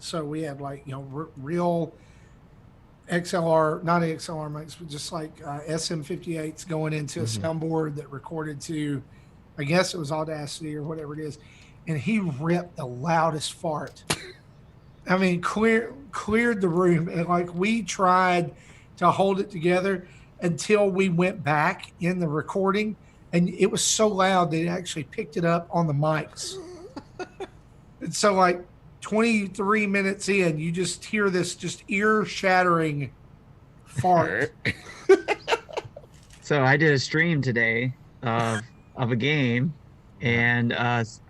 So we had like, real XLR, not XLR mics, but just like SM58s going into a soundboard that recorded to, I guess it was Audacity or whatever it is. And he ripped the loudest fart. I mean, cleared the room. And like we tried to hold it together until we went back in the recording. And it was so loud that it actually picked it up on the mics. And so like 23 minutes in, you just hear this just ear-shattering fart. So I did a stream today of a game, and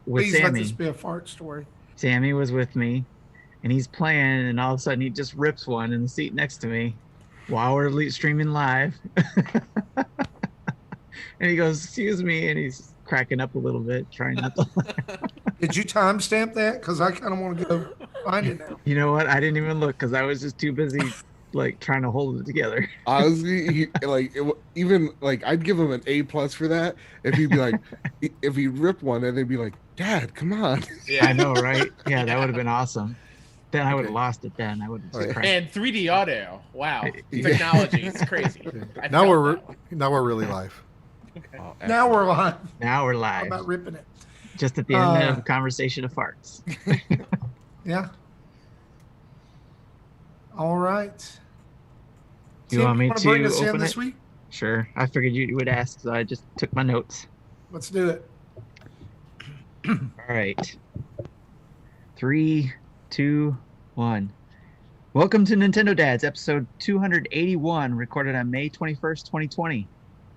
with Please Sammy. let this be a fart story. Sammy was with me, and he's playing, and all of a sudden he just rips one in the seat next to me while we're streaming live. And he goes, "Excuse me," and he's cracking up a little bit, trying not to laugh. Did you timestamp that? Because I kind of want to go find it now. You know what? I didn't even look because I was just too busy like trying to hold it together. Honestly, I'd give him an A+ for that. If he'd be like, if he ripped one, and they'd be like, "Dad, come on." Yeah, I know, right? Yeah, that would have been awesome. Then I would have lost it. Then I would have just And 3D audio. Wow, technology is crazy. Now we're really live. Okay. Now we're live. Now we're How live. about ripping it? Just at the end of a conversation of farts. Yeah. All right. You Tim, want me wanna to bring us in open this it? week? Sure. I figured you would ask, so I just took my notes. Let's do it. All right. 3, 2, 1. Welcome to Nintendo Dads, episode 281, recorded on May 21st, 2020.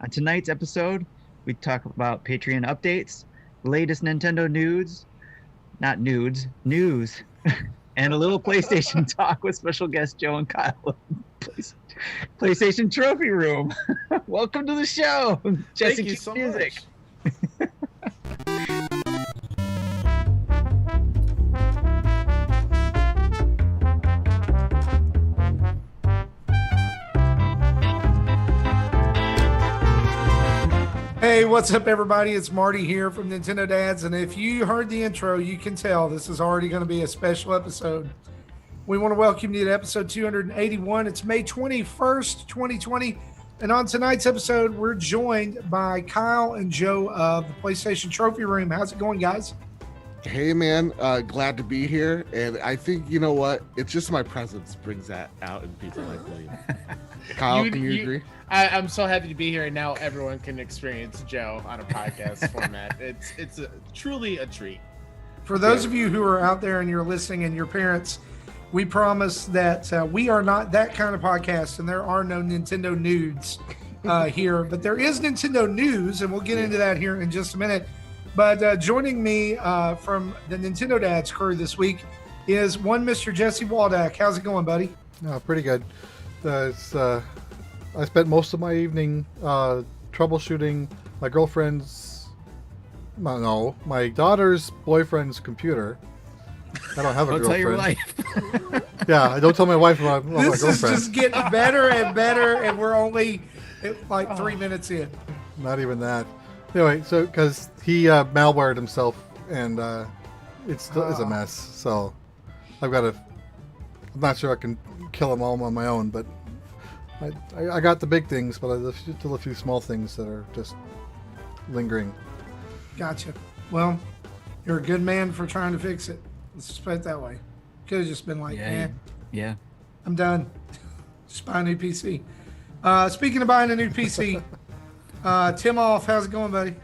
On tonight's episode, we talk about Patreon updates, latest Nintendo news, and a little PlayStation talk with special guests Joe and Kyle. PlayStation Trophy Room. Welcome to the show, Jesse. Thank you so Music. much. Hey, what's up, everybody? It's Marty here from Nintendo Dads, and if you heard the intro, you can tell this is already going to be a special episode. We want to welcome you to episode 281. It's May 21st, 2020, and on tonight's episode, we're joined by Kyle and Joe of the PlayStation Trophy Room. How's it going, guys? Hey, man, glad to be here. And I think, you know what? It's just my presence brings that out in people like me. Kyle, can you agree? I'm so happy to be here, and now everyone can experience Joe on a podcast format. It's truly a treat. For those of you who are out there and you're listening and your parents, we promise that we are not that kind of podcast, and there are no Nintendo nudes here, but there is Nintendo news, and we'll get into that here in just a minute. But joining me from the Nintendo Dads crew this week is one Mr. Jesse Waldack. How's it going, buddy? Pretty good. I spent most of my evening troubleshooting my my daughter's boyfriend's computer. I don't have a girlfriend. Don't tell your wife. Yeah, I don't tell my wife about my This girlfriend. is just getting better and better, and we're only like 3 minutes in. Not even that. Anyway, so because he malwared himself, and it's a mess. So I'm not sure I can kill them all on my own, but I got the big things, but there's still a few small things that are just lingering. Gotcha. Well, you're a good man for trying to fix it. Let's just put it that way. Could have just been like, Yeah. I'm done. Just buy a new PC. Speaking of buying a new PC, Tim Off, how's it going, buddy?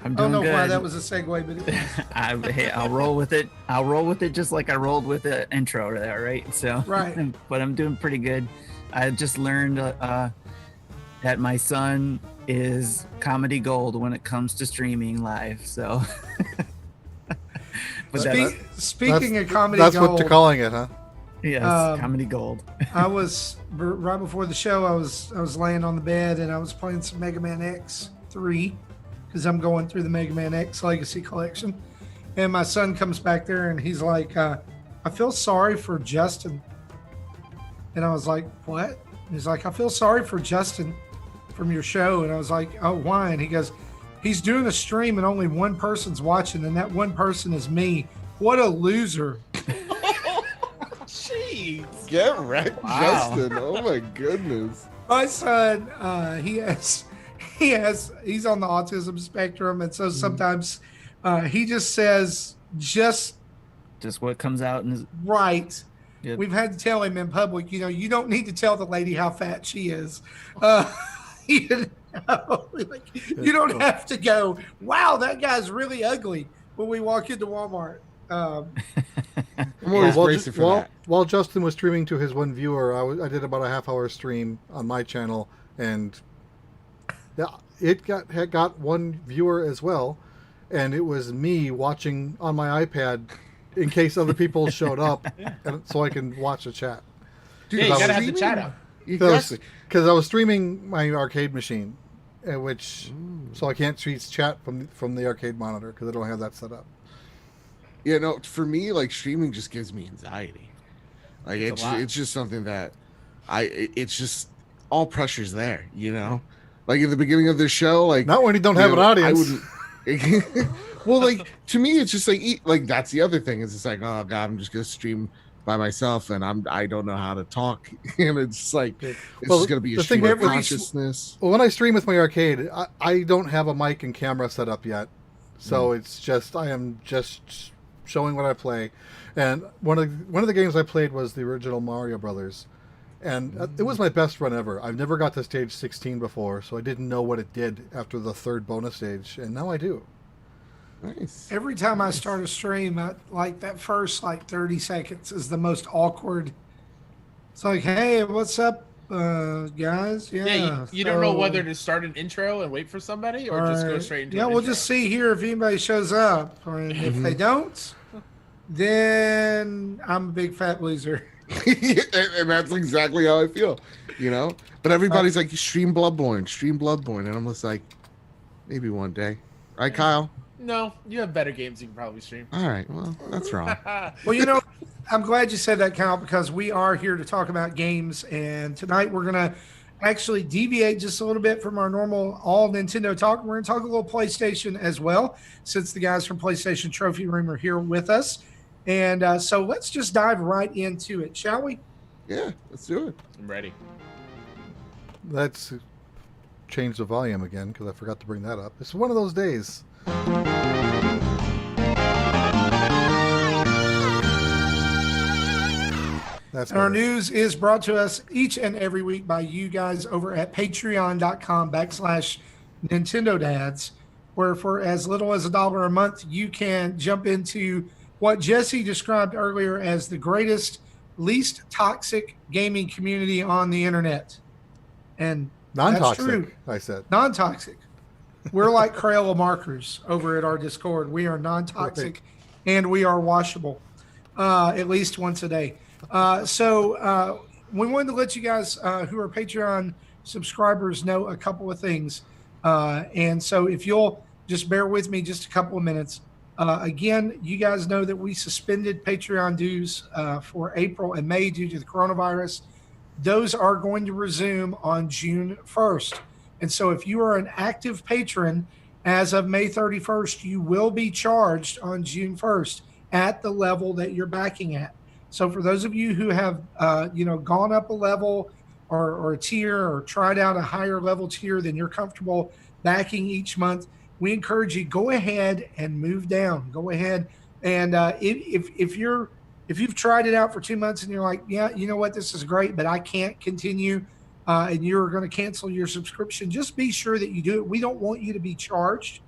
I'm I doing don't know good. why that was a segue, but it was. I'll roll with it. I'll roll with it just like I rolled with the intro there, right? So, Right. But I'm doing pretty good. I just learned that my son is comedy gold when it comes to streaming live. So, but Speaking of comedy That's gold, what you're calling it, huh? yes, comedy gold. I was right before the show. I was laying on the bed and I was playing some Mega Man X3 because I'm going through the Mega Man X Legacy Collection, and my son comes back there and he's like, "I feel sorry for Justin," and I was like, "What?" And he's like, "I feel sorry for Justin from your show," and I was like, "Oh, why?" And he goes, "He's doing a stream and only one person's watching, and that one person is me. What a loser." Get wrecked, Wow. Justin. Oh my goodness. My son, he's on the autism spectrum, and so sometimes he just says just Just what comes out in his, right. Yep. We've had to tell him in public, you don't need to tell the lady how fat she is. You you don't have to go, wow, that guy's really ugly when we walk into Walmart. I'm always bracing for that. While Justin was streaming to his one viewer, I did about a half-hour stream on my channel, and it had got one viewer as well, and it was me watching on my iPad in case other people showed up, and so I can watch the chat. Dude, you gotta have the chat up. Exactly. Because I was streaming my arcade machine, so I can't stream chat from the arcade monitor because I don't have that set up. Yeah, no, for me, like streaming just gives me anxiety. Like it's just something that it's just all pressure's there, Like in the beginning of the show, like not when you don't have an audience. I wouldn't. Well, like to me, it's just like that's the other thing. Is it's like, oh god, I'm just gonna stream by myself, and I don't know how to talk, and it's just like it's just gonna be a stream of consciousness. Well, when I stream with my arcade, I don't have a mic and camera set up yet, so it's just I am just showing what I play. And one of the games I played was the original Mario Brothers, and it was my best run ever. I've never got to stage 16 before, so I didn't know what it did after the third bonus stage, and now I do. Nice. Every time I start a stream, like that first 30 seconds is the most awkward. It's like, hey, what's up, guys? Yeah, you don't know whether to start an intro and wait for somebody or just go straight into Yeah, an we'll intro. just see here if anybody shows up. And if they don't, then I'm a big fat loser. And that's exactly how I feel, But everybody's like, stream Bloodborne. And I'm just like, maybe one day. Right, Kyle? No, you have better games you can probably stream. All right, well, that's wrong. Well, I'm glad you said that, Kyle, because we are here to talk about games. And tonight we're going to actually deviate just a little bit from our normal all Nintendo talk. We're going to talk a little PlayStation as well, since the guys from PlayStation Trophy Room are here with us. And so let's just dive right into it, shall we? Yeah, let's do it. I'm ready. Let's change the volume again because I forgot to bring that up. It's one of those days. Our news is brought to us each and every week by you guys over at patreon.com/Nintendo Dads, where for as little as $1 a month, you can jump into what Jesse described earlier as the greatest, least toxic gaming community on the internet. And non-toxic, that's true. I said. Non-toxic. We're like Crayola markers over at our Discord. We are non-toxic and we are washable at least once a day. So we wanted to let you guys who are Patreon subscribers know a couple of things. And so if you'll just bear with me just a couple of minutes. Again, you guys know that we suspended Patreon dues for April and May due to the coronavirus. Those are going to resume on June 1st. And so if you are an active patron as of May 31st, you will be charged on June 1st at the level that you're backing at. So for those of you who have, gone up a level or a tier or tried out a higher level tier than you're comfortable backing each month, we encourage you, go ahead and move down. Go ahead. And if you've tried it out for 2 months and you're like, yeah, you know what, this is great, but I can't continue, and you're going to cancel your subscription, just be sure that you do it. We don't want you to be charged,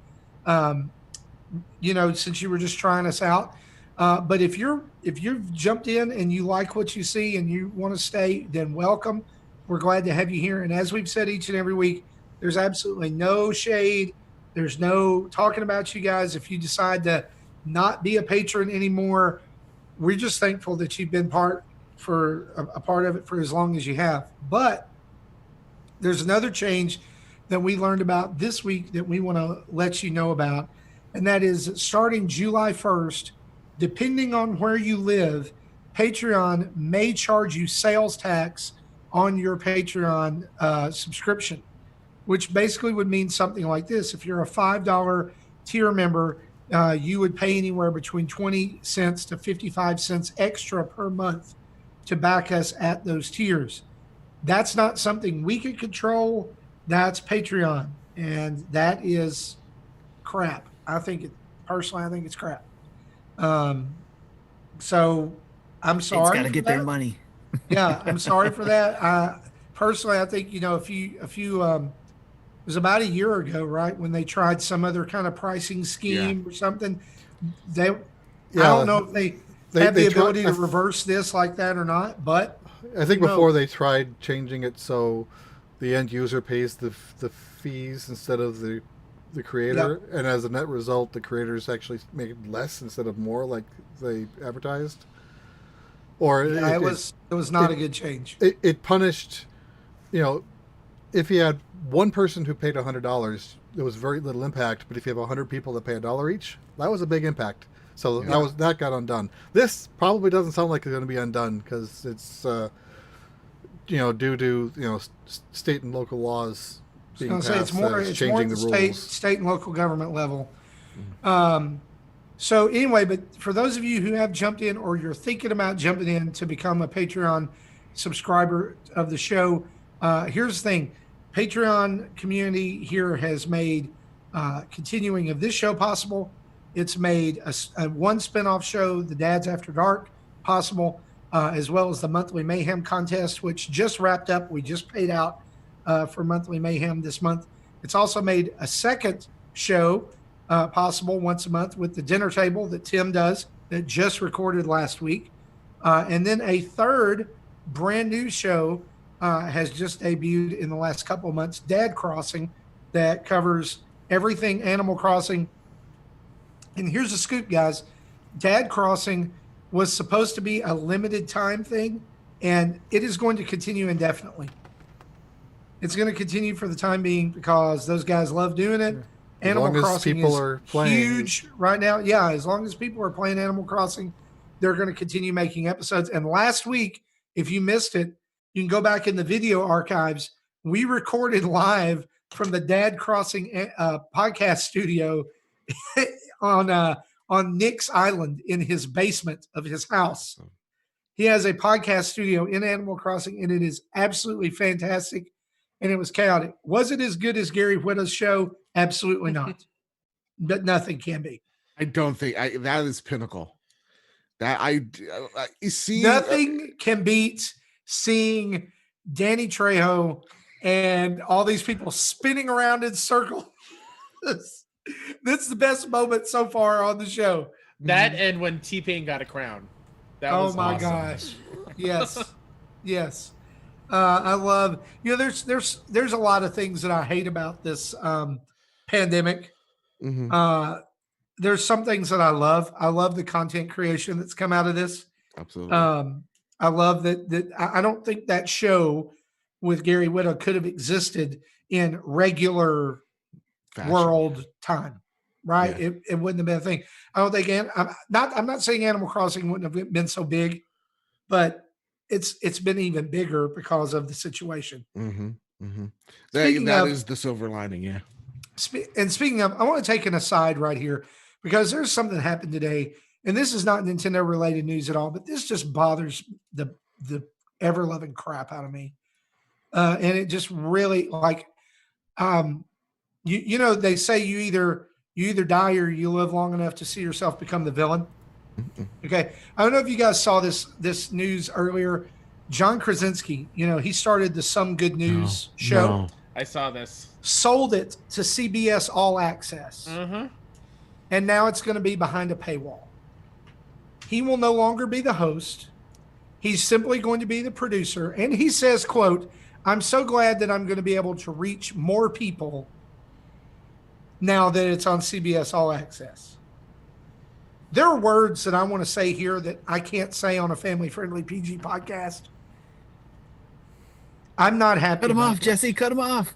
since you were just trying us out. But if you've jumped in and you like what you see and you want to stay, then welcome. We're glad to have you here. And as we've said each and every week, there's absolutely no shade. There's no talking about you guys. If you decide to not be a patron anymore, we're just thankful that you've been a part of it for as long as you have. But there's another change that we learned about this week that we want to let you know about. And that is starting July 1st, depending on where you live, Patreon may charge you sales tax on your Patreon subscription, which basically would mean something like this. If you're a $5 tier member, you would pay anywhere between 20 cents to 55 cents extra per month to back us at those tiers. That's not something we can control. That's Patreon, and that is crap. Personally, I think it's crap. So I'm sorry. It's got to get their money. Yeah, I'm sorry for that. Personally, I think, it was about a year ago, right, when they tried some other kind of pricing scheme or something. I don't know if they have the ability to reverse this like that or not, but I think before they tried changing it so the end user pays the fees instead of the creator, and as a net result, the creators actually make less instead of more, like they advertised. Or it was not a good change. It punished, if you had one person who paid $100, there was very little impact. But if you have 100 people that pay $1 each, that was a big impact. So that got undone. This probably doesn't sound like it's going to be undone because it's due to state and local laws being passed. It's more at the state and local government level. So anyway, but for those of you who have jumped in or you're thinking about jumping in to become a Patreon subscriber of the show, here's the thing. Patreon community here has made continuing of this show possible. It's made a one spinoff show, The Dads After Dark, possible, as well as the Monthly Mayhem contest, which just wrapped up. We just paid out for Monthly Mayhem this month. It's also made a second show possible once a month with the dinner table that Tim does, that just recorded last week. And then a third brand new show has just debuted in the last couple of months, Dad Crossing, that covers everything Animal Crossing. And here's the scoop, guys. Dad Crossing was supposed to be a limited time thing, and it is going to continue indefinitely. It's going to continue for the time being because those guys love doing it. Animal Crossing is huge right now. Yeah, as long as people are playing Animal Crossing, they're going to continue making episodes. And last week, if you missed it, you can go back in the video archives. We recorded live from the Dad Crossing podcast studio on Nick's Island in his basement of his house. He has a podcast studio in Animal Crossing, and it is absolutely fantastic. And it was chaotic. Was it as good as Gary Whitta's show? Absolutely not. But nothing can be. I don't think that is pinnacle. Nothing can beat seeing Danny Trejo and all these people spinning around in circles. This is the best moment so far on the show. That and when T-Pain got a crown. That was my awesome. Gosh. Yes. I love, there's a lot of things that I hate about this pandemic. Mm-hmm. There's some things that I love. I love the content creation that's come out of this. Absolutely. I love that I don't think that show with Gary Whitta could have existed in regular world time, right? Yeah. It wouldn't have been a thing. I don't think, I'm not saying Animal Crossing wouldn't have been so big, but it's been even bigger because of the situation. Mm-hmm. Mm-hmm. That is the silver lining, yeah. And speaking of, I want to take an aside right here because there's something that happened today, and this is not Nintendo related news at all, but this just bothers the ever loving crap out of me. And it just really they say you either die or you live long enough to see yourself become the villain. Okay. I don't know if you guys saw this news earlier. John Krasinski, he started the Some Good News show. No. I saw this. Sold it to CBS All Access. Mm-hmm. And now it's going to be behind a paywall. He will no longer be the host. He's simply going to be the producer. And he says, quote, "I'm so glad that I'm going to be able to reach more people now that it's on CBS All Access." There are words that I want to say here that I can't say on a family-friendly PG podcast. I'm not happy. Cut him off, Jesse. Cut him off.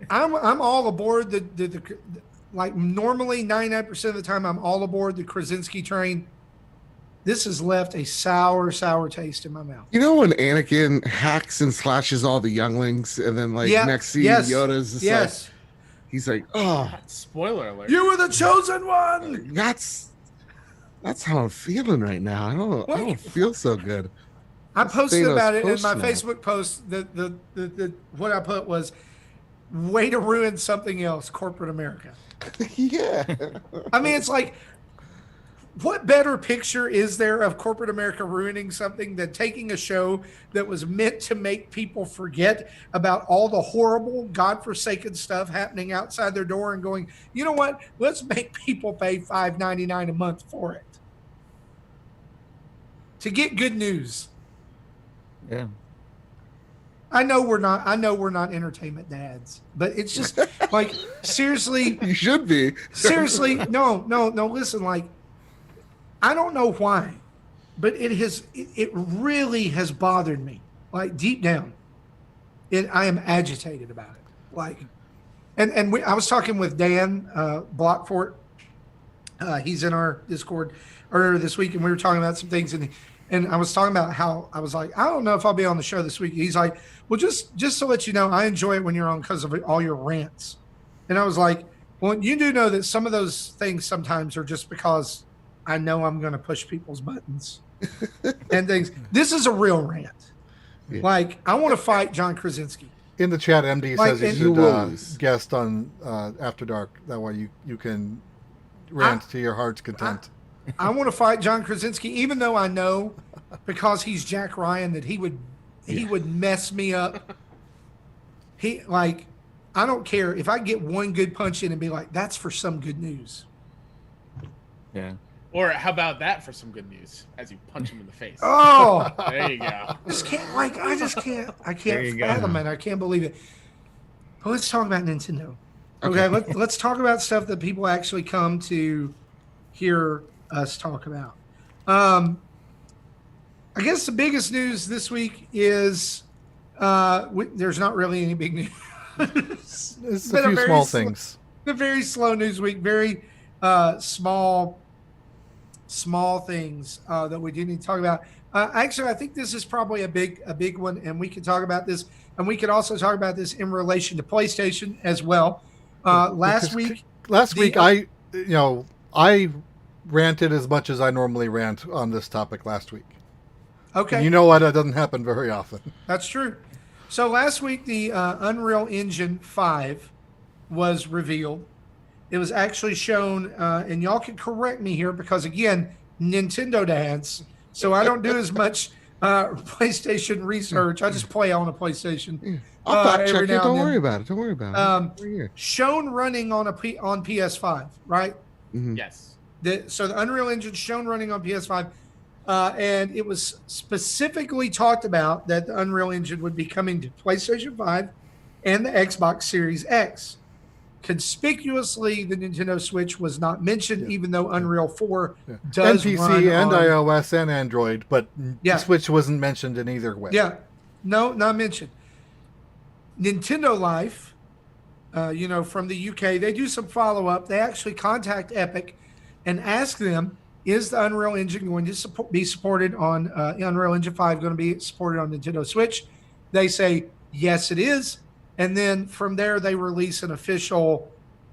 I'm all aboard the normally 99% of the time I'm all aboard the Krasinski train. This has left a sour taste in my mouth. You know when Anakin hacks and slashes all the younglings, and then next scene Yoda's just he's like, "Oh, spoiler alert! You were the chosen one." That's That's how I'm feeling right now. I don't feel so good. I posted Thanos about it in my post-snap. Facebook post. The what I put was, way to ruin something else, corporate America. Yeah. I mean, it's like, what better picture is there of corporate America ruining something than taking a show that was meant to make people forget about all the horrible, godforsaken stuff happening outside their door and going, you know what? Let's make people pay $5.99 a month for it to get good news. Yeah. I know we're not entertainment dads, but it's just like, seriously, You should be. seriously, no, listen, like, I don't know why, but it really has bothered me, like, deep down. I am agitated about it. Like, I was talking with Dan Blockfort. He's in our Discord earlier this week, and we were talking about some things, and I was talking about how I was like, I don't know if I'll be on the show this week. He's like, well, just to let you know, I enjoy it when you're on because of all your rants. And I was like, well, you do know that some of those things sometimes are just because I know I'm going to push people's buttons and things. This is a real rant. Yeah. Like, I want to fight John Krasinski. In the chat, MD Like, says and- you You should guest on After Dark. That way you can rant to your heart's content. I want to fight John Krasinski, even though I know, because he's Jack Ryan, that he would mess me up. I don't care if I get one good punch in and be like, that's for some good news. Yeah. Or how about that for some good news? As you punch him in the face. Oh, There you go. I There you can't go. fathom it. I can't believe it. But let's talk about Nintendo. Okay, let's talk about stuff that people actually come to hear us talk about. I guess the biggest news this week is there's not really any big news. It's a few small things. A very slow news week. Very small things that we do need to talk about. Actually, I think this is probably a big one, and we can talk about this, and we could also talk about this in relation to PlayStation as well. Last week, I ranted as much as I normally rant on this topic last week. okay, And you know what? That doesn't happen very often. that's true. So last week, the Unreal Engine 5 was revealed. It was actually shown, and y'all can correct me here because, again, Nintendo dads, so I don't do as much PlayStation research. I just play on a PlayStation. I'll fact check every it. now and Don't then. worry about it. Don't worry about it. We're here. Shown running on on PS5, right? Mhm. Yes. So the Unreal Engine shown running on PS5, and it was specifically talked about that the Unreal Engine would be coming to PlayStation 5 and the Xbox Series X. Conspicuously, the Nintendo Switch was not mentioned, even though Unreal 4 does NPC run and on, iOS and Android, but Yeah. the Switch wasn't mentioned in either way. Yeah, no, not mentioned. Nintendo Life, from the UK, they do some follow up. They actually contact Epic and ask them, is the Unreal Engine going to be supported on Unreal Engine 5 going to be supported on Nintendo Switch? They say, yes, it is. And then from there, they release an official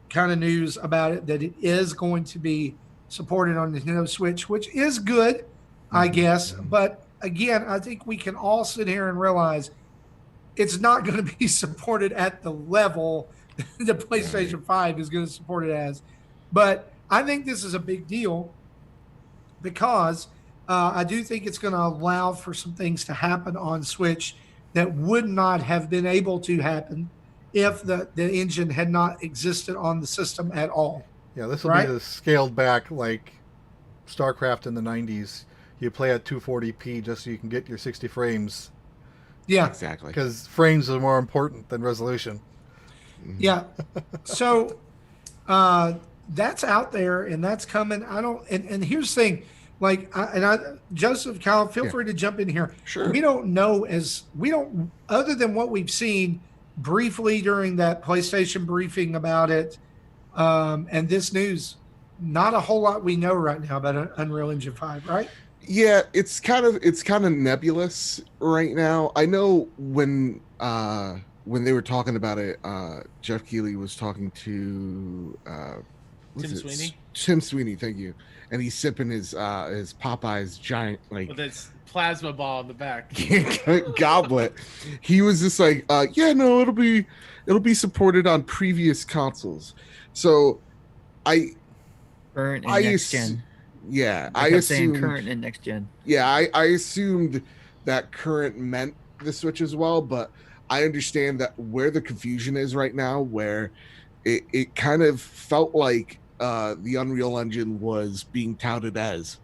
kind of news about it, that it is going to be supported on Nintendo Switch, which is good, I guess. But again, I think we can all sit here and realize it's not going to be supported at the level the PlayStation 5 is going to support it as. But I think this is a big deal because I do think it's going to allow for some things to happen on Switch that would not have been able to happen if the engine had not existed on the system at all. Yeah, this will Right? be the scaled back like StarCraft in the 90s. You play at 240p just so you can get your 60 frames Yeah. Exactly. because frames are more important than resolution. Yeah. So that's out there and that's coming. And here's the thing, Joseph, Kyle, feel free to jump in here. Sure. We don't know other than what we've seen briefly during that PlayStation briefing about it, and this news, not a whole lot we know right now about Unreal Engine 5, right? Yeah, it's kind of nebulous right now. I know when they were talking about it, Jeff Keighley was talking to Tim Sweeney? Tim Sweeney, thank you. And he's sipping his Popeye's giant like with its plasma ball in the back goblet. He was just like, yeah, no, it'll be supported on previous consoles. So Current and next gen. Yeah, I kept saying current and next gen. Yeah, I assumed that current meant the Switch as well, but I understand that where the confusion is right now, where it kind of felt like the Unreal Engine was being touted as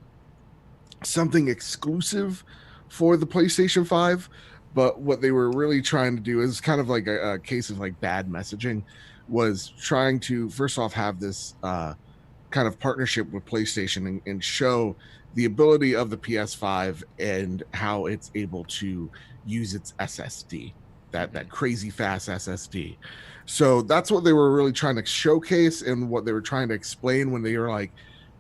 something exclusive for the PlayStation 5, but what they were really trying to do is kind of like a case of like bad messaging, was trying to first off have this kind of partnership with PlayStation and show the ability of the PS5 and how it's able to use its SSD, that crazy fast SSD. So that's what they were really trying to showcase and what they were trying to explain when they were like,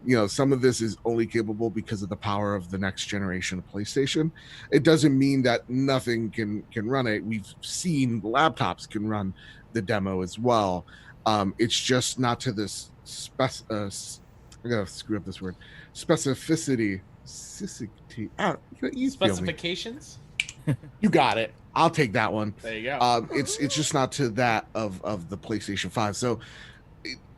you know, some of this is only capable because of the power of the next generation of PlayStation. It doesn't mean that nothing can run it. We've seen laptops can run the demo as well. It's just not to this I gotta screw up this word. Specificity. Specifications. You got it. I'll take that one. There you go. It's just not to that of the PlayStation 5. So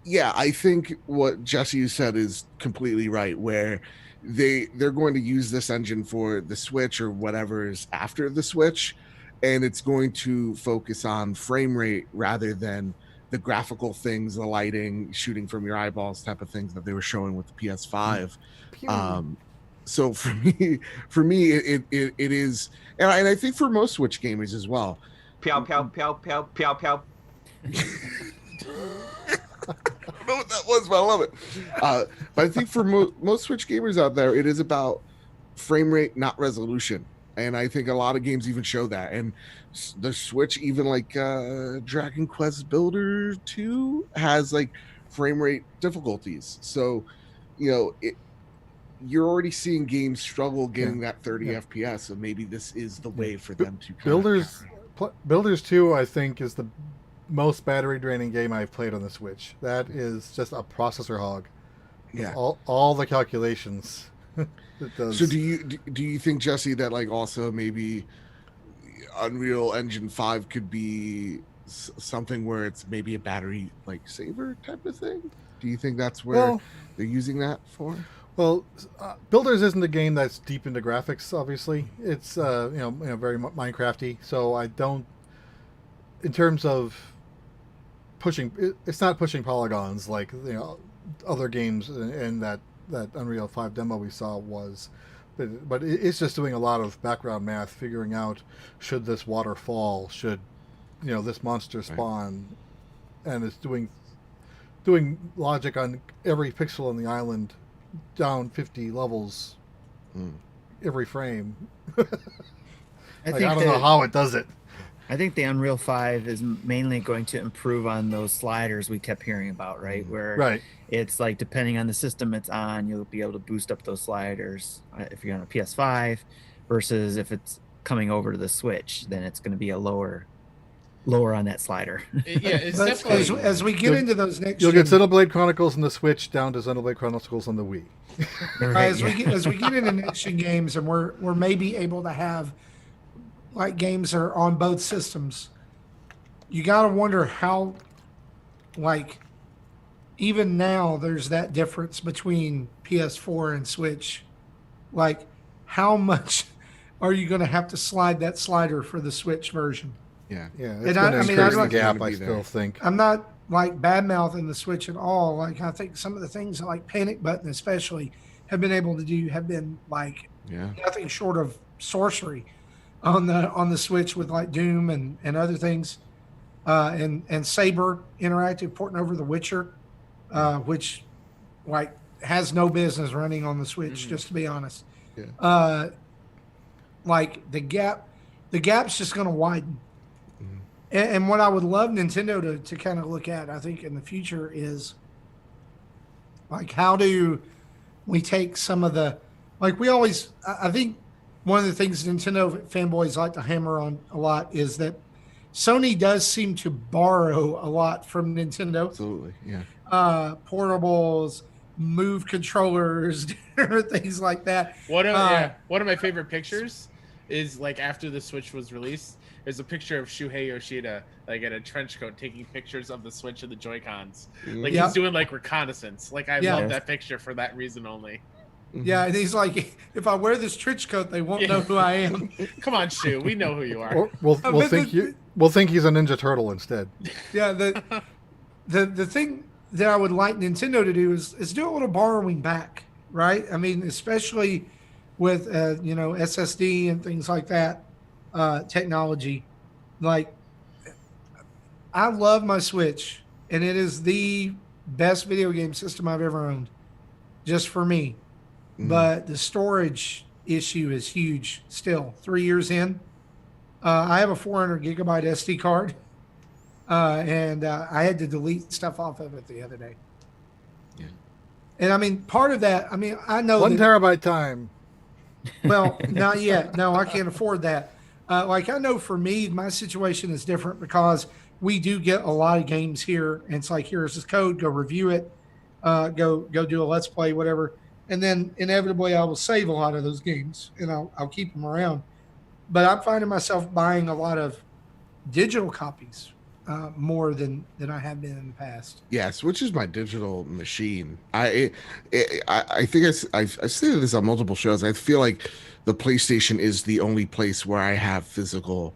yeah, I think what Jesse said is completely right, where they're going to use this engine for the Switch or whatever is after the Switch, and it's going to focus on frame rate rather than the graphical things, the lighting, shooting from your eyeballs type of things that they were showing with the PS5. So for me, it is, and I think for most Switch gamers as well. Pow, pow, pow, pow, pow, pow. I don't know what that was, but I love it. But I think for most Switch gamers out there, it is about frame rate, not resolution. And I think a lot of games even show that. And the Switch, even like Dragon Quest Builder 2, has like frame rate difficulties. So, you know, you're already seeing games struggle getting that 30 FPS. So maybe this is the way for them to. Builders 2, I think, is the most battery draining game I've played on the Switch. That is just a processor hog. Yeah. All the calculations. It does. So do you think, Jesse, that like also maybe Unreal Engine 5 could be something where it's maybe a battery like saver type of thing? Do you think that's where they're using that for? Well, Builders isn't a game that's deep into graphics. Obviously, it's very Minecrafty. So I don't, in terms of pushing, it's not pushing polygons like other games in that Unreal 5 demo we saw was, but it's just doing a lot of background math, figuring out should this water fall, should this monster spawn, and it's doing logic on every pixel on the island down 50 levels every frame. I don't know how it does it. I think the Unreal 5 is mainly going to improve on those sliders we kept hearing about, right? Where it's like, depending on the system it's on, you'll be able to boost up those sliders if you're on a PS5, versus if it's coming over to the Switch, then it's going to be a lower on that slider. It's definitely, as we get into those next, you'll get Xenoblade Chronicles on the Switch down to Xenoblade Chronicles on the Wii. As we get into next gen games, and we're maybe able to have like games that are on both systems, you got to wonder how, like, even now there's that difference between PS4 and Switch. Like, how much are you going to have to slide that slider for the Switch version? Yeah. And I mean, the gap. I still think I'm not like bad mouthing the Switch at all. Like, I think some of the things that, like Panic Button especially, have been able to do have been like nothing short of sorcery on the Switch, with like Doom and other things, and Saber Interactive porting over The Witcher, which like has no business running on the Switch, just to be honest. Like the gap's just going to widen. And what I would love Nintendo to kind of look at, I think, in the future is, like, how do we take some of the, like, we always, I think one of the things Nintendo fanboys like to hammer on a lot is that Sony does seem to borrow a lot from Nintendo. Absolutely, yeah. Portables, move controllers, different things like that. One of my favorite pictures is like after the Switch was released. There's a picture of Shuhei Yoshida like in a trench coat taking pictures of the Switch and the Joy-Cons. Like he's doing like reconnaissance. Like I love that picture for that reason only. Yeah, and he's like, if I wear this trench coat, they won't know who I am. Come on, Shu, we know who you are. We'll think he's a Ninja Turtle instead. Yeah, the thing that I would like Nintendo to do is do a little borrowing back, right? I mean, especially with SSD and things like that, technology. Like, I love my Switch, and it is the best video game system I've ever owned, just for me. But the storage issue is huge still. 3 years in, I have a 400 gigabyte SD card, and I had to delete stuff off of it the other day. Yeah. And I mean, part of that, I mean, I know 1 terabyte time. Well, not yet. No, I can't afford that. Like, I know for me, my situation is different because we do get a lot of games here, and it's like, here's this code, go review it, go do a let's play, whatever. And then inevitably I will save a lot of those games and I'll keep them around. But I'm finding myself buying a lot of digital copies more than I have been in the past. Yes, which is my digital machine. I think I've stated this on multiple shows. I feel like the PlayStation is the only place where I have physical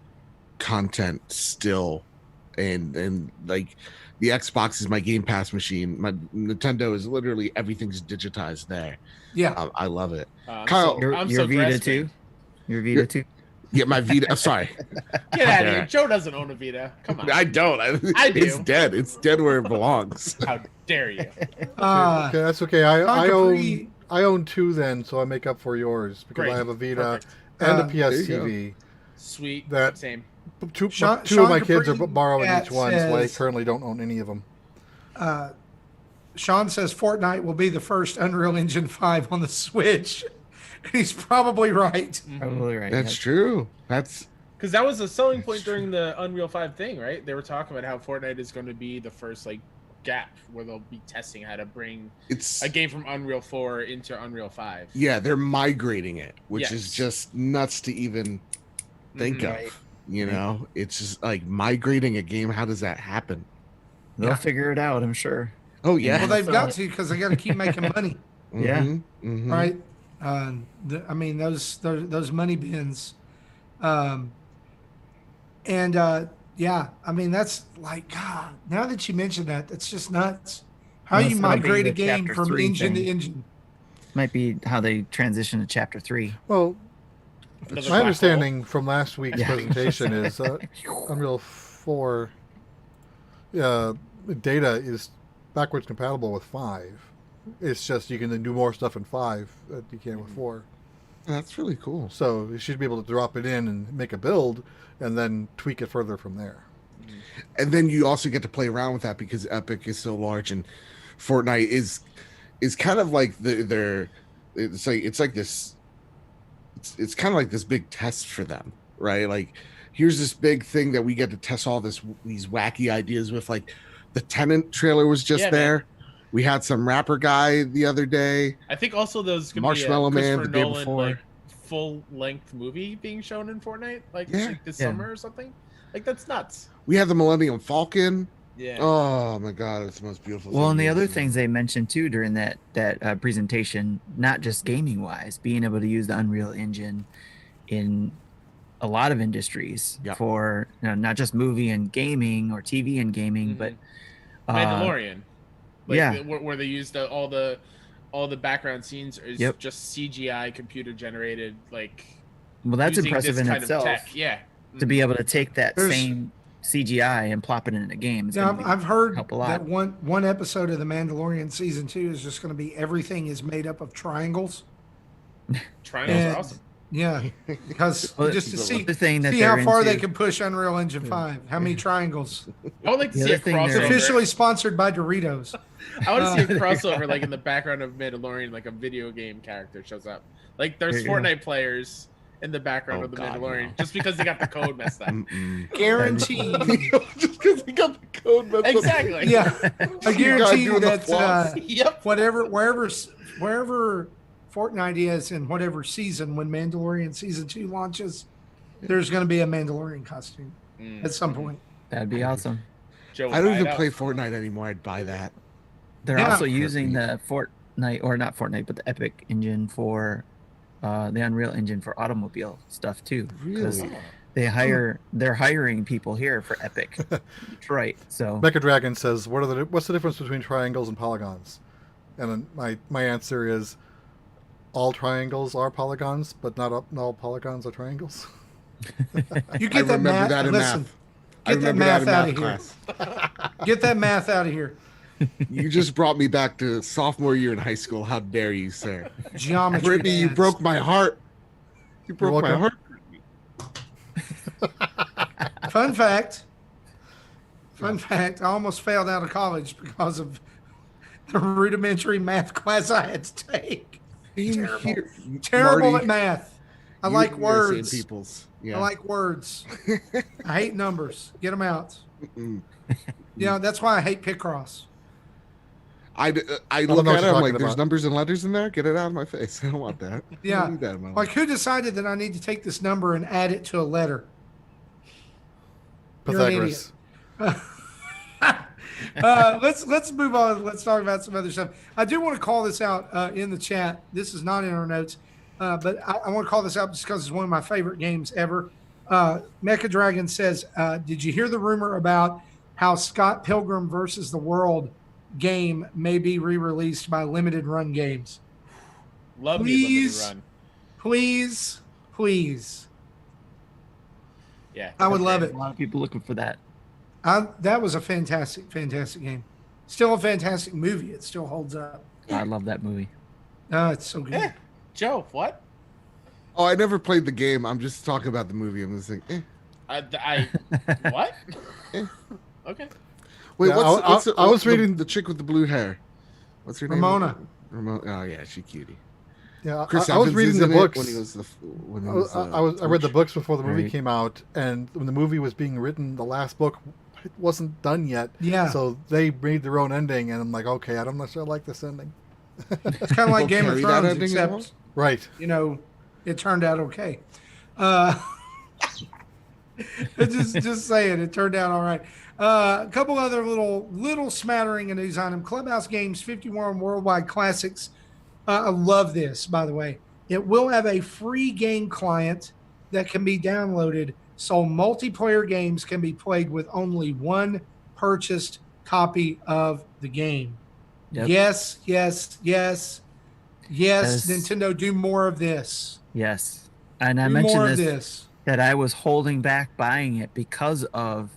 content still, and like the Xbox is my Game Pass machine. My Nintendo is literally everything's digitized there. Yeah, I love it. Kyle, your Vita too. Your Vita too. Yeah, my Vita. Sorry. Get out of here. Joe doesn't own a Vita. Come on. I don't. I do. It's dead. It's dead where it belongs. How dare you? Okay, that's okay. I own 2 then, so I make up for yours because Great. I have a Vita and a PS TV. Sweet. That Same. Two Sean of my kids are Capri borrowing each one, so I says- currently don't own any of them. Sean says Fortnite will be the first Unreal Engine 5 on the Switch. He's probably right. Probably right. That's true. That's Because that was a selling point during the Unreal 5 thing, right? They were talking about how Fortnite is going to be the first like gap where they'll be testing how to bring a game from Unreal 4 into Unreal 5. Yeah, they're migrating it, which is Yes. just nuts to even think of. Right. You know, it's just like migrating a game. How does that happen? They'll figure it out, I'm sure. Oh yeah. Well, they've got to because they got to keep making money, Yeah. Mhm. right? I mean, those money bins, yeah. I mean, that's like, God. Now that you mention that, that's just nuts. How Well, you it's gotta be migrate the a game Chapter from 3 engine to thing. engine? Might be how they transition to Chapter 3. Well, Another my black understanding from last week's Yeah. presentation is Unreal 4 data is backwards compatible with 5. It's just you can do more stuff in 5 that you can with 4. That's really cool. So you should be able to drop it in and make a build and then tweak it further from there. And then you also get to play around with that because Epic is so large, and Fortnite is kind of like it's like this. It's kind of like this big test for them, right? Like, here's this big thing that we get to test all these wacky ideas with. Like, the Tenant trailer was just there. Man. We had some rapper guy the other day. I think also there's going to be Marshmallow a Man Christopher the day Nolan before. like full-length movie being shown in Fortnite like this Yeah. summer or something. Like that's nuts. We had the Millennium Falcon. Yeah. Oh my God, it's the most beautiful. Well, and the thing other ever. things they mentioned too during that presentation, not just gaming wise, being able to use the Unreal Engine in a lot of industries Yeah. for not just movie and gaming or TV and gaming, but Mandalorian. Like, yeah. where they used all the background scenes is Yep. just CGI computer generated like. well, that's using impressive this in kind of itself tech. Yeah. to be able to take that There's- same CGI and plop it in a game. It's Now, gonna I've heard help a lot. that one episode of The Mandalorian season 2 is just going to be everything is made up of triangles. Triangles And- are awesome. Yeah, because Well, just to see the thing that see how they're far they into- can push Unreal Engine 5. How many triangles? I would like to The see a other thing It's they're- crossover. officially sponsored by Doritos. I want to see a crossover like in the background of Mandalorian, like a video game character shows up. Like there's There you go. Fortnite players, in the background of the God, Mandalorian no. just because they got the code messed up. Guaranteed. Just because we got the code messed up. Exactly. Yeah, I guarantee you doing the that floss. Yep. wherever Fortnite is in whatever season when Mandalorian season 2 launches, there's going to be a Mandalorian costume at some point. That'd be awesome. Joe, I don't buy even it up. play Fortnite anymore. I'd buy that. They're Yeah. also using the Fortnite, or not Fortnite, but the Epic engine for the Unreal Engine for automobile stuff too. 'Cause Really? they're hiring people here for Epic, Detroit. So Mecha Dragon says, what's the difference between triangles and polygons? And then my answer is, all triangles are polygons, but not all polygons are triangles. You I get that remember math. that in Listen, math. I get that remember that math in out math of here. class. Get that math out of here. You just brought me back to sophomore year in high school. How dare you, sir? Geometry. Brittany, you maths. broke my heart. You broke my welcome. heart. Fun fact. I almost failed out of college because of the rudimentary math class I had to take. Terrible Marty, at math. I you like and me are the same words. Peoples. Yeah. I like words. I hate numbers. Get them out. Mm. Yeah, that's why I hate Picross. I don't look know at what it. you're I'm talking like, there's about. numbers and letters in there. Get it out of my face. I don't want that. I Yeah. don't need that in my life. Like, who decided that I need to take this number and add it to a letter? You're an Pythagoras. Let's move on. Let's talk about some other stuff. I do want to call this out in the chat. This is not in our notes, but I want to call this out just because it's one of my favorite games ever. Mecha Dragon says, "Did you hear the rumor about how Scott Pilgrim versus the World game may be re-released by Limited Run Games? Love me a Please. limited run. Please. Yeah. I would love a it. lot of people looking for that. That was a fantastic game. Still a fantastic movie. It still holds up. I love that movie. It's so good. Eh. Joe, what? Oh, I never played the game. I'm just talking about the movie. I'm just like, I what? Wait, Okay. Yeah, I was reading the chick with the blue hair. What's her name? Ramona. Ramona. Oh yeah, she cutie. Yeah, Chris I was Evans reading is the in it books. when he was I read the books before the movie Right. came out, and when the movie was being written, the last book it wasn't done yet. Yeah. So they made their own ending, and I'm like, okay, I'm not sure I like this ending. It's kind of like Game of carry that Thrones, ending as well? except, Right. it turned out okay. Just saying, it turned out all right. A couple other little smattering of news on them. Clubhouse Games 51 Worldwide Classics. I love this, by the way. It will have a free game client that can be downloaded, so multiplayer games can be played with only one purchased copy of the game. Yep. Yes. Yes. Nintendo, do more of this. Yes. And I Do mentioned more of this, this. that I was holding back buying it because of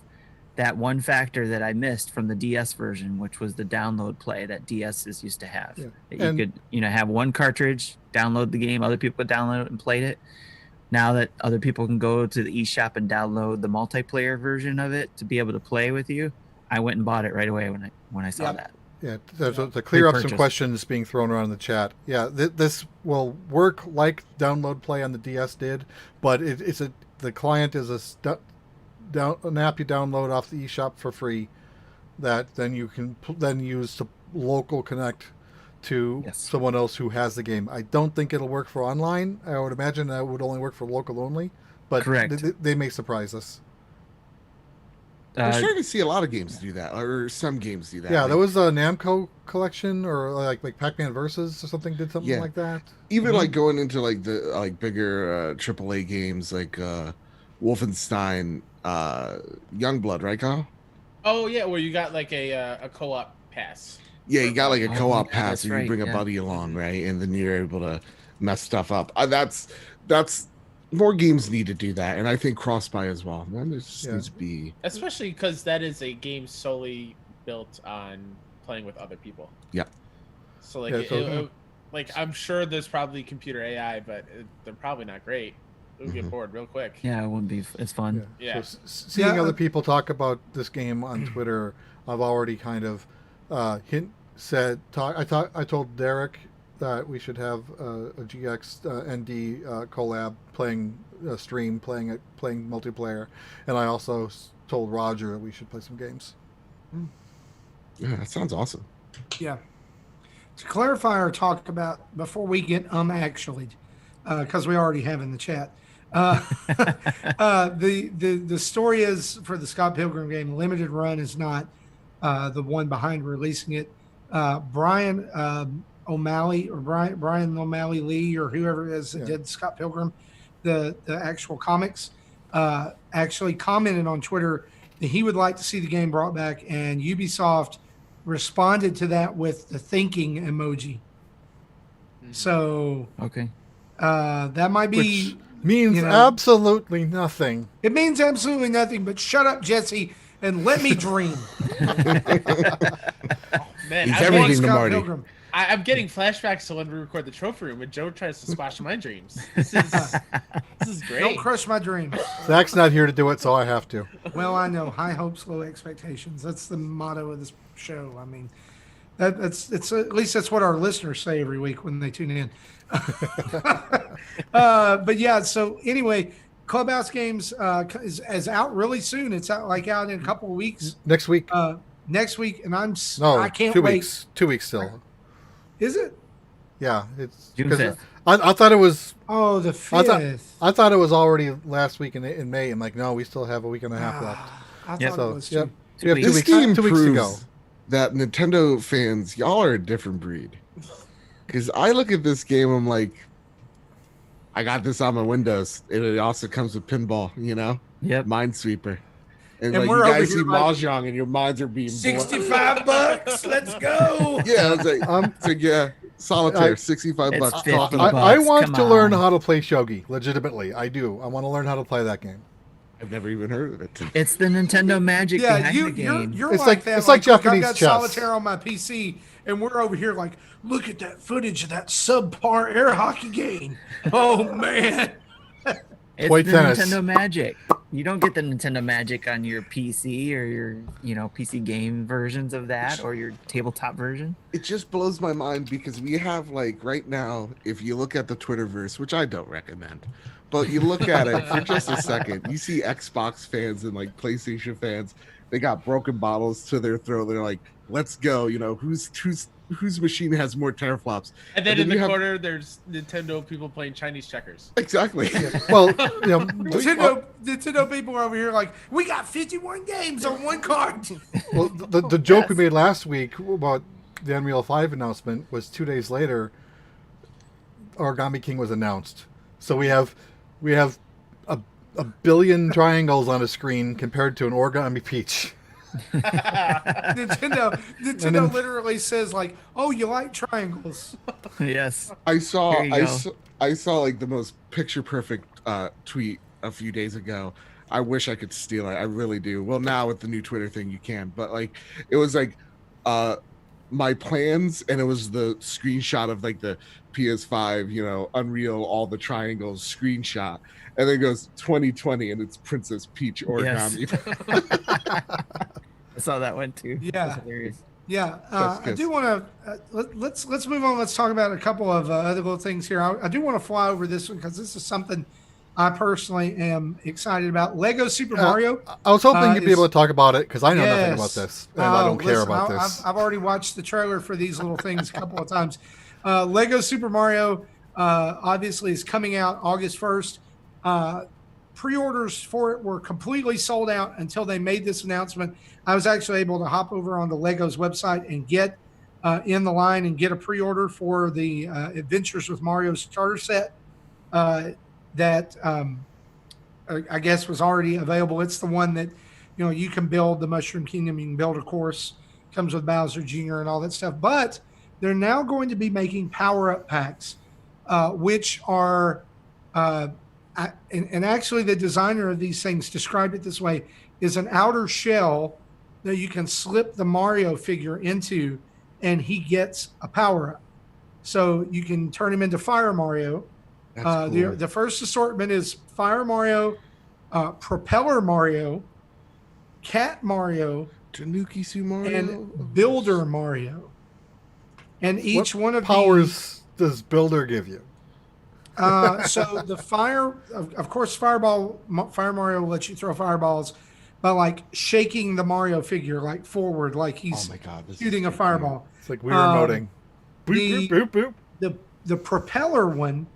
that one factor that I missed from the DS version, which was the download play that DSs used to have. Yeah. That you And- could, have one cartridge, download the game, other people could download it and played it. Now that other people can go to the eShop and download the multiplayer version of it to be able to play with you, I went and bought it right away when I saw Yep. that. Yeah, to clear up some Pre-purchase. questions being thrown around in the chat. Yeah, this will work like download play on the DS did, but the client is an app you download off the eShop for free that then you can then use to local connect to Yes. someone else who has the game. I don't think it'll work for online. I would imagine that would only work for local only, but Correct. they may surprise us. I'm starting to see a lot of games do that, or some games do that. Yeah, Like, there was a Namco collection, or like Pac-Man Versus or something did something Yeah. like that. even like going into like the bigger AAA games like Wolfenstein, Youngblood, right, Kyle? Oh yeah, where you got like a co-op pass. Yeah, you got like a Oh, co-op yeah, pass, that's and you right, bring a yeah. buddy along, right? And then you're able to mess stuff up. That's more games need to do that, and I think cross-buy as well. Then there just Yeah. needs to be. Especially because that is a game solely built on playing with other people. Yeah. So like, Yeah, like I'm sure there's probably computer AI, but they're probably not great. You'll get bored real quick. Yeah, it wouldn't be as fun. Yeah. So seeing Yeah, other people talk about this game on Twitter, I've already kind of I told Derek that we should have a GX ND collab playing stream, playing multiplayer, and I also told Roger that we should play some games. Yeah, that sounds awesome. Yeah. To clarify or talk about before we get actually, because we already have in the chat. The story is for the Scott Pilgrim game. Limited run is not the one behind releasing it. Brian O'Malley or Brian O'Malley Lee or whoever it is that did Scott Pilgrim, the actual comics, actually commented on Twitter that he would like to see the game brought back, and Ubisoft responded to that with the thinking emoji. So okay, that might be. Which means absolutely nothing. It means absolutely nothing, but shut up, Jesse, and let me dream. Man, He's everything to Marty. Pilgrim. I'm getting flashbacks to when we record the trophy room and Joe tries to squash my dreams. This is great. Don't crush my dreams. Zach's not here to do it, so I have to. Well, I know. High hopes, low expectations. That's the motto of this show. I mean, it's at least that's what our listeners say every week when they tune in. But yeah, so anyway, Clubhouse Games is out really soon. It's out in a couple of weeks. Next week. Next week, and I can't 2 wait. weeks. 2 weeks still. Is it? Yeah, it's June because 5th. I thought it was. Oh, the 5th. I thought it was already last week in May. I'm like, no, we still have a week and a half left. I Yeah. thought it was Yep. too. We have This 2 weeks. game 2 weeks to go. proves that Nintendo fans, y'all are a different breed. Because I look at this game, I'm like, I got this on my Windows, and it also comes with pinball, Yep. Minesweeper. And And like we're you over guys here see like, Mahjong, and your minds are being blown. $65. Let's go. Yeah, I was like, so yeah, solitaire, I- 65 It's bucks. 50 Top it I, up. bucks. I want come to learn on. how to play shogi. Legitimately, I do. I want to learn how to play that game. I've never even heard of it. It's the Nintendo magic Yeah, behind the game. you're It's like like- that. it's like look, Japanese I've got chess. solitaire on my PC, and we're over here like, look at that footage of that subpar air hockey game. Oh man. It's Play the tennis. Nintendo magic. You don't get the Nintendo magic on your PC or your, PC game versions of that or your tabletop version. It just blows my mind because we have like right now, if you look at the Twitterverse, which I don't recommend, but you look at it for just a second, you see Xbox fans and like PlayStation fans, they got broken bottles to their throat. They're like, let's go, whose machine has more teraflops? And then in the you have- corner, there's Nintendo people playing Chinese checkers. Exactly. Well, Nintendo people are over here like, we got 51 games on one card. well, the joke we made last week about the Unreal 5 announcement was 2 days later. Origami King was announced, so we have a billion triangles on a screen compared to an Origami Peach. Nintendo then- literally says like, oh, you like triangles. Yes. I saw There you I go. saw, I saw like the most picture perfect tweet a few days ago. I wish I could steal it. I really do. Well, now with the new Twitter thing, you can. But like, it was like my plans, and it was the screenshot of like the PS5, Unreal, all the triangles screenshot, and then it goes 2020, and it's Princess Peach Origami. I saw that one too. Yeah. That's hilarious. Yeah, That's I do want to let's move on. Let's talk about a couple of other little things here. I do want to fly over this one because this is something I personally am excited about. Lego Super Mario. I was hoping you'd be is- able to talk about it because I know nothing Yes. about this, and I don't care listen, about this. I've already watched the trailer for these little things a couple of times. Lego Super Mario obviously is coming out August 1st. Pre-orders for it were completely sold out until they made this announcement. I was actually able to hop over on the Lego's website and get in the line and get a pre-order for the Adventures with Mario starter set that I guess was already available. It's the one that you can build the Mushroom Kingdom. You can build a course. Comes with Bowser Jr. and all that stuff. But they're now going to be making power-up packs, which are and actually the designer of these things described it this way, is an outer shell that you can slip the Mario figure into and he gets a power-up. So you can turn him into Fire Mario. That's cool. The first assortment is Fire Mario, Propeller Mario, Cat Mario, Tanuki Mario and Builder Mario. And each one of powers does Builder give you? So the fire, of course, Fire Mario will let you throw fireballs by like shaking the Mario figure like forward, like he's Oh my God, this shooting is a so fireball. It's like we remoting. The- Boop, boop, boop. The propeller one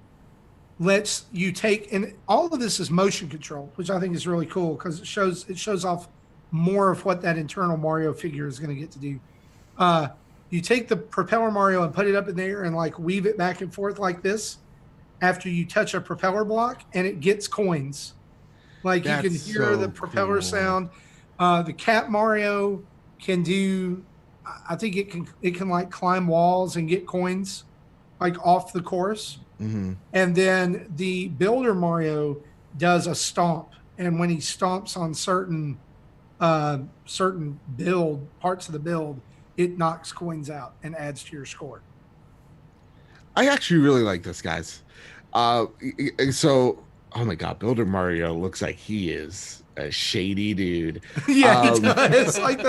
lets you take, and all of this is motion control, which I think is really cool because it shows off more of what that internal Mario figure is going to get to do. You take the propeller Mario and put it up in the air and like weave it back and forth like this after you touch a propeller block, and it gets coins. Like you can hear the propeller sound. The Cat Mario can do. I think it can like climb walls and get coins, like off the course. Mm-hmm. And then the Builder Mario does a stomp, and when he stomps on certain parts of the build, it knocks coins out and adds to your score. I actually really like this, guys. So, oh my God, Builder Mario looks like he is a shady dude. Yeah, he does. Like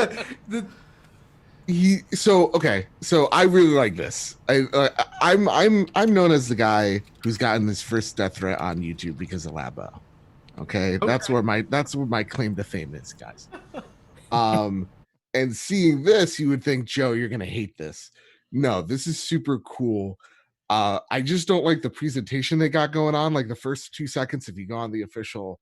So I really like this. I'm known as the guy who's gotten his first death threat on YouTube because of Labo. Okay, that's where my claim to fame is, guys. And seeing this, you would think, Joe, you're gonna hate this. No, this is super cool. I just don't like the presentation they got going on. Like the first 2 seconds, if you go on the official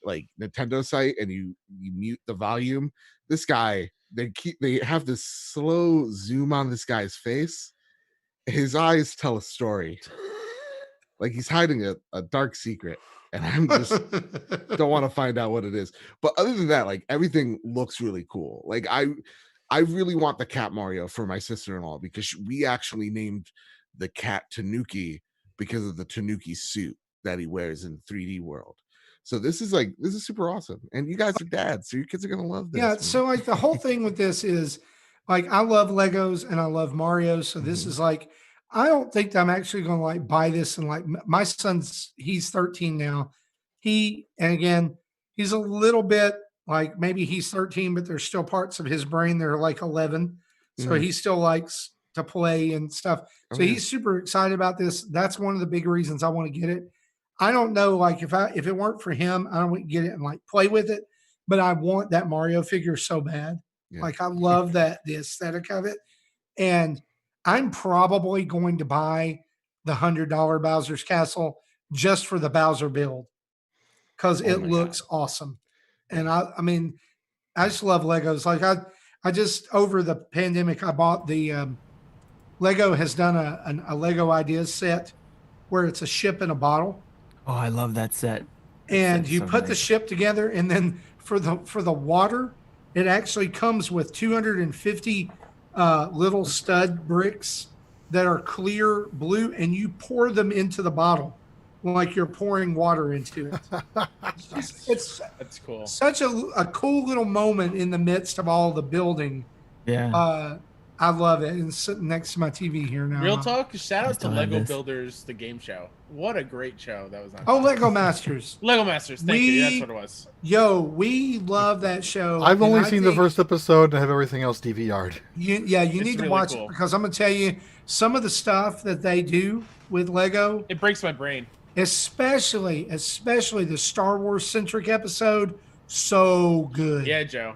like Nintendo site and you mute the volume, this guy, they have this slow zoom on this guy's face. His eyes tell a story. Like he's hiding a dark secret, and I'm just don't want to find out what it is. But other than that, like everything looks really cool. Like I really want the Cat Mario for my sister-in-law because we actually named the cat Tanuki because of the Tanuki suit that he wears in 3D World. So this is super awesome. And you guys are dads, so your kids are gonna love this. Yeah, man. so like the whole thing with this is like I love Legos and I love Mario. So this is like I don't think that I'm actually gonna like buy this and like my son's he's 13 now. And again, he's a little bit like maybe he's 13, but there's still parts of his brain that are like 11. So he still likes to play and stuff. So he's super excited about this. That's one of the big reasons I want to get it. I don't know, like if it weren't for him, I don't want to get it and like play with it, but I want that Mario figure so bad. Yeah. Like I love the aesthetic of it. And I'm probably going to buy the $100 Bowser's Castle just for the Bowser build because it looks awesome. And I mean, I just love Legos. Like I just over the pandemic, I bought the Lego has done a Lego Ideas set where it's a ship in a bottle. Oh, I love that set. And you put the ship together, and then for the water, it actually comes with 250 little stud bricks that are clear blue, and you pour them into the bottle like you're pouring water into it. That's cool. Such a cool little moment in the midst of all the building. Yeah. I love it. And sitting next to my TV here now. Real talk, shout out to Lego Builders, the game show. What a great show that was on. Oh, Lego Masters. Lego Masters, thank you. That's what it was. Yo, we love that show. I've only seen the first episode and have everything else DVR'd. You need to watch it because I'm going to tell you some of the stuff that they do with Lego. It breaks my brain. Especially the Star Wars centric episode. So good. Yeah, Joe.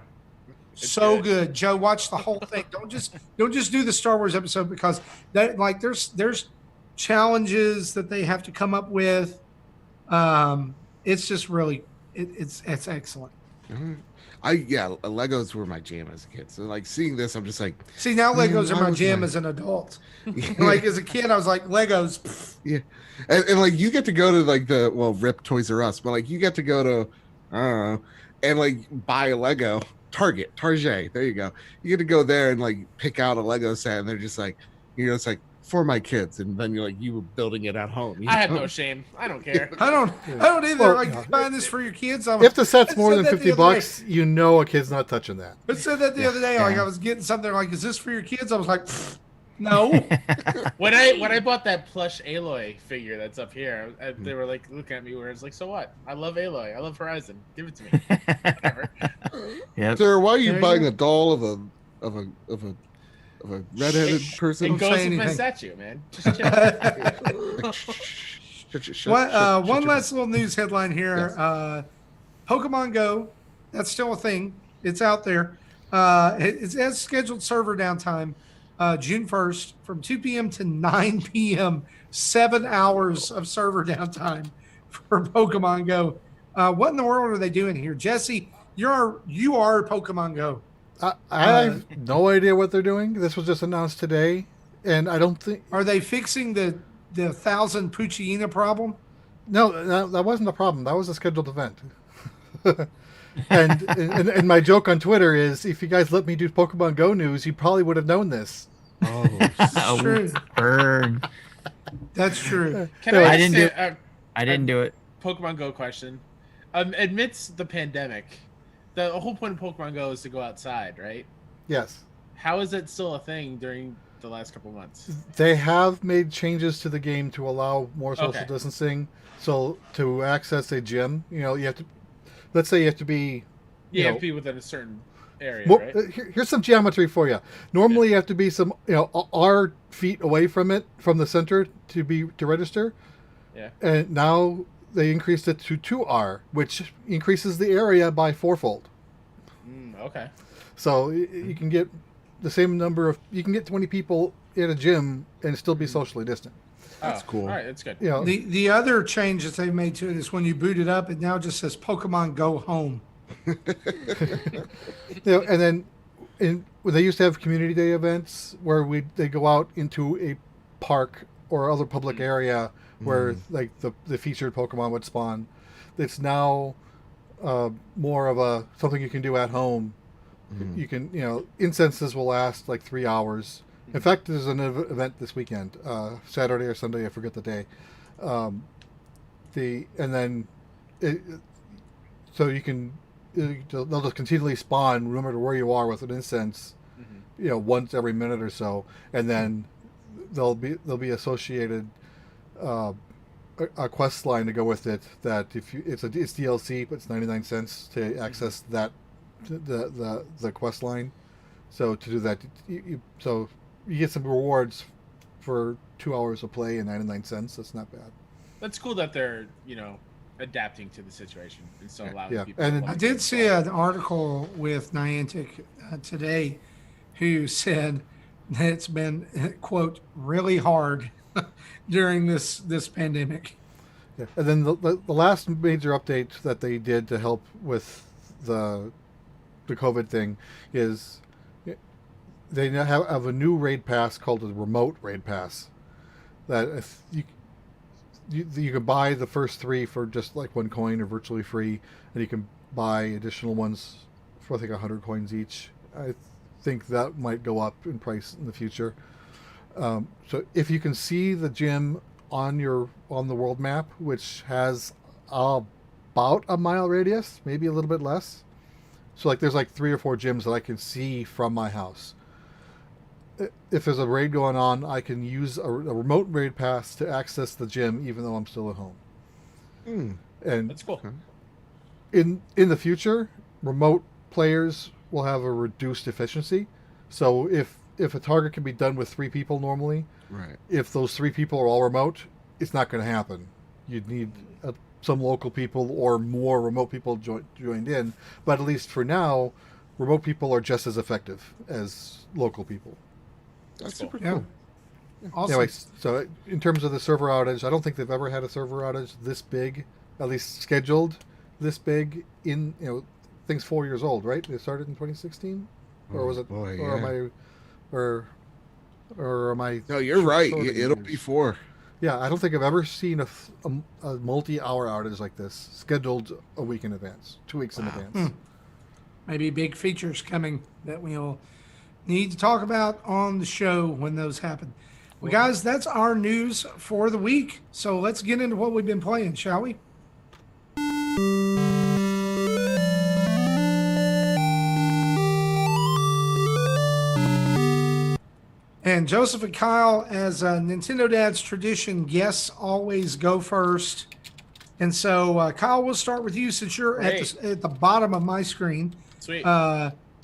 It's so good. Joe, watch the whole thing. Don't just do the Star Wars episode because that like there's challenges that they have to come up with. It's just really it's excellent. Legos were my jam as a kid. So like seeing this, I'm just like, see now Legos are my jam as an adult. Like as a kid, I was like Legos. Pff. Yeah, and like you get to go to like RIP Toys R Us, but like you get to go to I don't know, and like buy a Lego. Target, there you go. You get to go there and like pick out a Lego set, and they're just like, it's like for my kids, and then you were building it at home. I have no shame. I don't care. I don't either. Well, like buying this for your kids. If the set's more than $50, you know a kid's not touching that. But said that the other day, like I was getting something like, "Is this for your kids?" I was like, "No." when I bought that plush Aloy figure that's up here, they were like looking at me where it's like, "So what? I love Aloy. I love Horizon. Give it to me." Whatever. Sir, why are you buying a doll of of a redheaded person. It goes say with my anything. statue, man. Just chill. One last little news headline here. Yes. Pokemon Go, that's still a thing. It's out there. It has scheduled server downtime June 1st from 2 p.m. to 9 p.m. 7 hours of server downtime for Pokemon Go. What in the world are they doing here? Jesse, you are Pokemon Go. I have no idea what they're doing. This was just announced today, and I don't think... Are they fixing the 1,000 Poochyena problem? No, that wasn't a problem. That was a scheduled event. and my joke on Twitter is, if you guys let me do Pokemon Go news, you probably would have known this. That's true. Burn. That's true. I didn't do it. Pokemon Go question. Amidst the pandemic, the whole point of Pokemon Go is to go outside, right? Yes. How is it still a thing during the last couple months? They have made changes to the game to allow more social distancing. So to access a gym, you have to, let's say you have to be... You have to be within a certain area, right? Here's some geometry for you. Normally you have to be some, R feet away from the center to register. Yeah. And now they increased it to 2R, which increases the area by 4-fold. Okay. So you can get the same number of... You can get 20 people in a gym and still be socially distant. That's cool. All right, that's good. The other change that they've made to it is when you boot it up, it now just says Pokemon Go Home. And then they used to have community day events where they go out into a park or other public area where like the featured Pokemon would spawn. It's now more of something you can do at home. You can, incenses will last like 3 hours. In fact, there's an event this weekend, Saturday or Sunday, I forget the day. So you can, they'll just continually spawn no matter where you are with an incense, once every minute or so, and then there'll be associated a quest line to go with it. That it's DLC, but it's 99 cents to access that the quest line. So to do that, you get some rewards for 2 hours of play and 99 cents. That's not bad. That's cool that they're, adapting to the situation and so allowing people. And I did see an article with Niantic today who said that it's been, quote, really hard during this pandemic. Yeah. And then the last major update that they did to help with the COVID thing is they now have a new raid pass called the remote raid pass that if you can buy the first 3 for just like 1 coin or virtually free, and you can buy additional ones for I think 100 coins each. I think that might go up in price in the future. So if you can see the gym on the world map, which has about a mile radius, maybe a little bit less. So like there's like 3 or 4 gyms that I can see from my house. If there's a raid going on, I can use a remote raid pass to access the gym, even though I'm still at home. And that's cool. In the future, remote players will have a reduced efficiency. So if a target can be done with 3 people normally, right? If those 3 people are all remote, it's not going to happen. You'd need some local people or more remote people joined in. But at least for now, remote people are just as effective as local people. That's super Yeah. cool. Awesome. Anyway, so in terms of the server outage, I don't think they've ever had a server outage this big, at least scheduled this big in, things 4 years old, right? They started in 2016? Or was it, boy, or yeah. am I? No, you're right. short of It'll years? be 4. Yeah, I don't think I've ever seen a multi-hour outage like this scheduled a week in advance, 2 weeks in advance. Maybe big features coming that we'll need to talk about on the show when those happen. Well, guys, that's our news for the week. So let's get into what we've been playing, shall we? And Joseph and Kyle, as Nintendo Dad's tradition, guests always go first. And so, Kyle, we'll start with you since you're at the bottom of my screen. Sweet.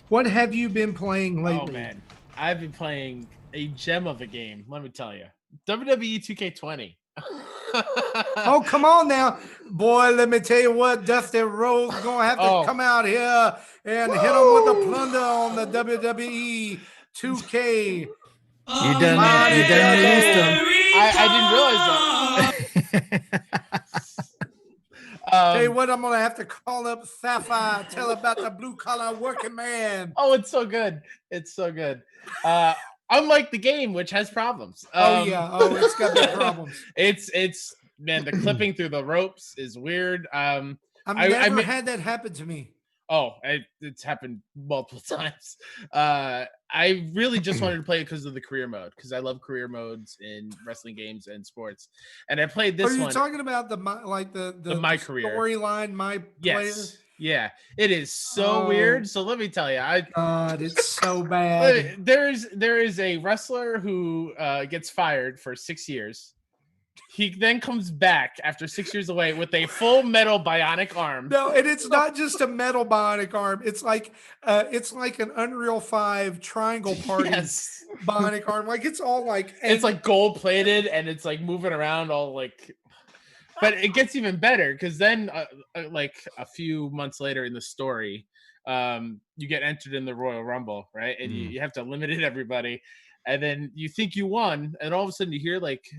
What have you been playing lately? Oh man, I've been playing a gem of a game. Let me tell you, WWE 2K20. Oh, come on now, boy! Let me tell you what, Dusty Rhodes gonna have to come out here and hit him with the plunder on the WWE 2K. You done released them. I didn't realize that. Tell you what, I'm gonna have to call up Sapphire, tell about the blue collar working man. Oh, it's so good. It's so good. Unlike the game, which has problems. It's got big problems. It's man, the clipping through the ropes is weird. I've never had that happen to me. Oh, it's happened multiple times. I really just wanted to play it because of the career mode, because I love career modes in wrestling games and sports. And I played this one. Are you talking about the my career storyline, my player? Yeah, it is so weird. So let me tell you, God, it's so bad. There is a wrestler who gets fired for 6 years. He then comes back after 6 years away with a full metal bionic arm. No, and it's not just a metal bionic arm. It's like an Unreal 5 triangle party bionic arm. Like it's all like it's like gold plated and it's like moving around all like. But it gets even better because then, like a few months later in the story, you get entered in the Royal Rumble, right? And you have to eliminate everybody, and then you think you won, and all of a sudden you hear like.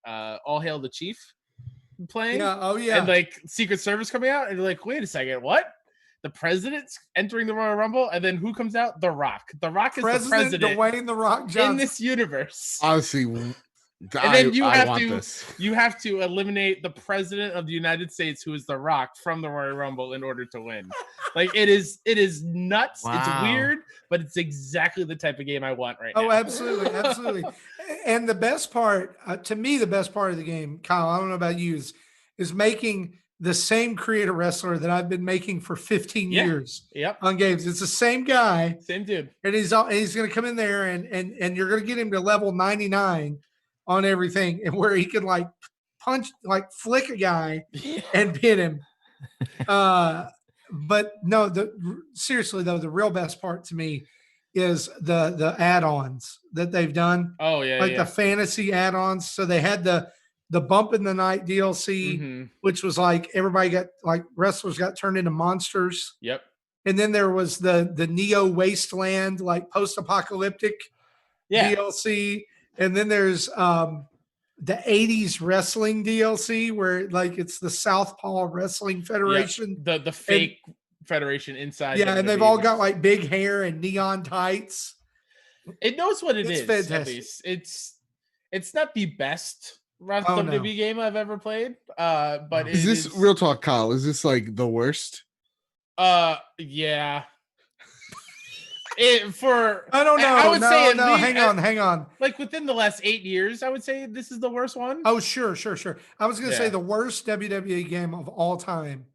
All Hail the Chief playing. Yeah, oh yeah. And like Secret Service coming out, and you're like, wait a second, what? The president's entering the Royal Rumble, and then who comes out? The Rock. The Rock is the president. Dwayne The Rock Johnson. In this universe. Honestly, and then you have to eliminate the president of the United States, who is The Rock, from the Royal Rumble in order to win. Like it is nuts. Wow. It's weird, but it's exactly the type of game I want right now. Oh, absolutely. And the best part, to me, the best part of the game, Kyle, I don't know about you, is making the same creator wrestler that I've been making for 15 years on games. It's the same guy. Same dude. And he's going to come in there and you're going to get him to level 99 on everything, and where he can like punch, like flick a guy and pin him. But no, seriously though, the real best part to me is the add-ons that they've done. Oh yeah, like the fantasy add-ons. So they had the Bump in the Night DLC, which was like everybody got like wrestlers got turned into monsters. Yep. And then there was the Neo Wasteland, like post-apocalyptic DLC. And then there's the 80s wrestling DLC where like it's the Southpaw Wrestling Federation. The fake federation inside. Yeah, and they've all got like big hair and neon tights. It knows what it's fantastic. At least. It's not the best WWE game I've ever played. But is this real talk, Kyle? Is this like the worst? Yeah. I don't know. I would say hang on. Like within the last 8 years, I would say this is the worst one. Oh, sure. I was going to say the worst WWE game of all time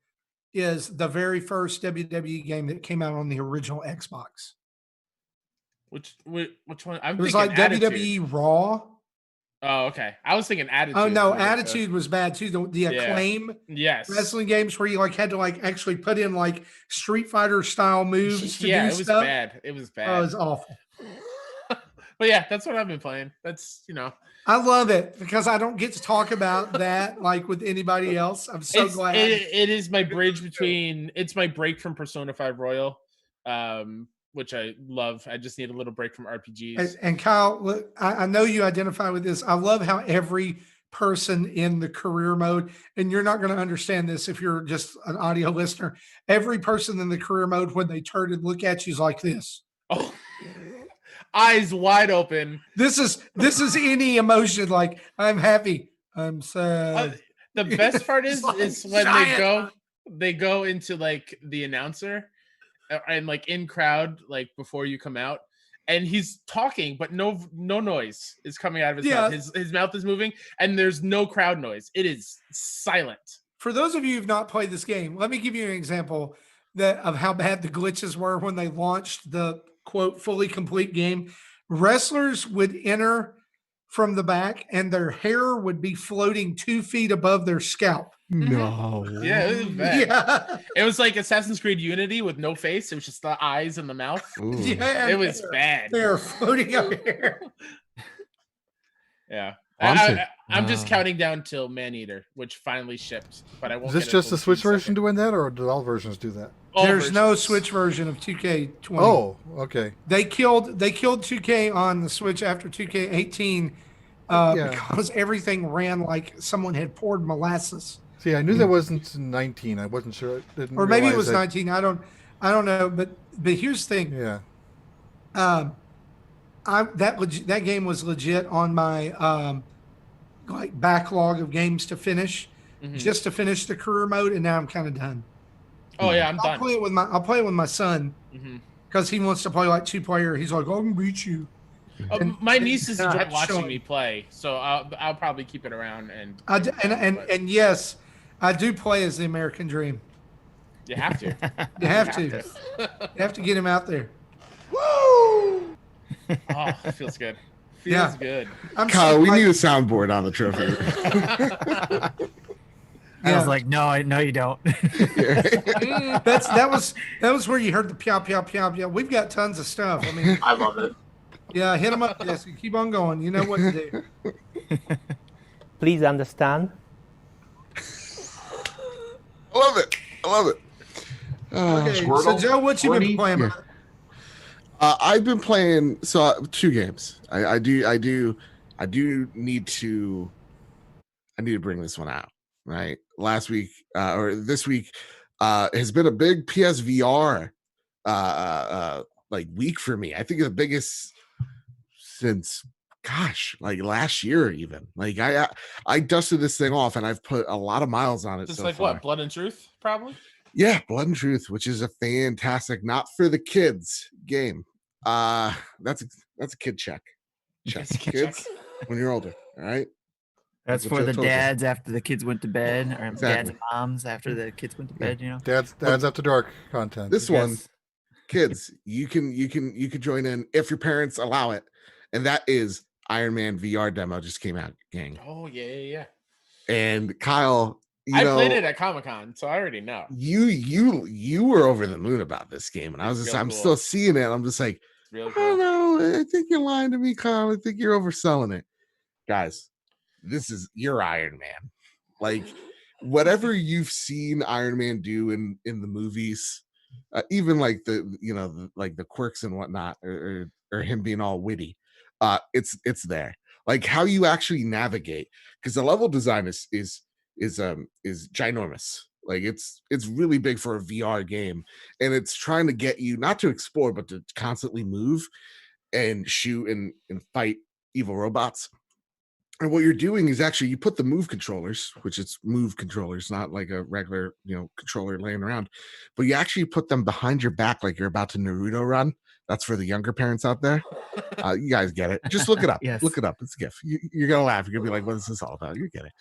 is the very first WWE game that came out on the original Xbox. Which one? It was like WWE Raw. Oh, okay. I was thinking Attitude. Oh no, Attitude was bad too. The Acclaim wrestling games where you like had to like actually put in like Street Fighter style moves to do it was stuff. bad. It was bad. Oh, it was awful. But yeah, that's what I've been playing. That's I love it because I don't get to talk about that like with anybody else. I'm so glad. It is my bridge between. It's my break from Persona 5 Royal. Which I love. I just need a little break from RPGs. And Kyle, look, I know you identify with this. I love how every person in the career mode, and you're not going to understand this if you're just an audio listener, every person in the career mode, when they turn and look at you, is like this. Oh, eyes wide open. This is any emotion. Like, I'm happy. I'm sad. The best part is when they go into like the announcer and like in crowd, like before you come out, and he's talking, but no noise is coming out of his mouth. His mouth is moving, and there's no crowd noise. It is silent. For those of you who've not played this game, let me give you an example of how bad the glitches were when they launched the quote fully complete game. Wrestlers would enter from the back, and their hair would be floating 2 feet above their scalp. No. Yeah, it was bad. Yeah, It was like Assassin's Creed Unity with no face. It was just the eyes and the mouth. Ooh. yeah, It was bad. They're floating up here. Yeah. Haunted. I'm just counting down till Maneater, which finally shipped. But I won't. Is this get it just till the Switch June version 2nd. doing that, or did all versions do that? All There's no versions. Switch version of 2K20. Oh, okay. They killed 2K on the Switch after 2K18 Yeah. because everything ran like someone had poured molasses. See, I knew that wasn't 19. I wasn't sure. Didn't Or maybe it realize was that- 19. I don't know. But here's the thing. Yeah. That game was legit on my like backlog of games to finish, just to finish the career mode, and now I'm kind of done. Oh yeah, I'm I'll done. play it with my son because he wants to play like 2-player. He's like, I can beat you. My nieces enjoy Not watching showing. me play, so I'll probably keep it around. And yes, I do play as the American Dream. You have to. You have to. You have to get him out there. Oh, it feels good. Feels Yeah. good. I'm Kyle, seeing, we like- need a soundboard on the trophy. I was like, no, you don't. that was where you heard the pew pew pew pew. We've got tons of stuff. I mean, I love it. yeah, hit them up, Jesse. Keep on going. You know what to do. Please understand. I love it. I love it. Okay, so Squirtle? Joe, what you been Squirty? playing? Yeah. I've been playing 2 games. I do need to bring this one out. Right, last week or this week has been a big PSVR like week for me. I think the biggest since like last year even. Like I dusted this thing off and I've put a lot of miles on it. Just so like far. what? Blood and Truth, probably. Yeah, Blood and Truth, which is a fantastic, not for the kids game. That's a kid check. That's a kid Kids check. when you're older. All right. That's what for Joe the told us. dads after the kids went to bed, or dads Exactly. and moms after the kids went to bed. You know. Dad's after dark content. This one, Yes. kids, you can join in if your parents allow it, and that is Iron Man VR demo just came out, gang. Oh yeah. And Kyle, I played it at Comic-Con, so I already know. you were over the moon about this game, and I was It's just real I'm cool. still seeing it. I'm just like, It's real I don't cool. know. I think you're lying to me, Kyle. I think you're overselling it, guys. This is your Iron Man. Like whatever you've seen Iron Man do in the movies, even like like the quirks and whatnot, or him being all witty, it's there. Like how you actually navigate, because the level design is ginormous. Like it's really big for a VR game, and it's trying to get you not to explore, but to constantly move and shoot and fight evil robots. And what you're doing is actually you put the move controllers, which it's move controllers, not like a regular, controller laying around, but you actually put them behind your back like you're about to Naruto run. That's for the younger parents out there. You guys get it. Just look it up. Yes. Look it up. It's a GIF. You're going to laugh. You're going to be like, what is this all about? You get it.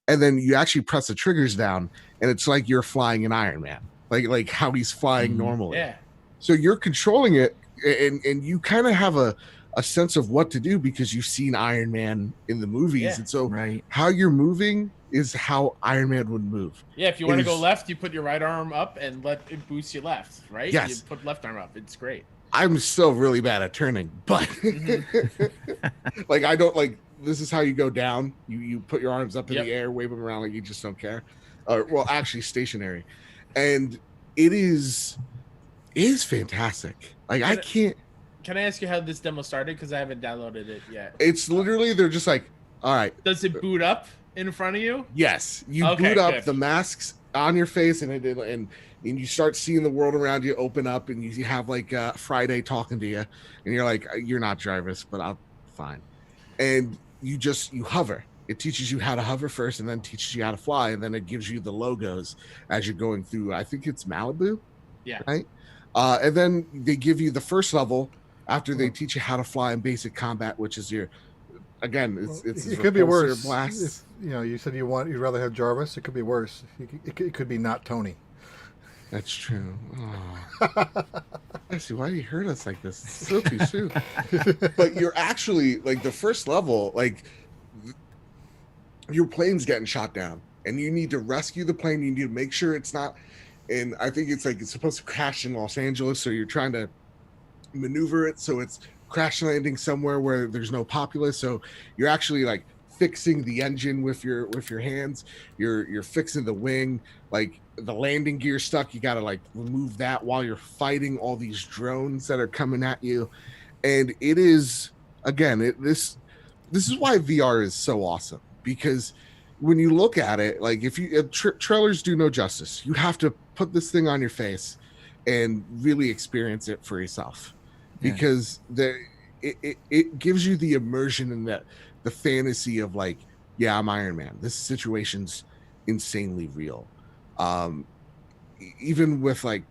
And then you actually press the triggers down, and it's like you're flying an Iron Man, like how he's flying normally. Yeah. So you're controlling it, and you kind of have a sense of what to do because you've seen Iron Man in the movies. Yeah. And so Right. how you're moving is how Iron Man would move. Yeah, if you want to go Is- left, you put your right arm up and let it boost your left, right? Yes. You put left arm up. It's great. I'm still really bad at turning, but like I don't like this is how you go down. You put your arms up in Yep. the air, wave them around like you just don't care. Well, actually stationary. And it is fantastic. Like I can't Can I ask you how this demo started? Because I haven't downloaded it yet. it's literally they're just like, all right, Does it boot up in front of you? yes, you Okay, boot up good. the masks on your face and you start seeing the world around you open up, and you have like Friday talking to you, and you're like, you're not Jarvis, but I'll fine. And you hover. It teaches you how to hover first, and then teaches you how to fly, and then it gives you the logos as you're going through. I think it's Malibu. Yeah. Right. And then they give you the first level after they teach you how to fly in basic combat, which is your it could be repulsor worse. blasts. If, you said you'd rather have Jarvis. It could be worse. It could be not Tony. That's true. Oh. Actually, why do you hurt us like this? It's still too soon. But you're actually like the first level, like your plane's getting shot down, and you need to rescue the plane. You need to make sure it's not. And I think it's like it's supposed to crash in Los Angeles, so you're trying to maneuver it so it's crash landing somewhere where there's no populace. So you're actually like fixing the engine with your hands. You're fixing the wing, like the landing gear stuck. You got to like remove that while you're fighting all these drones that are coming at you. And it is again, this is why VR is so awesome, because when you look at it, like if you trailers do no justice, you have to put this thing on your face and really experience it for yourself, because it gives you the immersion and the fantasy of like, yeah, I'm Iron Man. This situation's insanely real. Even with like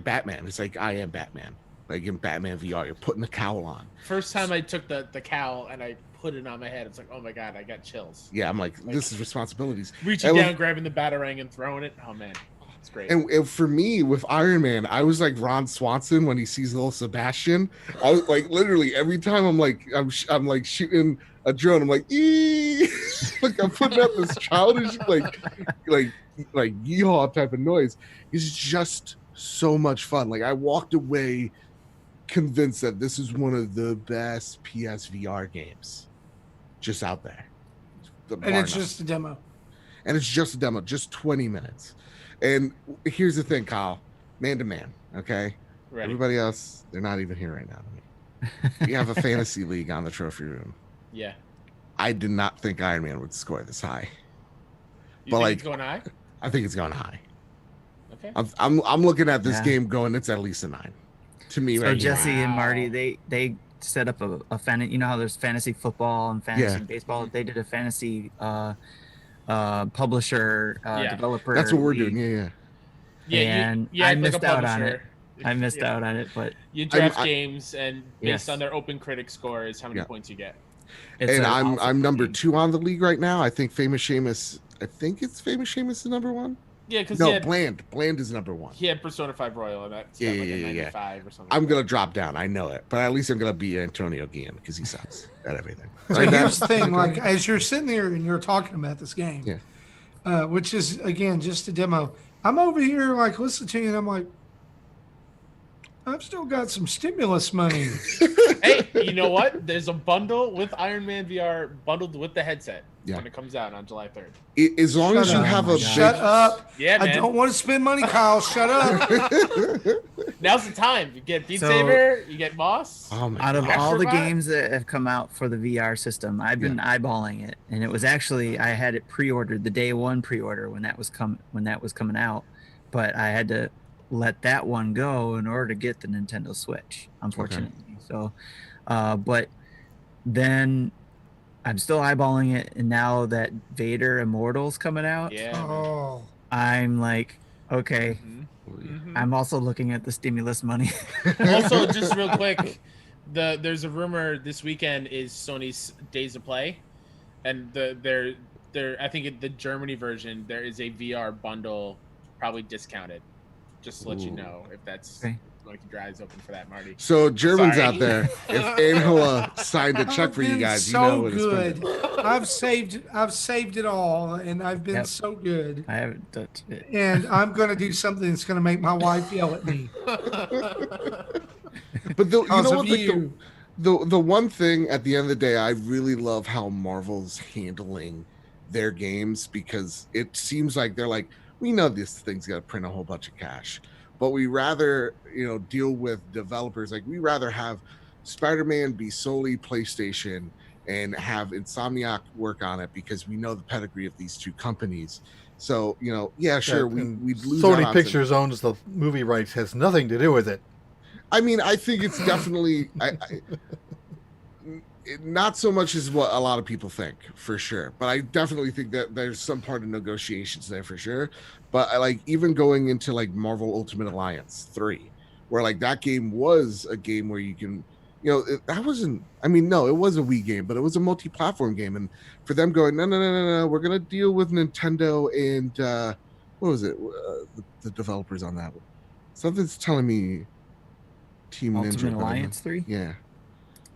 Batman, it's like I am Batman. Like in Batman VR, you're putting the cowl on. First time I took the cowl and I put it on my head, it's like, oh my god, I got chills. Yeah, I'm like this is responsibilities. Reaching down, grabbing the Batarang and throwing it. Oh man, it's great. And for me with Iron Man, I was like Ron Swanson when he sees little Sebastian. I was like literally every time I'm like shooting a drone, I'm like, ee! Like I'm putting up this childish like yeehaw type of noise. It's just so much fun. Like I walked away convinced that this is one of the best PSVR games just out there. And it's just a demo. And it's just a demo, just 20 minutes. And here's the thing, Kyle, man to man, okay? Ready. Everybody else, they're not even here right now to me. We have a fantasy league on the trophy room. Yeah. I did not think Iron Man would score this high. You but think like, it's going high? I think it's going high. Okay. I'm looking at this game going, it's at least a 9. To me, so right Jesse now. and Marty, they set up a fantasy. You know how there's fantasy football and fantasy baseball. They did a fantasy publisher developer. That's what we're doing. Yeah. And I missed out on it. I missed out on it, but you draft games, and based on their open critic score is how many points you get. And I'm number 2 on the league right now. I think Famous Seamus. I think it's Famous Seamus is number 1. Yeah, because Bland is number 1. He had Persona 5 Royal, and that's like a 95 or something. I'm gonna drop down. I know it, but at least I'm gonna beat Antonio Guillen because he sucks at everything. So here's the thing: like as you're sitting there and you're talking about this game, which is again just a demo. I'm over here like listening to you, and I'm like, I've still got some stimulus money. Hey, you know what? There's a bundle with Iron Man VR bundled with the headset when it comes out on July 3rd. As long as you have a shut up. Yeah, man. I don't want to spend money, Kyle. Shut up. Now's the time. You get Beat Saber, you get Moss. Out of all the games that have come out for the VR system, I've been eyeballing it, and it was actually I had it pre-ordered the day 1 pre-order when that was coming out, but I had to let that one go in order to get the Nintendo Switch, unfortunately. So but then I'm still eyeballing it, and now that Vader Immortal's coming out, I'm like, okay. I'm also looking at the stimulus money. Also, just real quick, there's a rumor this weekend is Sony's Days of Play, and they're I think in the Germany version there is a VR bundle, probably discounted. Just to let you know if that's like your eyes open for that, Marty. So Germans out there, if Angela signed a check for you guys, you know what it's good. I've saved it all, and I've been so good. I haven't touched it. And I'm going to do something that's going to make my wife yell at me. But you know what? Like the one thing at the end of the day, I really love how Marvel's handling their games, because it seems like they're like, we know this thing's got to print a whole bunch of cash, but we rather, deal with developers. Like we rather have Spider-Man be solely PlayStation and have Insomniac work on it, because we know the pedigree of these 2 companies. So, sure, we'd lose. Sony Pictures owns the movie rights, has nothing to do with it. I mean, I think it's definitely not so much as what a lot of people think, for sure, but I definitely think that there's some part of negotiations there for sure. But I like even going into like Marvel Ultimate Alliance 3, where like that game was a game where you can, that wasn't, I mean, no, it was a Wii game, but it was a multi-platform game. And for them going, no, we're gonna deal with Nintendo and what was it? The developers on that. Something's telling me Team Ninja. Ultimate Alliance 3? Yeah.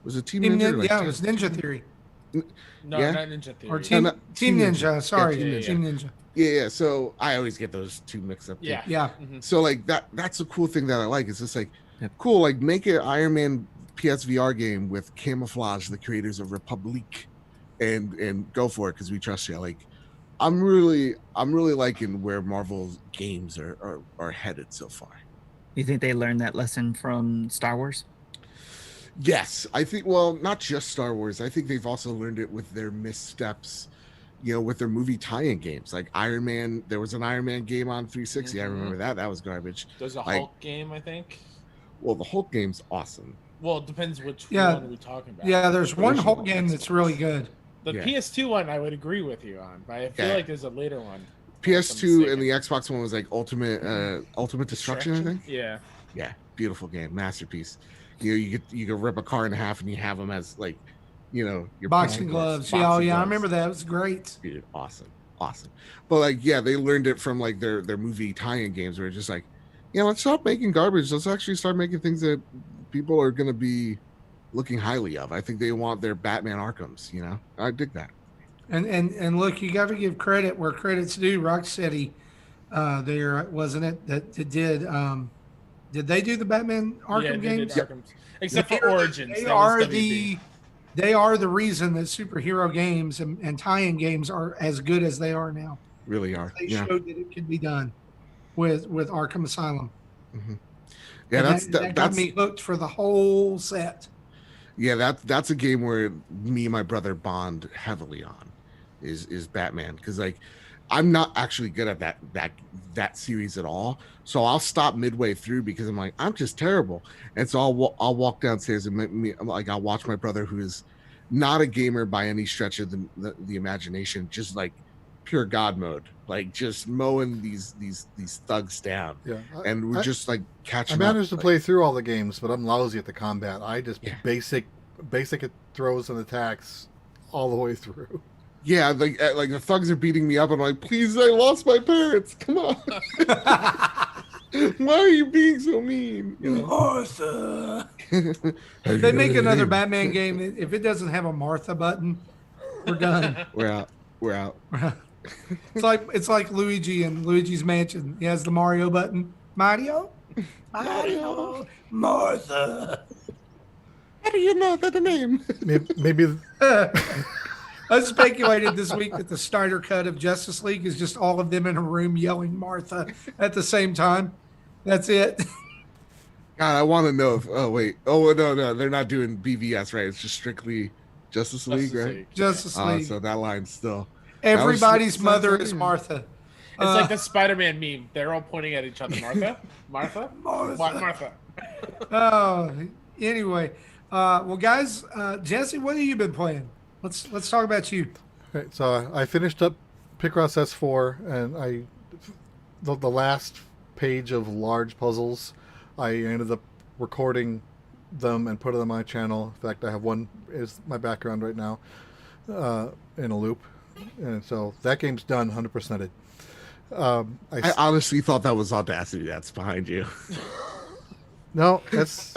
Was it Team Team Ninja? Ninja, yeah, it was Ninja Theory. No, Yeah? not Ninja Theory. Or Team Ninja. Sorry, Yeah, Team Ninja. Yeah. So I always get those two mixed up. Yeah. Yeah. Mhm. So like that's a cool thing that I like. It's just like cool, like make an Iron Man PSVR game with Camouflage, the creators of Republic, and go for it because we trust you. Like I'm really liking where Marvel's games are headed so far. You think they learned that lesson from Star Wars? Yes, I think. Well, not just Star Wars. I think they've also learned it with their missteps, with their movie tie-in games. Like Iron Man, there was an Iron Man game on 360. I remember that. That was garbage. There's a Hulk game, I think. Well, the Hulk game's awesome. Well, it depends which one we're talking about. Yeah, there's one Hulk game that's really good. The PS2 one, I would agree with you on, but I feel like there's a later one. PS2 and the Xbox one was like Ultimate Destruction, I think. Yeah. Yeah, beautiful game, masterpiece. You could rip a car in half and you have them as like, your boxing gloves. Yeah, I remember that. It was great. Dude, awesome. But like, yeah, they learned it from like their movie tie-in games where it's just like, let's stop making garbage. Let's actually start making things that people are gonna be looking highly of. I think they want their Batman Arkhams. I dig that. And look, you got to give credit where credit's due. Rocksteady, there wasn't it that did. Did they do the Batman Arkham games? Did Arkham. Except for Origins. They are the reason that superhero games and tie-in games are as good as they are now. Really are. They showed that it could be done with Arkham Asylum. Mm-hmm. Yeah, that got me hooked for the whole set. Yeah, that's a game where me and my brother bond heavily on, is Batman, because like I'm not actually good at that series at all. So I'll stop midway through because I'm like, I'm just terrible. And so I'll walk downstairs and I'll watch my brother, who is not a gamer by any stretch of the imagination, just like pure God mode, like just mowing these thugs down. Yeah, and we're just like catching up. I managed to play through all the games, but I'm lousy at the combat. I just basic throws and attacks all the way through. Yeah, like the thugs are beating me up. I'm like, please, I lost my parents. Come on. Why are you being so mean? Martha. If they make another Batman game, if it doesn't have a Martha button, we're done. We're out. It's like Luigi and Luigi's Mansion. He has the Mario button. Mario, Martha. How do you know that the name? Maybe. I speculated this week that the Snyder cut of Justice League is just all of them in a room yelling Martha at the same time. That's it. God, I want to know if. Oh wait. Oh no, they're not doing BVS, right? It's just strictly Justice League, right? Justice League. So that line's still. Everybody's mother is Martha. It's like the Spider-Man meme. They're all pointing at each other. Martha. Oh, anyway. Well, guys, Jesse, what have you been playing? Let's talk about you. Okay, so I finished up Picross S4, and the last page of large puzzles, I ended up recording them and putting them on my channel. In fact, I have one is my background right now in a loop, and so that game's done, 100%ed. I honestly thought that was Audacity that's behind you. No, that's.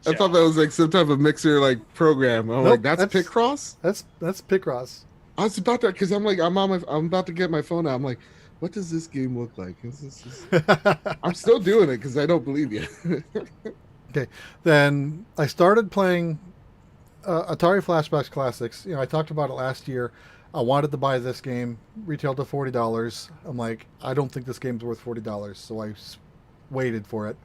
I thought that was like some type of mixer program. I'm like, that's Picross? That's Picross. I was about to, because I'm about to get my phone out. I'm like, what does this game look like? I'm still doing it because I don't believe you. Okay, then I started playing Atari Flashback Classics. I talked about it last year. I wanted to buy this game, retailed to $40. I'm like, I don't think this game's worth $40, so I waited for it.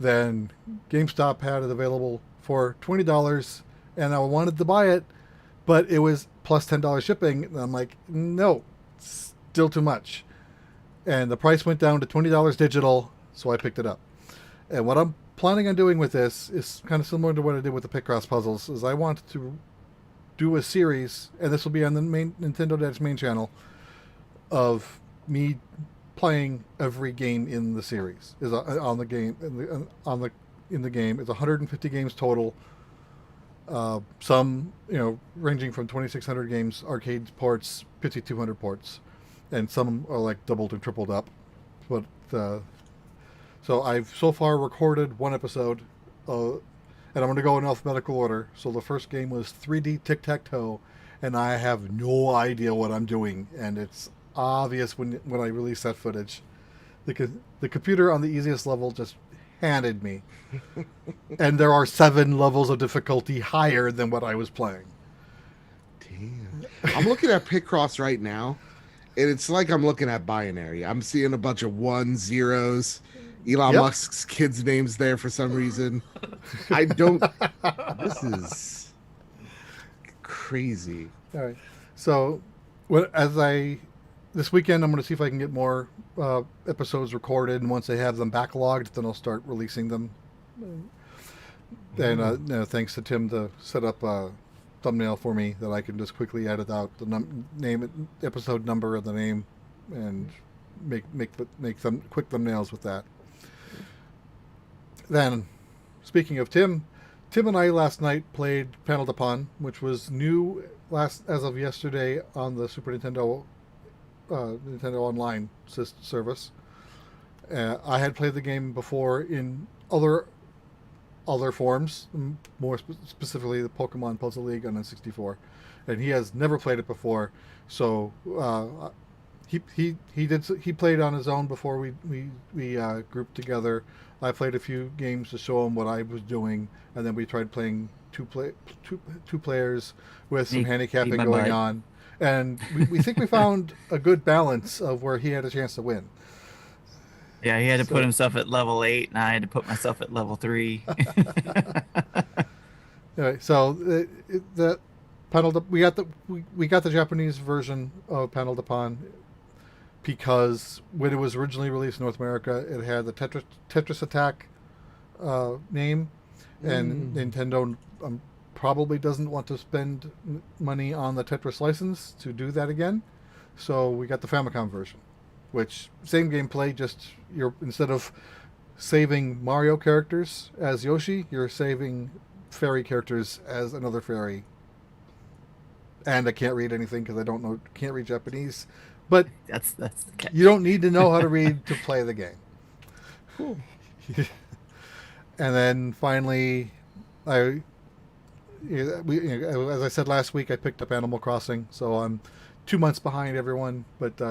Then GameStop had it available for $20, and I wanted to buy it, but it was plus $10 shipping. And I'm like, no, still too much. And the price went down to $20 digital, so I picked it up. And what I'm planning on doing with this is kind of similar to what I did with the Picross puzzles, is I want to do a series, and this will be on the main Nintendo Dad's main channel, of me playing every game in the series is on the game in the game. It's 150 games total. Some ranging from 2,600 games, arcade ports, 5,200 ports, and some are like doubled and tripled up But so I've so far recorded one episode, and I'm going to go in alphabetical order. So the first game was 3D Tic-Tac-Toe, and I have no idea what I'm doing, and it's obvious when I release that footage. The computer on the easiest level just handed me, and there are 7 levels of difficulty higher than what I was playing. Damn. I'm looking at Picross right now, and it's like I'm looking at binary. I'm seeing a bunch of 1s, 0s. Elon Musk's kids' names there for some reason. I don't. This is crazy. All right. So, this weekend, I'm going to see if I can get more episodes recorded, and once I have them backlogged, then I'll start releasing them. And thanks to Tim to set up a thumbnail for me that I can just quickly edit out the name, episode number of the name, and make them quick thumbnails with that. Then, speaking of Tim and I last night played Panel Upon, which was new as of yesterday on the Super Nintendo Online service. I had played the game before in other forms, more specifically the Pokemon Puzzle League on N64, and he has never played it before. So he played on his own before we grouped together. I played a few games to show him what I was doing, and then we tried playing two players with some handicapping going on. And we think we found a good balance of where he had a chance to win. Yeah, he had to put himself at level 8, and I had to put myself at level 3. Anyway, so we got the Japanese version of Panel Upon because when it was originally released in North America, it had the Tetris Attack name, and Nintendo probably doesn't want to spend money on the Tetris license to do that again. So we got the Famicom version, which same gameplay, just instead of saving Mario characters as Yoshi, you're saving fairy characters as another fairy. And I can't read anything because can't read Japanese. But that's you don't need to know how to read to play the game. Cool. And then finally, as I said last week, I picked up Animal Crossing, so I'm 2 months behind everyone. But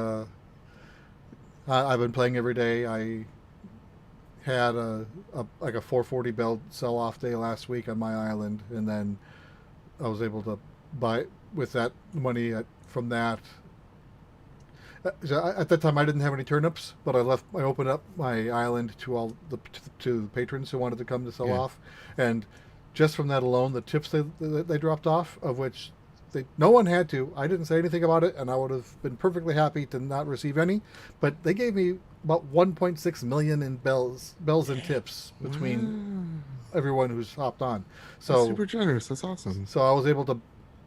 I've been playing every day. I had a 440 bell sell-off day last week on my island, and then I was able to buy with that money from that. At that time, I didn't have any turnips, but I opened up my island to the patrons who wanted to come to sell off, and just from that alone, the tips they dropped off, of which no one had to. I didn't say anything about it, and I would have been perfectly happy to not receive any, but they gave me about 1.6 million in bells and tips between everyone who's hopped on. So that's super generous. That's awesome. So I was able to.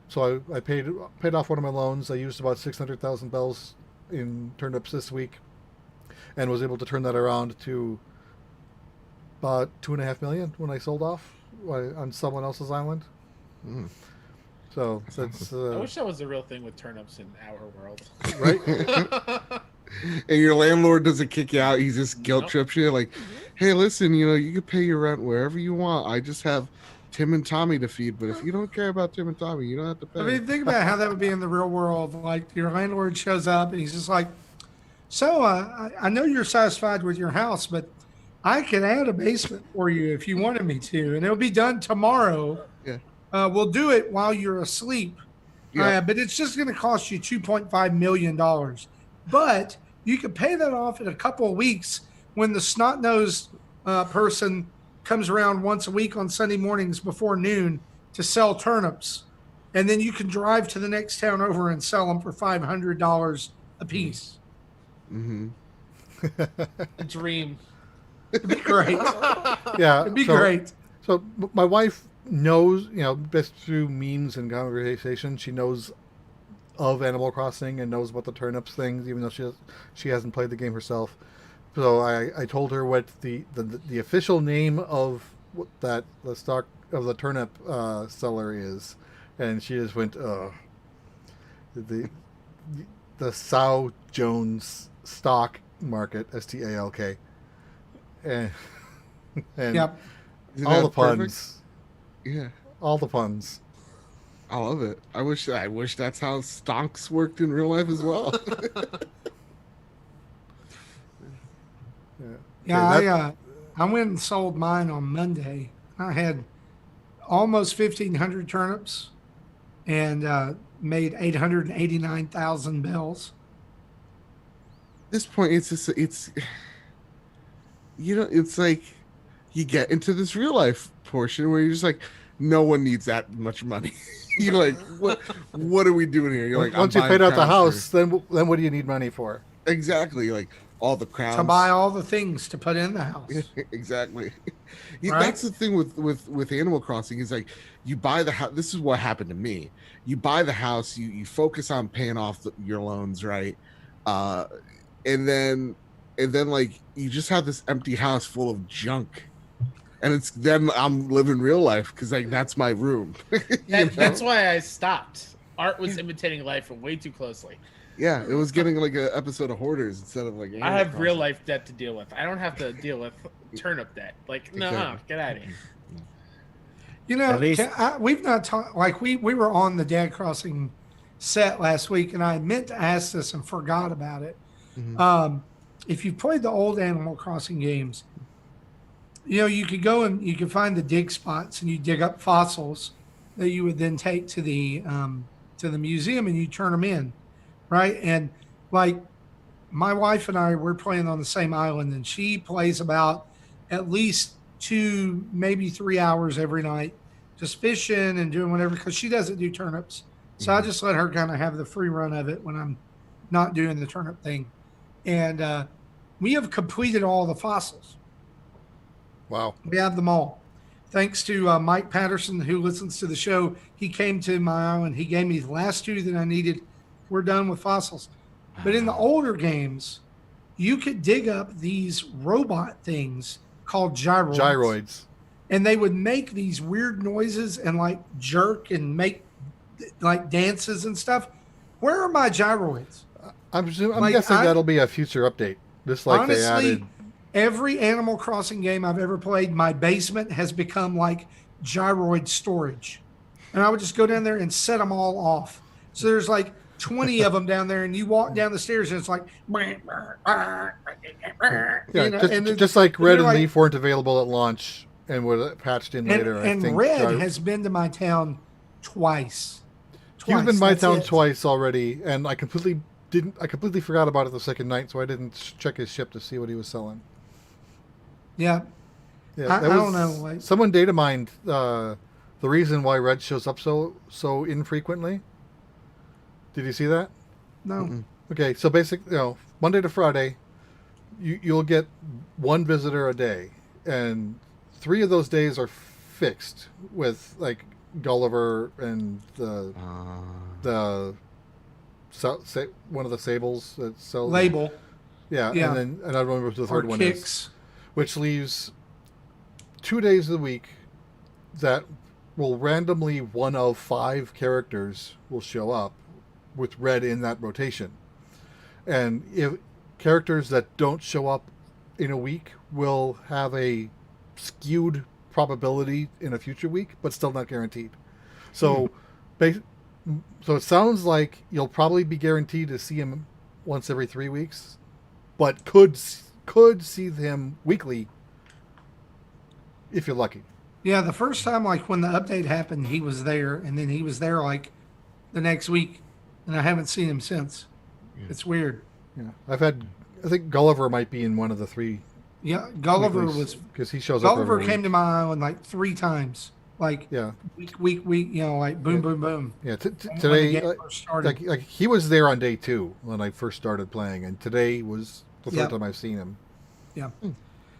So I paid off one of my loans. I used about 600,000 bells in turnips this week, and was able to turn that around to about 2.5 million when I sold off on someone else's island. So that's I wish that was a real thing with turnips in our world, right? And your landlord doesn't kick you out; he just guilt trips you, like, "Hey, listen, you can pay your rent wherever you want. I just have Tim and Tommy to feed, but if you don't care about Tim and Tommy, you don't have to pay." I mean, think about how that would be in the real world. Like, your landlord shows up and he's just like, "So, I know you're satisfied with your house, but I could add a basement for you if you wanted me to, and it'll be done tomorrow. Yeah. We'll do it while you're asleep. Yeah. But it's just going to cost you $2.5 million. But you could pay that off in a couple of weeks when the snot-nosed person comes around once a week on Sunday mornings before noon to sell turnips. And then you can drive to the next town over and sell them for $500 a piece." Mm-hmm. a dream. It'd be great. Yeah, It'd be great. So my wife knows, best through memes and conversation, she knows of Animal Crossing and knows about the turnips things, even though she hasn't played the game herself. So I told her what the official name of the stock of the turnip seller is, and she just went, the Sow Jones stock Market, STALK, and Yep. Isn't all that the puns, perfect? Yeah, all the puns. I love it. I wish that's how stonks worked in real life as well. Yeah, I went and sold mine on Monday. I had almost 1,500 turnips and made 889,000 bells. At this point, it's it's like you get into this real life portion where you're just like, no one needs that much money. You're like, what are we doing here? You're like, once you paid out the house, then what do you need money for? Exactly, like all the crowns To buy all the things to put in the house. Exactly. Right? That's the thing with Animal Crossing is like you buy the house. This is what happened to me. You buy the house, you focus on paying off your loans, right? And then like you just have this empty house full of junk. And it's then I'm living real life because like that's my room. That's why I stopped. Art was imitating life way too closely. Yeah, it was getting like an episode of Hoarders instead of like. I have real life debt to deal with. I don't have to deal with turnip debt. Like, no, Exactly. get out of here. You know, At least- we've not talked, like we were on the Dad Crossing set last week, and I meant to ask this and forgot about it. Mhm. If you've played the old Animal Crossing games, you know, you could go and you could find the dig spots and you dig up fossils that you would then take to the museum and you turn them in, right? And like my wife and I, we're playing on the same island, and she plays about at least 2, maybe 3 hours every night, just fishing and doing whatever, because she doesn't do turnips. So I just let her kind of have the free run of it when I'm not doing the turnip thing. And we have completed all the fossils. Wow. We have them all. Thanks to Mike Patterson, who listens to the show. He came to my island. He gave me the last 2 that I needed. We're done with fossils. But in the older games, you could dig up these robot things called gyroids. And they would make these weird noises and like jerk and make like dances and stuff. Where are my gyroids? I'm guessing that'll be a future update. Just like honestly, they added. Every Animal Crossing game I've ever played, my basement has become like gyroid storage. And I would just go down there and set them all off. So there's like 20 of them down there, and you walk down the stairs and it's like, Just like Red and Leaf weren't available at launch and were patched in later. And I think Red has been to my town twice. He's been to my town twice already, and I completely forgot about it the second night, so I didn't check his ship to see what he was selling. Yeah. I don't know. Like, someone data mined the reason why Red shows up so infrequently. Did you see that? No. Mm-mm. Okay, so basically, Monday to Friday, you'll get 1 visitor a day, and 3 of those days are fixed with like Gulliver and the one of the sables that sells label. Yeah, and I don't remember what the third one is, which leaves 2 days of the week that will randomly one of 5 characters will show up with Red in that rotation. And if characters that don't show up in a week will have a skewed probability in a future week, but still not guaranteed. So, so it sounds like you'll probably be guaranteed to see him once every 3 weeks, but could see him weekly if you're lucky. Yeah, the first time, like when the update happened, he was there, and then he was there like the next week, and I haven't seen him since. Yeah. It's weird. Yeah, I think Gulliver might be in one of the 3. Yeah, Gulliver was, because he shows up. Gulliver came to my island like 3 times. Like week, like boom, boom, boom. Yeah, today, like he was there on day 2 when I first started playing, and today was the third time I've seen him. Yeah.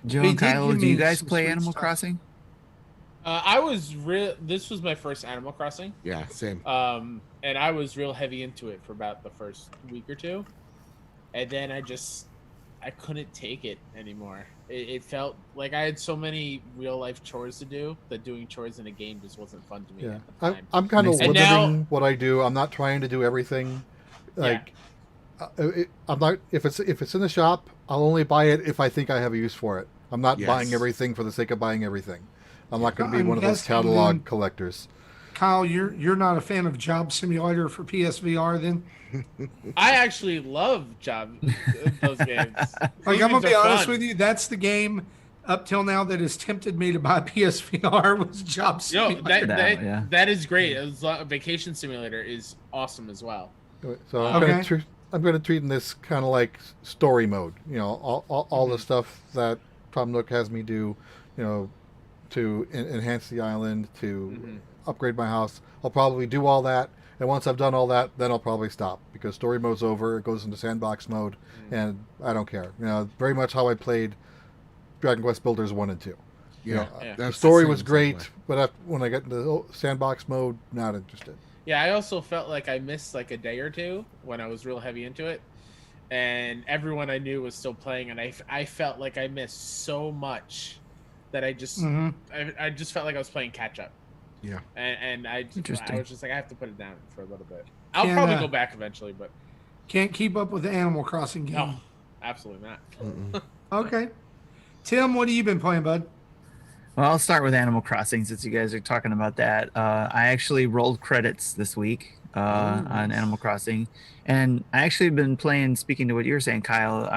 Joe and Kyle, do you guys play Animal Crossing? This was my first Animal Crossing. Yeah, same. And I was real heavy into it for about the first week or 2, and then I couldn't take it anymore. It felt like I had so many real life chores to do that doing chores in a game just wasn't fun to me. Yeah, at the time. I'm kind of limiting what I do. I'm not trying to do everything. Like I'm not if it's in the shop, I'll only buy it if I think I have a use for it. I'm not buying everything for the sake of buying everything. I'm not going to be one of those catalog collectors. Kyle, you're not a fan of Job Simulator for PSVR then? I actually love those games. Like, I'm gonna be honest with you, that's the game up till now that has tempted me to buy PSVR was Job Simulator. That is great. Vacation Simulator is awesome as well. So I'm going to treat this kind of like story mode. You know, all the stuff that Tom Nook has me do, you know, to enhance the island, to upgrade my house. I'll probably do all that. And once I've done all that, then I'll probably stop because story mode's over. It goes into sandbox mode, and I don't care. You know, very much how I played Dragon Quest Builders 1 and 2. The story was great, but when I get into sandbox mode, not interested. Yeah, I also felt like I missed like a day or two when I was real heavy into it, and everyone I knew was still playing, and I felt like I missed so much that I just I just felt like I was playing catch up. Yeah, and I was just like, I have to put it down for a little bit. I'll probably go back eventually, but can't keep up with the Animal Crossing game. No, absolutely not. Okay, Tim, what have you been playing, bud? Well, I'll start with Animal Crossing since you guys are talking about that. I actually rolled credits this week on Animal Crossing, and I actually been playing. Speaking to what you were saying, Kyle,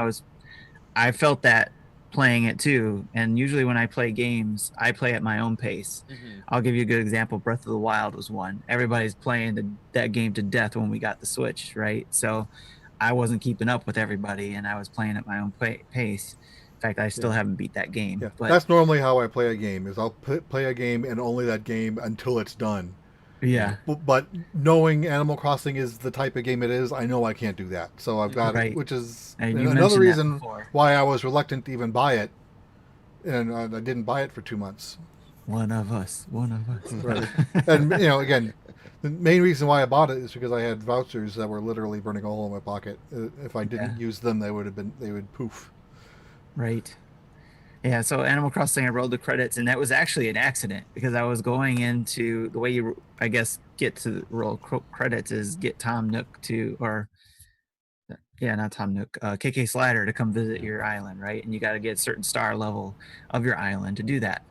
I felt that playing it too. And usually when I play games, I play at my own pace. I'll give you a good example. Breath of the Wild was one. Everybody's playing that game to death when we got the Switch, right? So I wasn't keeping up with everybody, and I was playing at my own pace. In fact, I still haven't beat that game. Yeah. But that's normally how I play a game. Is I'll play a game and only that game until it's done. Yeah. But knowing Animal Crossing is the type of game it is, I know I can't do that. So I've got it, which is another reason why I was reluctant to even buy it, and I didn't buy it for 2 months. One of us. Right. And you know, again, the main reason why I bought it is because I had vouchers that were literally burning a hole in my pocket. If I didn't use them, they would poof. Right. Yeah, so Animal Crossing, I rolled the credits, and that was actually an accident because I was going into the way you, I guess, get to roll credits is get Tom Nook not Tom Nook, KK Slider to come visit your island, right? And you got to get a certain star level of your island to do that.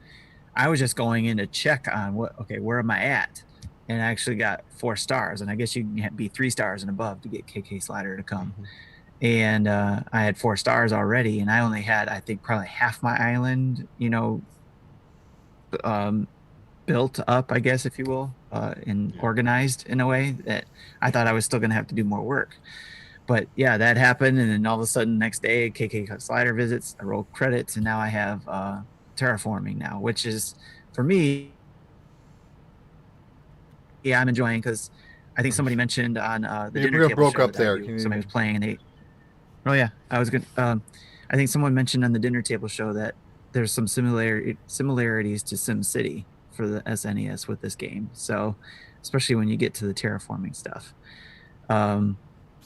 I was just going in to check on where am I at? And I actually got 4 stars, and I guess you can be 3 stars and above to get KK Slider to come. And I had 4 stars already, and I only had, I think, probably half my island, built up, I guess, if you will, and organized in a way that I thought I was still going to have to do more work. But yeah, that happened, and then all of a sudden, next day, KK Slider visits, I rolled credits, and now I have terraforming now, which is, for me, I'm enjoying because I think somebody mentioned on the dinner table show that somebody was playing, and I was good. I think someone mentioned on the dinner table show that there's some similarities to SimCity for the SNES with this game. So, especially when you get to the terraforming stuff,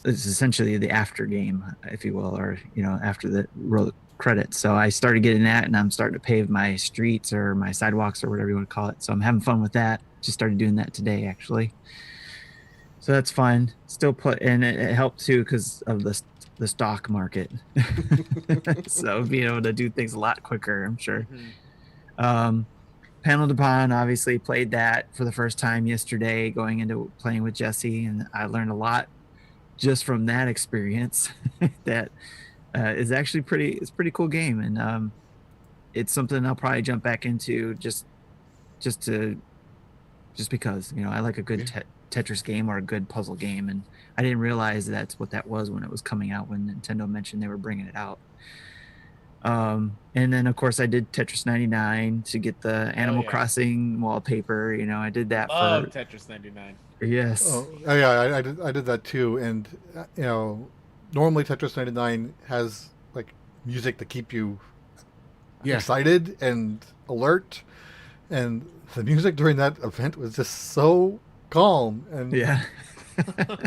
it's essentially the after game, if you will, or after the roll credits. So I started getting that, and I'm starting to pave my streets or my sidewalks or whatever you want to call it. So I'm having fun with that. Just started doing that today, actually. So that's fun. Still and it helped too because of the stock market. So being able to do things a lot quicker, I'm sure. Panel de Pon, obviously played that for the first time yesterday, going into playing with Jesse, and I learned a lot just from that experience. That is actually pretty cool game, and it's something I'll probably jump back into just because I like a good Tetris game or a good puzzle game, and I didn't realize that's what that was when it was coming out, when Nintendo mentioned they were bringing it out. And then of course I did Tetris 99 to get the Animal Crossing wallpaper. I did that for Tetris 99. Yes. I did that too, and normally Tetris 99 has like music to keep you excited and alert, and the music during that event was just so calm. And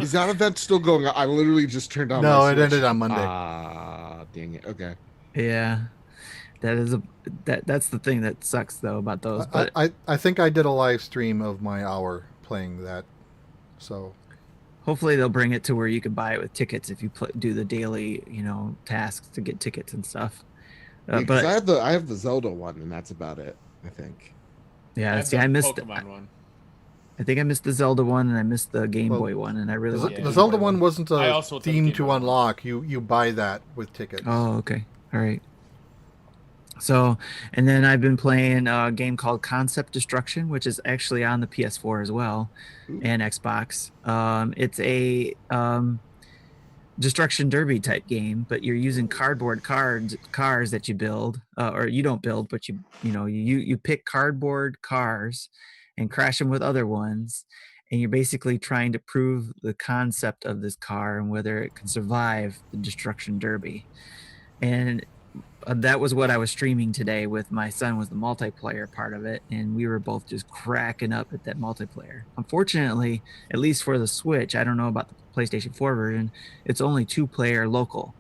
is that event still going on? I literally just turned on. No, it ended on Monday. Dang it. Okay. Yeah, that's the thing that sucks though about those. But I think I did a live stream of my hour playing that. So hopefully they'll bring it to where you can buy it with tickets if you do the daily, tasks to get tickets and stuff. But I have the Zelda one, and that's about it, I think. Yeah, I missed Pokemon one. I think I missed the Zelda one, and I missed the Game Boy one, and I really want the Zelda one wasn't a theme to unlock. You buy that with tickets. Oh, okay, all right. So, and then I've been playing a game called Concept Destruction, which is actually on the PS4 as well, and Xbox. It's a destruction derby type game, but you're using cardboard cars that you build, or you don't build, but you pick cardboard cars and crash them with other ones, and you're basically trying to prove the concept of this car and whether it can survive the destruction derby. And that was what I was streaming today with my son, was the multiplayer part of it, and we were both just cracking up at that multiplayer. Unfortunately, at least for the Switch, I don't know about the PlayStation 4 version, it's only 2-player local.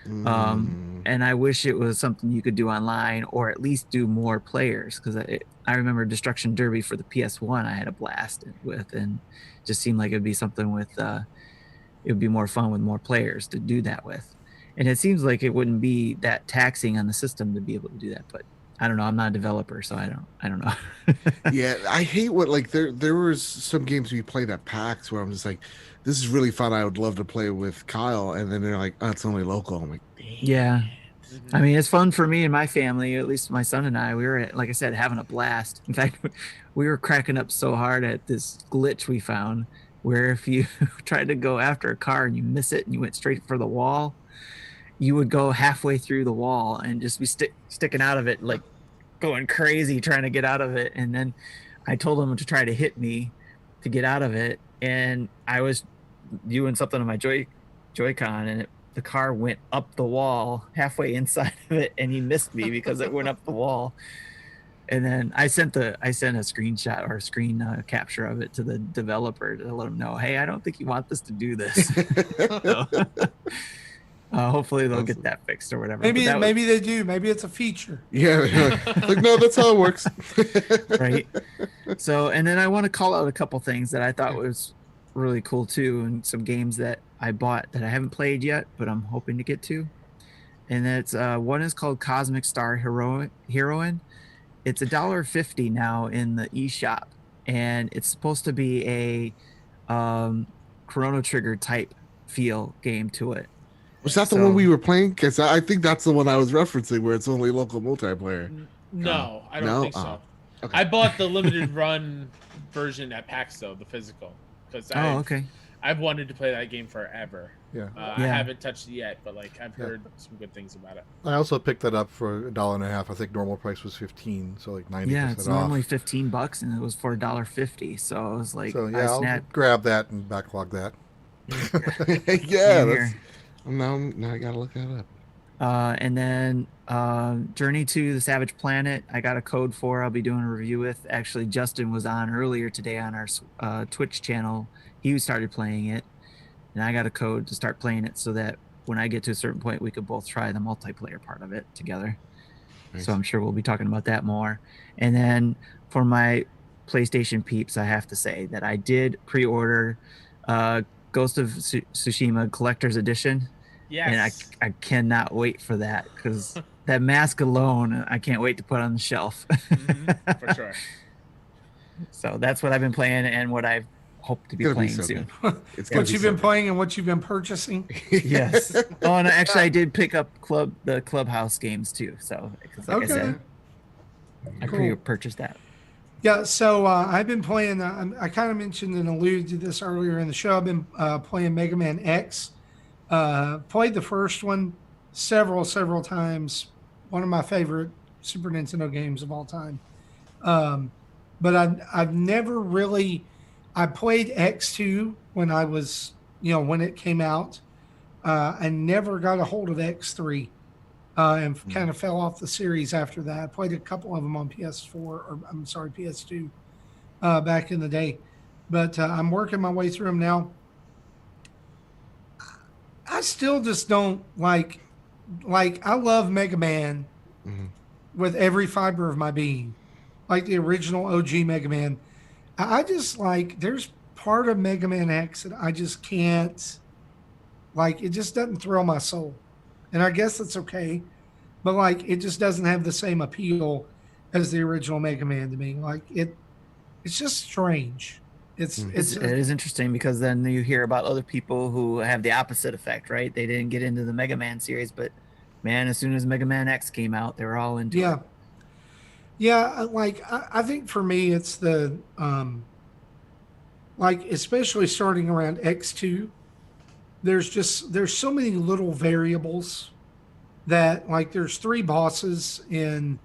And I wish it was something you could do online, or at least do more players, because I remember Destruction Derby for the PS1 I had a blast with, and it just seemed like it would be something with it would be more fun with more players to do that with. And it seems like it wouldn't be that taxing on the system to be able to do that, but I don't know. I'm not a developer, so I don't know. Yeah, I hate what, like, there was some games we played at PAX where I'm just like, this is really fun. I would love to play with Kyle, and then they're like, oh, it's only local. I'm like, damn. Yeah. I mean, it's fun for me and my family, at least my son and I. We were, like I said, having a blast. In fact, we were cracking up so hard at this glitch we found, where if you tried to go after a car and you miss it and you went straight for the wall, you would go halfway through the wall and just be sticking out of it, like going crazy trying to get out of it. And then I told him to try to hit me to get out of it, and I was doing something on my Joy-Con, and the car went up the wall halfway inside of it, and he missed me because it went up the wall. And then I sent a screenshot or screen capture of it to the developer to let him know, hey, I don't think you want this to do this. Hopefully they'll get that fixed or whatever. Maybe they do. Maybe it's a feature. Yeah, like no, that's how it works. Right. So, and then I want to call out a couple things that I thought was really cool too, and some games that I bought that I haven't played yet, but I'm hoping to get to. And that's one is called Cosmic Star Heroine. It's $1.50 now in the eShop, and it's supposed to be a Chrono Trigger type feel game to it. Was that the one we were playing? Because I think that's the one I was referencing, where it's only local multiplayer. No, I don't think so. Okay. I bought the limited run version at PAX, though, the physical. Because I've wanted to play that game forever. Yeah. I haven't touched it yet, but like I've heard some good things about it. I also picked that up for $1.50. I think normal price was $15, so like 90% off. Yeah, it's normally $15, and it was for $1.50. So I was like, I'll grab that and backlog that. Yeah, that's. Now I gotta look that up. And then Journey to the Savage Planet, I got a code for. I'll be doing a review with. Actually, Justin was on earlier today on our Twitch channel. He started playing it, and I got a code to start playing it so that when I get to a certain point, we could both try the multiplayer part of it together. Nice. So I'm sure we'll be talking about that more. And then for my PlayStation peeps, I have to say that I did pre-order Ghost of Tsushima Collector's Edition. Yes. And I cannot wait for that, because that mask alone, I can't wait to put on the shelf. For sure. So that's what I've been playing and what I hope to be playing soon. It's what you've been playing and what you've been purchasing. Yes. Oh, and actually, I did pick up the Clubhouse games too. So, like I said, I purchased that. Yeah, so I've been playing, I kind of mentioned and alluded to this earlier in the show. I've been playing Mega Man X. Played the first one several times. One of my favorite Super Nintendo games of all time. But I've never really, I played X2 when I was, when it came out. I never got a hold of X3. And kind of fell off the series after that. I played a couple of them on PS2 back in the day. But I'm working my way through them now. I still just don't like I love Mega Man with every fiber of my being. Like the original OG Mega Man. I just like, there's part of Mega Man X that I just can't, like, it just doesn't thrill my soul. And I guess that's okay. But, like, it just doesn't have the same appeal as the original Mega Man to me. Like, it's just strange. It is interesting because then you hear about other people who have the opposite effect, right? They didn't get into the Mega Man series, but man, as soon as Mega Man X came out, they were all into it. Yeah, like I think for me it's the like especially starting around X2, there's so many little variables that, like, there's 3 bosses in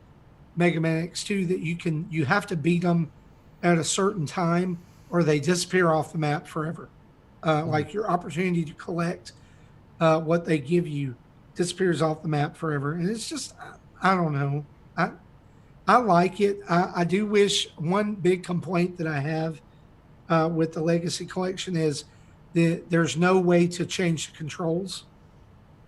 Mega Man X2 that you have to beat them at a certain time or they disappear off the map forever. Like your opportunity to collect what they give you disappears off the map forever. And it's just, I don't know. I like it. I do wish, one big complaint that I have with the Legacy Collection is that there's no way to change the controls.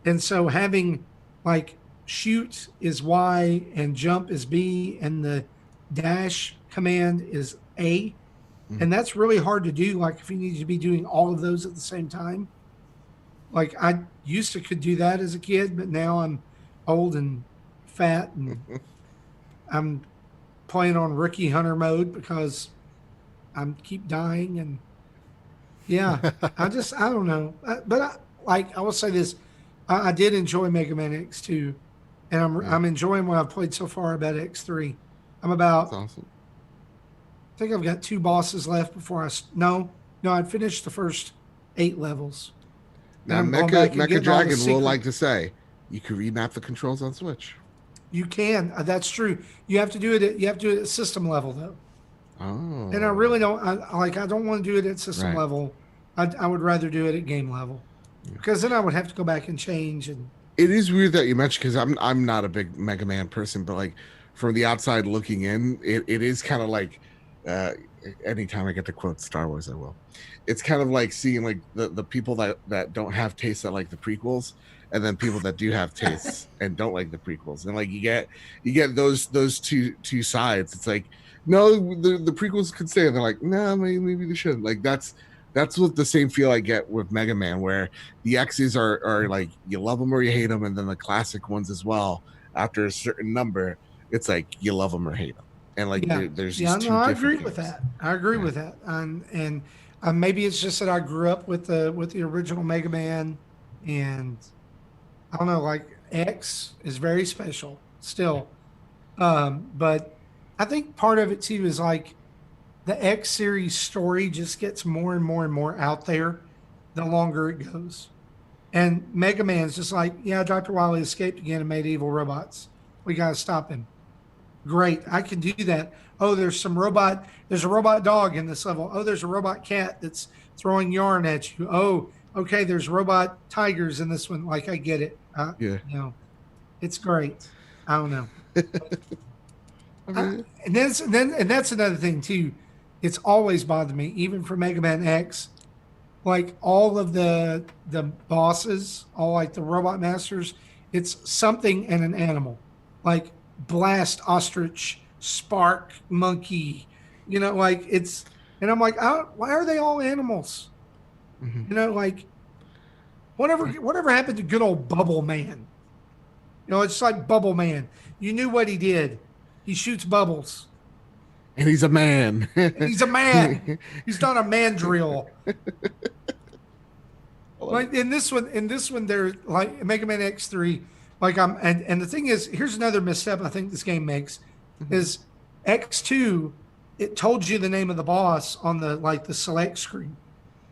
And so having, like, shoot is Y and jump is B and the dash command is A. And that's really hard to do. Like, if you need to be doing all of those at the same time. Like, I used to could do that as a kid, but now I'm old and fat and I'm playing on rookie hunter mode because I keep dying. And yeah, I don't know. But I will say this. I did enjoy Mega Man X2, and I'm enjoying what I've played so far about X3. I'm about, That's awesome. I think I've got 2 bosses left before I'd finished the first 8 levels. Now, Mecha Dragon will like to say, you can remap the controls on Switch. You can. That's true. You have to do it at system level, though. Oh. And I really don't. I don't want to do it at system level. I would rather do it at game level, because then I would have to go back and change. And it is weird that you mentioned, because I'm not a big Mega Man person, but like from the outside looking in, it is kind of like. Anytime I get to quote Star Wars, I will. It's kind of like seeing like the people that don't have tastes that like the prequels, and then people that do have tastes and don't like the prequels, and like you get those two sides. It's like, no, the prequels could stay, and they're like, no, maybe they shouldn't. Like that's what the same feel I get with Mega Man, where the X's are like you love them or you hate them, and then the classic ones as well. After a certain number, it's like you love them or hate them. And like there's these two I different agree things. with that. I agree with that. And maybe it's just that I grew up with the original Mega Man, and I don't know, like X is very special still. But I think part of it too is like the X series story just gets more and more and more out there the longer it goes. And Mega Man's just like, yeah, Dr. Wily escaped again and made evil robots. We got to stop him. Great, I can do that. Oh, there's a robot dog in this level. Oh, there's a robot cat that's throwing yarn at you. Oh, okay, there's robot tigers in this one. Like, I get it. You know, it's great. I don't know. And that's another thing too. It's always bothered me, even for Mega Man X, like all of the bosses, all like the robot masters, it's something and an animal, like Blast Ostrich, Spark Monkey, you know, like it's, and I'm like, why are they all animals? You know, like whatever happened to good old Bubble Man? You know, it's like Bubble Man. You knew what he did. He shoots bubbles. And he's a man. He's a man. He's not a mandrill. Like in this one, they're like Mega Man X3. Like and the thing is, here's another misstep I think this game makes is X2. It told you the name of the boss on the select screen.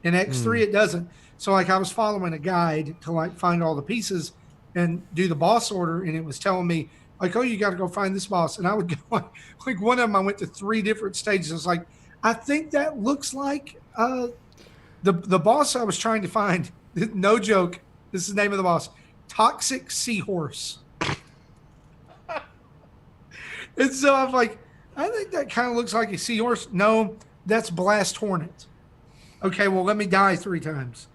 In X3, it doesn't. So like I was following a guide to like find all the pieces and do the boss order, and it was telling me like, oh, you got to go find this boss. And I would go like one of them. I went to 3 different stages. I was like, I think that looks like the boss I was trying to find. No joke. This is the name of the boss. Toxic Seahorse. And so I'm like, I think that kind of looks like a seahorse. No, that's Blast Hornet. Okay, well, let me die 3 times.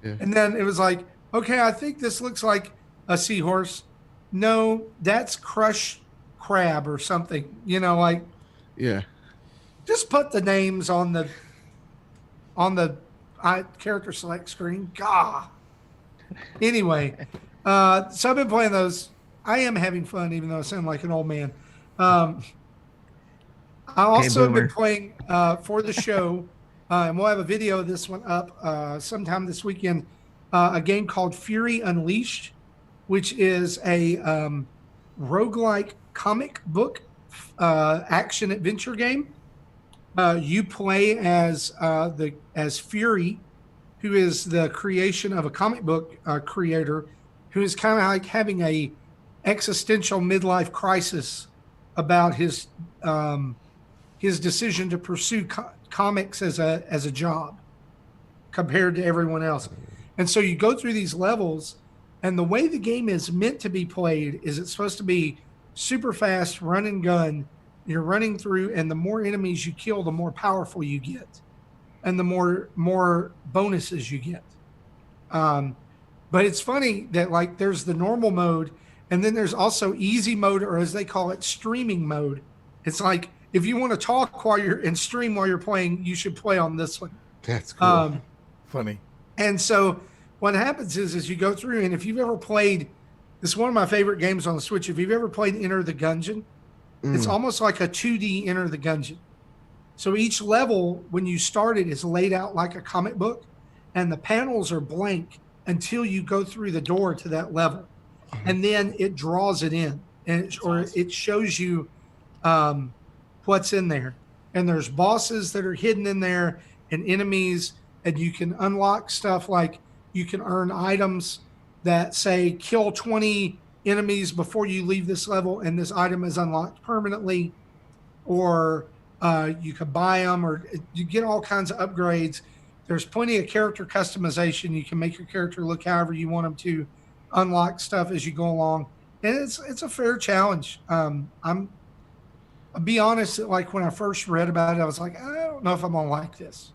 Yeah. And then it was like, okay, I think this looks like a seahorse. No, that's Crush Crab or something. You know, like, yeah. Just put the names on on the character select screen. Gah. Anyway, so I've been playing those. I am having fun, even though I sound like an old man. I also have been playing for the show, and we'll have a video of this one up sometime this weekend, a game called Fury Unleashed, which is a roguelike comic book action adventure game. You play as Fury, who is the creation of a comic book creator, who is kind of like having a existential midlife crisis about his decision to pursue comics as a job compared to everyone else. And so you go through these levels, and the way the game is meant to be played is it's supposed to be super fast, run and gun. You're running through, and the more enemies you kill, the more powerful you get, and the more bonuses you get. But it's funny that like there's the normal mode, and then there's also easy mode, or as they call it, streaming mode. It's like if you want to talk and stream while you're playing, you should play on this one. That's cool. Funny. And so what happens is you go through, and if you've ever played, this is one of my favorite games on the Switch. If you've ever played Enter the Gungeon, it's almost like a 2D Enter the Gungeon. So each level, when you start it, is laid out like a comic book, and the panels are blank until you go through the door to that level. And then it draws it in, and it shows you what's in there. And there's bosses that are hidden in there and enemies, and you can unlock stuff like you can earn items that say kill 20 enemies before you leave this level, and this item is unlocked permanently, or you could buy them, or you get all kinds of upgrades. There's plenty of character customization. You can make your character look however you want them to, unlock stuff as you go along, and it's a fair challenge. I'll be honest, like when I first read about it, I was like, I don't know if I'm gonna like this.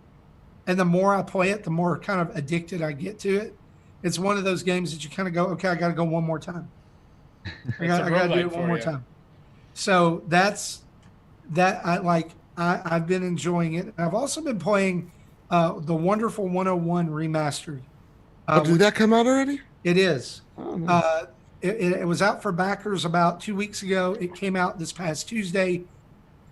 And the more I play it, the more kind of addicted I get to it. It's one of those games that you kind of go, okay, I got to go one more time. I got to do it one more time. So that's that. I've been enjoying it. I've also been playing the Wonderful 101 Remastered. Did that come out already? It is. Oh, nice. It was out for backers about 2 weeks ago. It came out this past Tuesday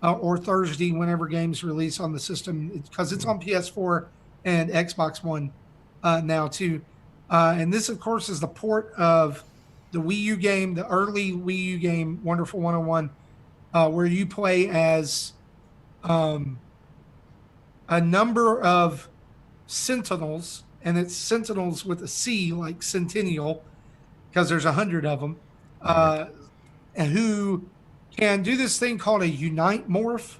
or Thursday, whenever games release on the system, because it's on PS4 and Xbox One now too. And this, of course, is the port of the Wii U game, the early Wii U game, Wonderful 101, where you play as a number of sentinels, and it's sentinels with a C, like centennial, because there's 100 of them, who can do this thing called a unite morph,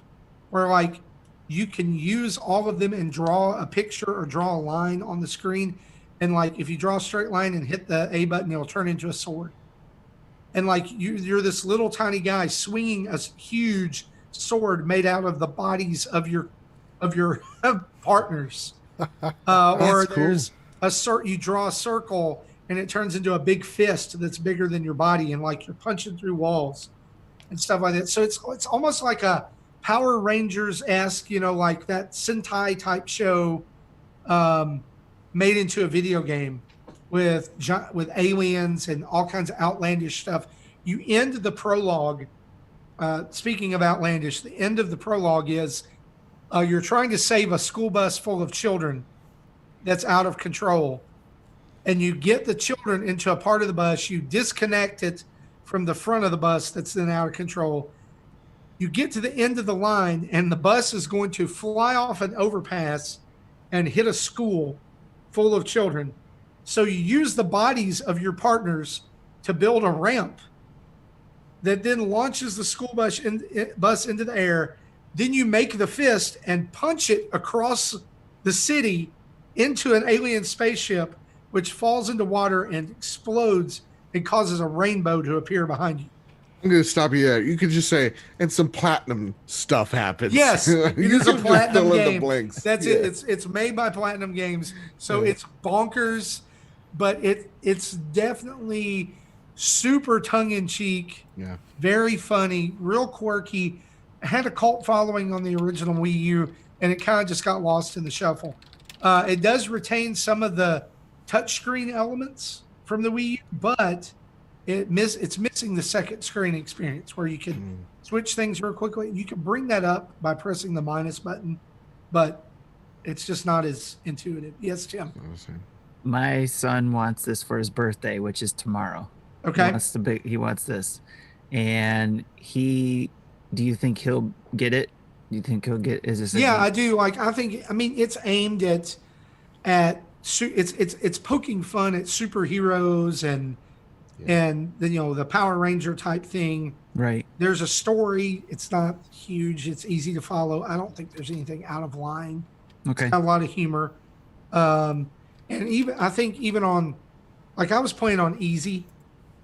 where like you can use all of them and draw a picture or draw a line on the screen. And like if you draw a straight line and hit the A button, it'll turn into a sword. And like you're this little tiny guy swinging a huge sword made out of the bodies of your partners. Or there's you draw a circle and it turns into a big fist that's bigger than your body, and like you're punching through walls and stuff like that. So it's almost like a Power Rangers-esque, like that Sentai type show made into a video game with aliens and all kinds of outlandish stuff. You end the prologue. Speaking of outlandish, the end of the prologue is you're trying to save a school bus full of children that's out of control. And you get the children into a part of the bus. You disconnect it from the front of the bus that's then out of control. You get to the end of the line, and the bus is going to fly off an overpass and hit a school full of children. So you use the bodies of your partners to build a ramp that then launches the school bus into the air. Then you make the fist and punch it across the city into an alien spaceship, which falls into water and explodes and causes a rainbow to appear behind you. I'm going to stop you there. You could just say, and some platinum stuff happens. Yes, it is a platinum game. That's yeah. it. It's made by Platinum Games, so it's bonkers, but it's definitely super tongue-in-cheek, very funny, real quirky. It had a cult following on the original Wii U, and it kind of just got lost in the shuffle. It does retain some of the touchscreen elements from the Wii U, but it's missing the second screen experience where you can switch things real quickly. You can bring that up by pressing the minus button, but it's just not as intuitive. Yes, Tim. My son wants this for his birthday, which is tomorrow. Okay. He wants this, and do you think he'll get it? Do you think he'll get? Is this? Yeah, I do. I mean, it's aimed at it's poking fun at superheroes and then the Power Ranger type thing. Right. There's a story. It's not huge. It's easy to follow. I don't think there's anything out of line. Okay. It's got a lot of humor. And I think even on, I was playing on easy,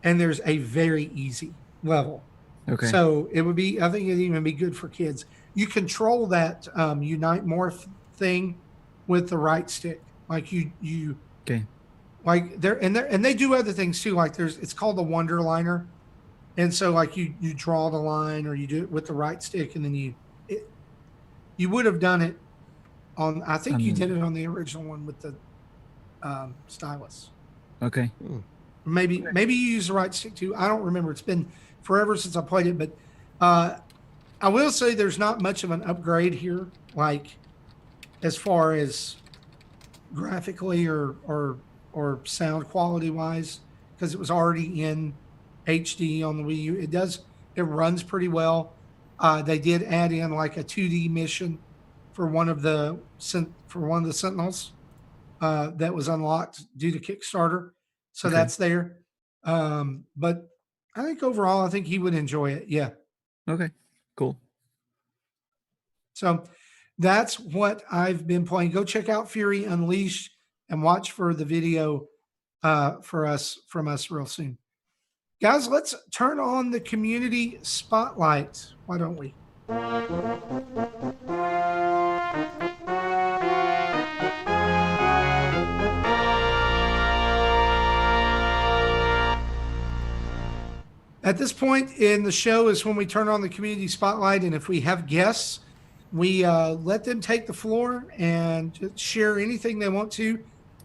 and there's a very easy level. Okay. So I think it'd even be good for kids. You control that Unite Morph thing with the right stick. Okay. And they do other things too. It's called the Wonder Liner. And so you draw the line, or you do it with the right stick, and then you would have done it on, I think you did it on the original one with the stylus. Okay. Maybe you use the right stick too. I don't remember. It's been forever since I played it, but I will say there's not much of an upgrade here, as far as graphically or sound quality wise, because it was already in HD on the Wii U. It runs pretty well. They did add in a 2D mission for one of the Sentinels that was unlocked due to Kickstarter. So that's there. But I think overall, I think he would enjoy it. Yeah. Okay, cool. So that's what I've been playing. Go check out Fury Unleashed and watch for the video from us real soon. Guys, let's turn on the community spotlight. Why don't we? At this point in the show is when we turn on the community spotlight, and if we have guests, we let them take the floor and just share anything they want to.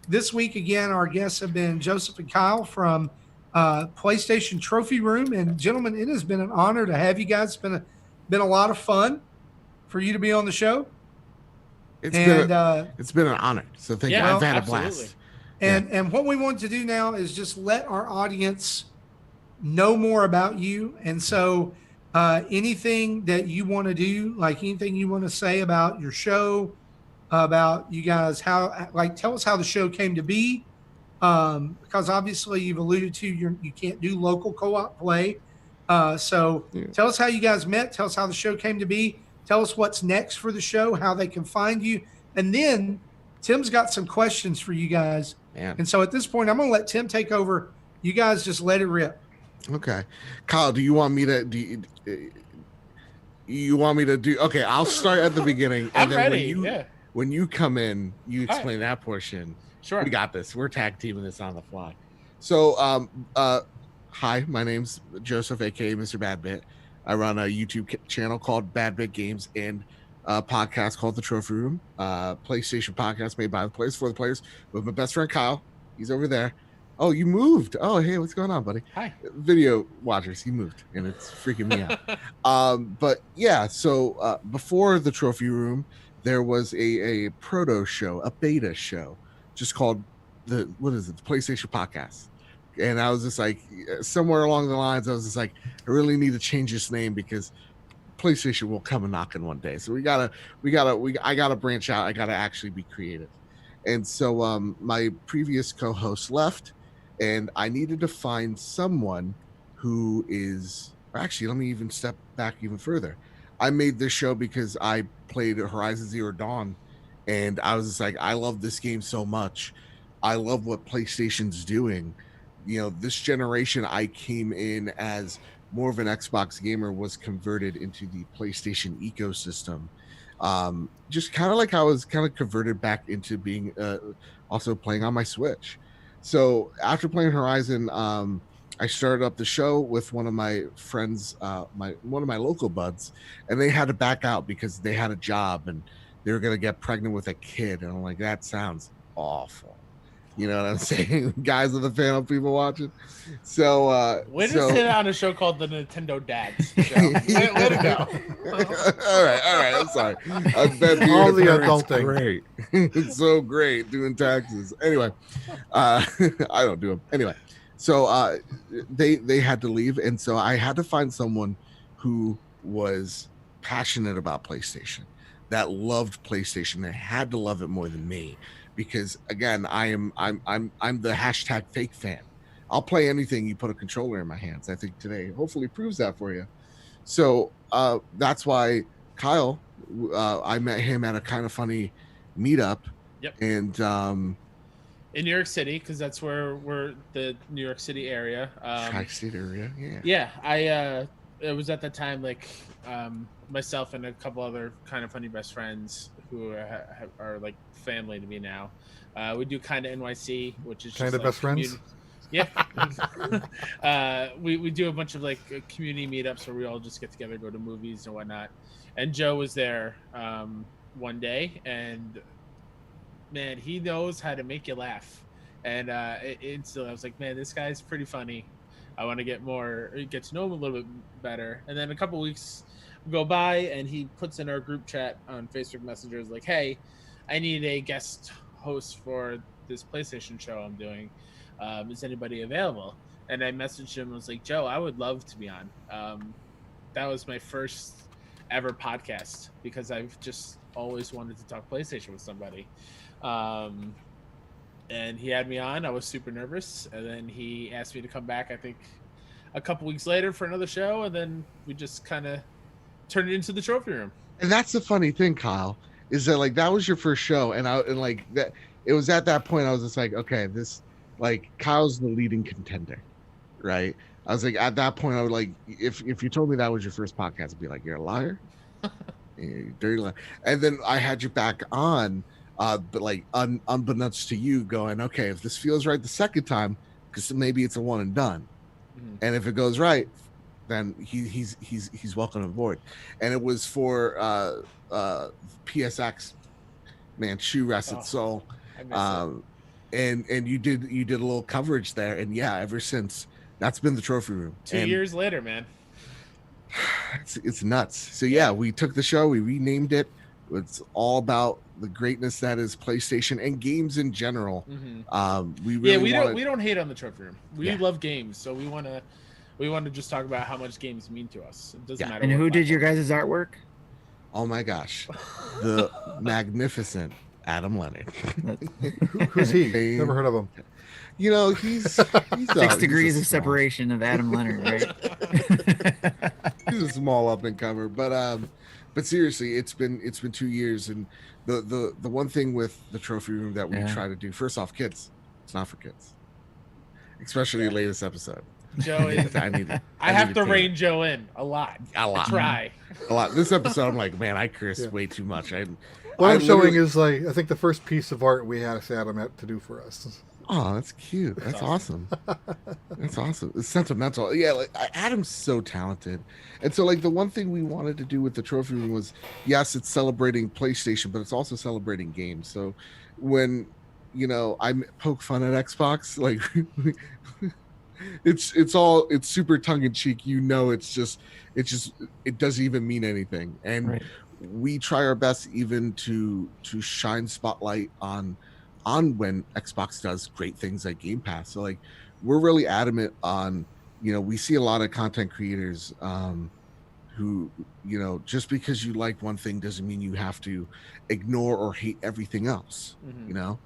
This week, again, our guests have been Joseph and Kyle from PlayStation Trophy Room. And gentlemen, it has been an honor to have you guys. It's been a lot of fun for you to be on the show. It's been an honor. So thank you. I've had a blast. And what we want to do now is just let our audience know more about you. And so anything that you want to do, anything you want to say about your show, about you guys, tell us how the show came to be. Because obviously you've alluded to you can't do local co-op play. So tell us how you guys met. Tell us how the show came to be. Tell us what's next for the show, how they can find you. And then Tim's got some questions for you guys. Man. And so at this point, I'm going to let Tim take over. You guys just let it rip. Okay. Kyle, do you want me to do? Okay, I'll start at the beginning. I'm ready. When you come in, you explain that portion. Sure. We got this. We're tag teaming this on the fly. So, hi, my name's Joseph, aka Mr. Badbit. I run a YouTube channel called Badbit Games and a podcast called The Trophy Room, PlayStation podcast made by the players for the players with my best friend Kyle. He's over there. Oh, you moved. Oh, hey, what's going on, buddy? Hi. Video watchers, he moved, and it's freaking me out. But yeah, so before The Trophy Room, there was a proto show, a beta show, just called the PlayStation Podcast. And I was just somewhere along the lines, I was just I really need to change this name because PlayStation will come a knocking one day. So I gotta branch out. I gotta actually be creative. And so my previous co-host left, and I needed to find someone who is, actually, let me even step back even further. I made this show because I played Horizon Zero Dawn, and I was just I love this game so much. I love what PlayStation's doing. This generation, I came in as more of an Xbox gamer, was converted into the PlayStation ecosystem. Just kind of I was kind of converted back into being also playing on my Switch. So after playing Horizon, I started up the show with one of my friends, one of my local buds, and they had to back out because they had a job and they were gonna get pregnant with a kid, and I'm like, that sounds awful. You know what I'm saying? Guys of the panel, people watching. So way to sit on a show called the Nintendo Dads show. Way to go. all right, I'm sorry. I bet All the adulting. Great. It's so great doing taxes. Anyway, I don't do them. Anyway, so they had to leave, and so I had to find someone who was passionate about PlayStation, that loved PlayStation, that had to love it more than me. Because again, I'm the hashtag fake fan. I'll play anything you put a controller in my hands. I think today hopefully proves that for you. So that's why Kyle, I met him at a Kind of Funny meetup. Yep. And in New York City, because that's where we're the New York City area. Tri-State area, yeah. Yeah, it was at the time like myself and a couple other Kind of Funny best friends who are like family to me now. We do Kind of NYC, which is Kind of best friends. Yeah. We do a bunch of like community meetups where we all just get together, go to movies and whatnot. And Joe was there one day, and man, he knows how to make you laugh. And instantly I was like, man, this guy's pretty funny. I want to get to know him a little bit better. And then a couple weeks go by, and he puts in our group chat on Facebook Messengers like, hey, I need a guest host for this PlayStation show I'm doing. Is anybody available? And I messaged him and was like, Joe, I would love to be on. That was my first ever podcast because I've just always wanted to talk PlayStation with somebody. And he had me on. I was super nervous. And then he asked me to come back, I think, a couple weeks later for another show. And then we just kind of turned it into the trophy room. And that's the funny thing, Kyle, is that like that was your first show, and like that it was at that point I was just like, okay, this like Kyle's the leading contender, right? I was like, at that point I would like, if you told me that was your first podcast, I'd be like, you're a liar. You're dirty liar. And then I had you back on, but like unbeknownst to you, going, okay, if this feels right the second time, because maybe it's a one and done, and if it goes right, then he's welcome aboard. And it was for PSX, man, shoe rested soul. And you did a little coverage there, and yeah, ever since that's been the trophy room. 2 years later, man. It's nuts. So yeah, we took the show, we renamed it. It's all about the greatness that is PlayStation and games in general. We don't hate on the trophy room. We love games, so we want to just talk about how much games mean to us. It doesn't matter. And who did your guys' artwork? Oh my gosh, the magnificent Adam Leonard. Who's he? Never heard of him. You know, he's 6 degrees of separation of Adam Leonard, right? He's a small up and comer, but seriously, it's been 2 years, and the one thing with the trophy room that we try to do, first off, kids, it's not for kids, especially the latest episode. Joe is, I have to rein Joe in a lot. Try a lot. This episode, I'm like, man, I cursed way too much. What I'm showing is like, I think the first piece of art we had Adam to do for us. Oh, that's cute. That's awesome. That's awesome. It's sentimental. Yeah, like Adam's so talented. And so like the one thing we wanted to do with the trophy room was, yes, it's celebrating PlayStation, but it's also celebrating games. So when, you know, I poke fun at Xbox, like it's super tongue in cheek. You know, it doesn't even mean anything. And we try our best even to shine spotlight on when Xbox does great things like Game Pass. So like we're really adamant on, you know, we see a lot of content creators who, you know, just because you like one thing doesn't mean you have to ignore or hate everything else, you know?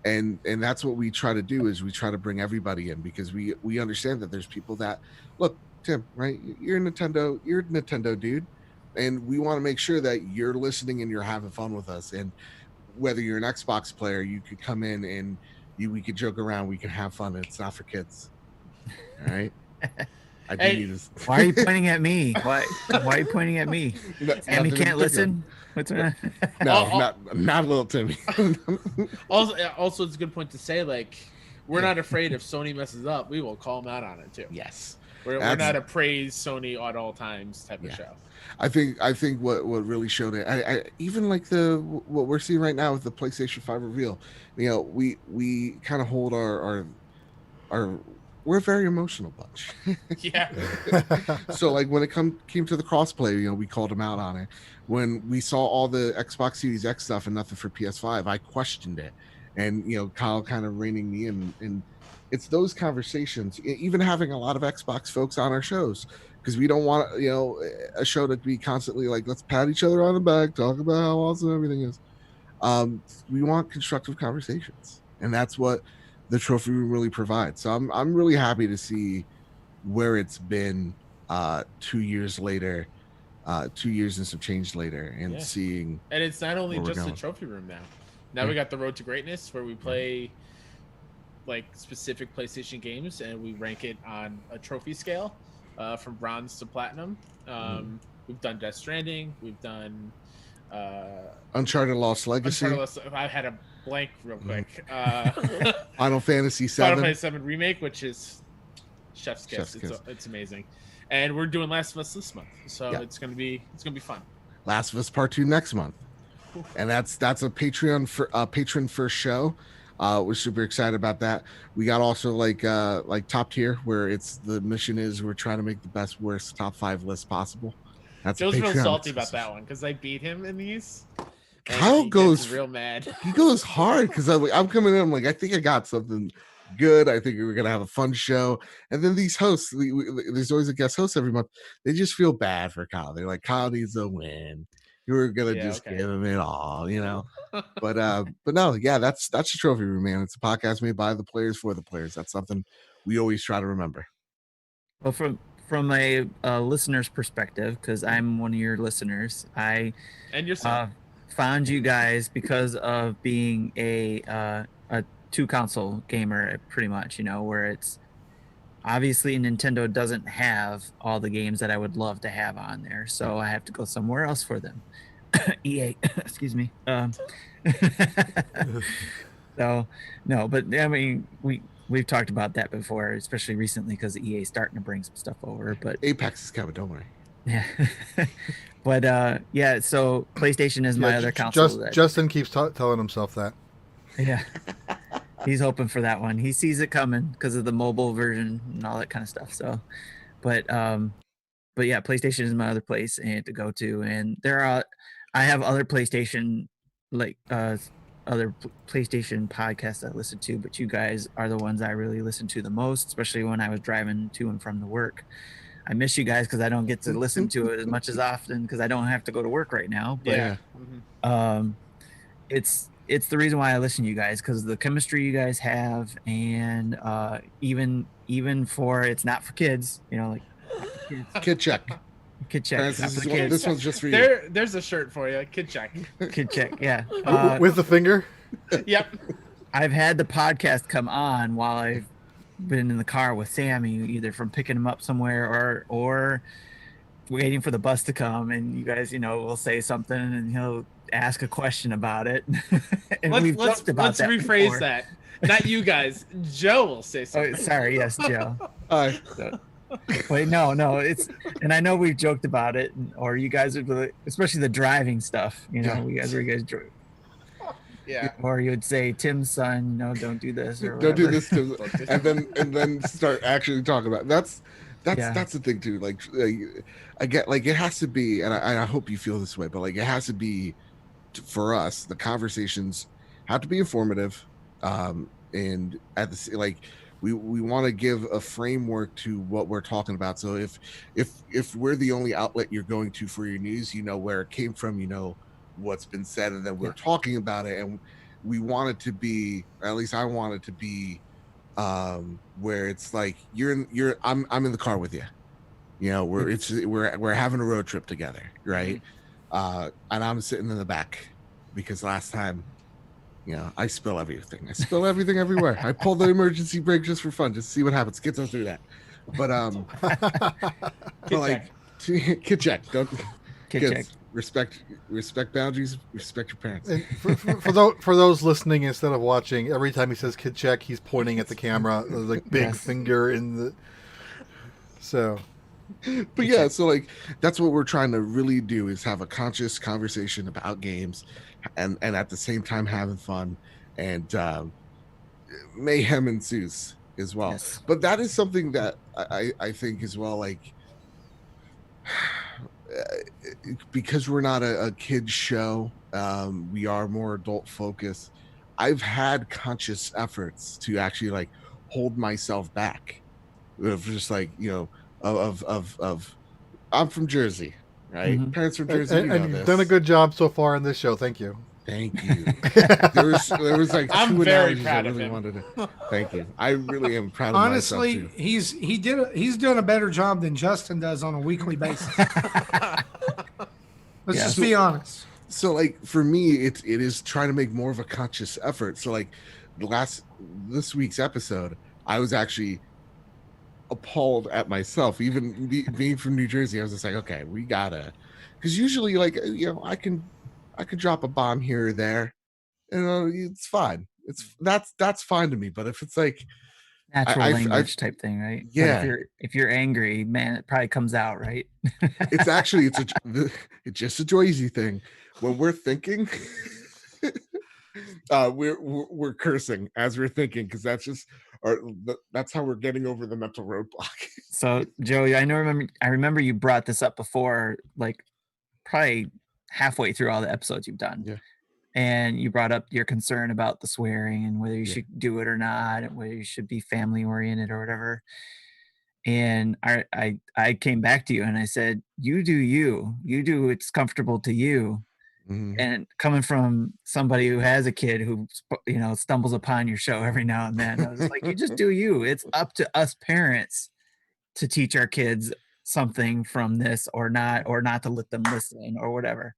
And that's what we try to do, is we try to bring everybody in, because we understand that there's people that, look, Tim, right? You're a Nintendo dude. And we want to make sure that you're listening and you're having fun with us. And whether you're an Xbox player, you could come in and we could joke around, we can have fun. It's not for kids. All right. I do need this. Why are you pointing at me? Why are you pointing at me? Amy can't listen. What's that? No, not little Timmy. Also, it's a good point to say, like, we're not afraid if Sony messes up, we will call them out on it too. Yes. We're not a praise Sony at all times type of show. I think what really showed it, I even like what we're seeing right now with the PlayStation 5 reveal. You know, we kind of hold our we're a very emotional bunch. Yeah. So like when it came to the crossplay, you know, we called him out on it. When we saw all the Xbox Series X stuff and nothing for PS5, I questioned it. And you know, Kyle kind of reining me in. And it's those conversations, even having a lot of Xbox folks on our shows, because we don't want, you know, a show to be constantly like, let's pat each other on the back, talk about how awesome everything is. We want constructive conversations, and that's what the trophy room really provides. So I'm really happy to see where it's been 2 years later, 2 years and some change later, and seeing. And it's not only just the trophy room now. Now we got the Road to Greatness, where we play like specific PlayStation games and we rank it on a trophy scale, from bronze to platinum. We've done Death Stranding. We've done Uncharted Lost Legacy. I had a blank real quick. Final Fantasy VII. Final Fantasy VII Remake, which is chef's kiss. It's amazing. And we're doing Last of Us this month, so it's gonna be fun. Last of Us Part 2 next month, and that's a patron first show. We're super excited about that. We got also like top tier, where it's the mission is we're trying to make the best worst top 5 list possible. That's Joe's real salty about that one because I beat him in these. Kyle goes real mad. He goes hard because I'm coming in. I'm like, I think I got something good. I think we're gonna have a fun show. And then these hosts, there's always a guest host every month. They just feel bad for Kyle. They're like, Kyle needs a win. You were gonna give him it all, you know. But no, that's the trophy room, man. It's a podcast made by the players for the players. That's something we always try to remember. Well, from a listener's perspective, because I'm one of your listeners, and yourself. Found you guys because of being a 2-console gamer, pretty much, you know, where it's obviously Nintendo doesn't have all the games that I would love to have on there, so I have to go somewhere else for them. EA, excuse me. So no, but I mean, we've talked about that before, especially recently because EA is starting to bring some stuff over. But Apex is coming, don't worry. Yeah. But so PlayStation is my other console. Justin keeps telling himself that. Yeah. He's hoping for that one. He sees it coming because of the mobile version and all that kind of stuff. So, but yeah, PlayStation is my other place and to go to. And I have other PlayStation other PlayStation podcasts I listen to, but you guys are the ones I really listen to the most, especially when I was driving to and from the work. I miss you guys because I don't get to listen to it as much as often because I don't have to go to work right now. But it's the reason why I listen to you guys, because the chemistry you guys have, and even for it's not for kids, you know, like Kid check. Kid check. This one's just for you. There's a shirt for you. Kid check. Kid check. Yeah. With the finger. Yep. I've had the podcast come on while I've been in the car with Sammy, either from picking him up somewhere or waiting for the bus to come, and you guys, you know, will say something and he'll ask a question about it. And let's rephrase before. That. Not you guys. Joe will say something. Oh, sorry, yes, Joe. Hi. Wait, no, it's, and I know we've joked about it, or you guys are, especially the driving stuff. You know, you guys drove. Yeah. Or you would say, Tim's son, you know, don't do this or don't do this, Tim. and then start actually talking about it. That's the thing too. Like I get, like, it has to be, and I hope you feel this way, but like it has to be for us. The conversations have to be informative, and at the like we want to give a framework to what we're talking about. So if we're the only outlet you're going to for your news, you know where it came from, you know what's been said, and then we're talking about it, and we want it to be, or at least I want it to be, where it's like I'm in the car with you, you know, we're having a road trip together, right? And I'm sitting in the back because last time, you know, I spill everything everywhere. I pull the emergency brake just for fun, just to see what happens, get them through that. But kid check, don't kid check. Respect boundaries, respect your parents. And for those listening instead of watching, every time he says kid check, he's pointing at the camera, like big finger in the. So, but yeah, so like that's what we're trying to really do is have a conscious conversation about games, and at the same time having fun, and mayhem ensues as well. Yes. But that is something that I think as well, like because we're not a kids show, we are more adult focused. I've had conscious efforts to actually like hold myself back of just like, you know, of I'm from Jersey, right? Mhm. Parents from Jersey, you know and you've this. done a good job so far in this show. Thank you. Thank you. There was like I'm two very analogies proud I of really him. wanted to. Thank you. I really am proud of Honestly, myself too. he's doing a better job than Justin does on a weekly basis. Let's just be honest. So like for me, it is trying to make more of a conscious effort. So like this week's episode, I was actually appalled at myself, even being from New Jersey. I was just like, okay, we gotta, because usually like, you know, I could drop a bomb here or there, and it's fine. That's fine to me. But if it's like Natural language type thing, right? Yeah. But if you're angry, man, it probably comes out, right? it's actually it's just a Joyzy thing. When we're thinking, we're cursing as we're thinking, because that's just that's how we're getting over the mental roadblock. So Joey, I remember you brought this up before, like probably halfway through all the episodes you've done. Yeah. And you brought up your concern about the swearing and whether you should do it or not, and whether you should be family oriented or whatever. And I came back to you and I said, you do what's comfortable to you. Mm-hmm. And coming from somebody who has a kid who, you know, stumbles upon your show every now and then, I was like, you just do you. It's up to us parents to teach our kids something from this or not to let them listen or whatever.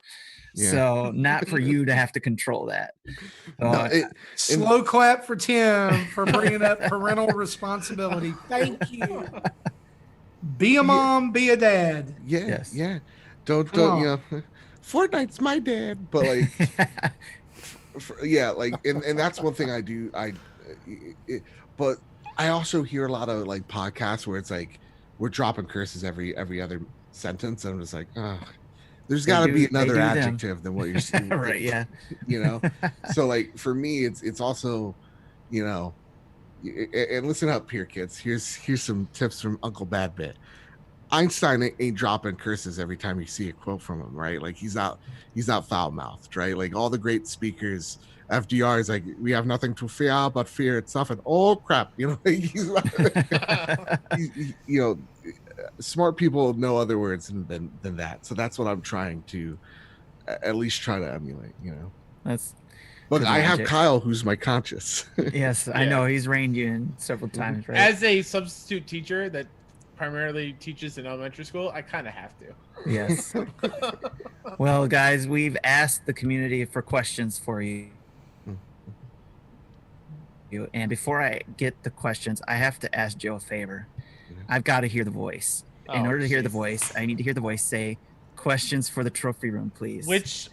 Yeah. So not for you to have to control that. So, slow clap for Tim for bringing up parental responsibility. Thank you. Be a mom, be a dad. Yeah. Yes. Yeah. Don't you know, Fortnite's my dad, but like like and that's one thing I do. But I also hear a lot of like podcasts where it's like we're dropping curses every other sentence, and I'm just like, oh, there's got to be another adjective than what you're saying. Right, yeah. You know, so like for me, it's also, you know, and listen up here, kids. Here's some tips from Uncle Badbit. Einstein ain't dropping curses every time you see a quote from him, right? Like he's not foul-mouthed, right? Like all the great speakers, FDR is like, we have nothing to fear but fear itself, and oh crap, you know, he's you know, smart people know other words than that. So that's what I'm trying to at least try to emulate, you know. But I have Kyle, who's my conscious. Yes, I know he's reined you in several times, right? As a substitute teacher that primarily teaches in elementary school, I kind of have to. Yes. Well, guys, we've asked the community for questions for you. And before I get the questions, I have to ask Joe a favor. I've got to hear the voice. In order to hear the voice, I need to hear the voice say, questions for the trophy room, please. Which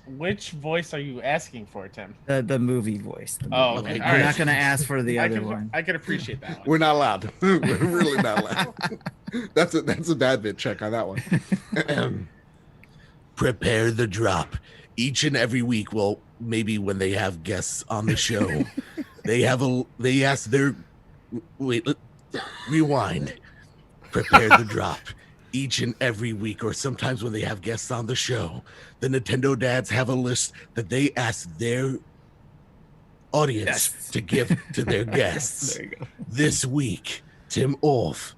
voice are you asking for, Tim? The movie voice. Okay. We're not going to ask for the other one. I can appreciate that one. We're not allowed. We're really not allowed. That's a bad bit check on that one. Prepare the drop. Each and every week, well, maybe when they have guests on the show, they ask their rewind. Prepare the drop. Each and every week, or sometimes when they have guests on the show, the Nintendo dads have a list that they ask their audience to give to their guests. There you go. This week, Tim Olf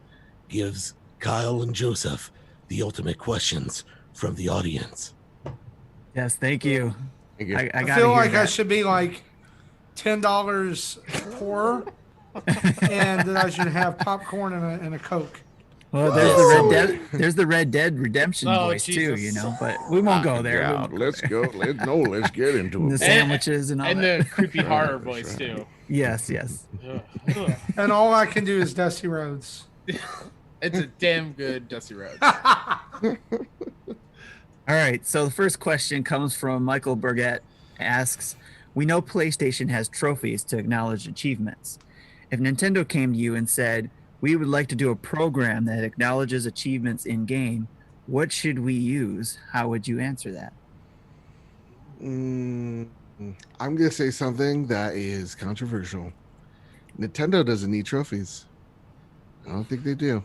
gives Kyle and Joseph the ultimate questions from the audience. Yes, thank you. Thank you. I feel like I should be like $10 poorer, and that I should have popcorn and a Coke. Well, there's the Red Dead Redemption voice too, you know, but we won't go there. Yeah, let's go. Let's get into it. The sandwiches and all and that. the creepy horror voice too. Yes. And all I can do is Dusty Rhodes. It's a damn good Dusty Rhodes. All right, so the first question comes from Michael Burgett. Asks, we know PlayStation has trophies to acknowledge achievements. If Nintendo came to you and said, we would like to do a program that acknowledges achievements in game. What should we use? How would you answer that? I'm gonna say something that is controversial. Nintendo doesn't need trophies. I don't think they do.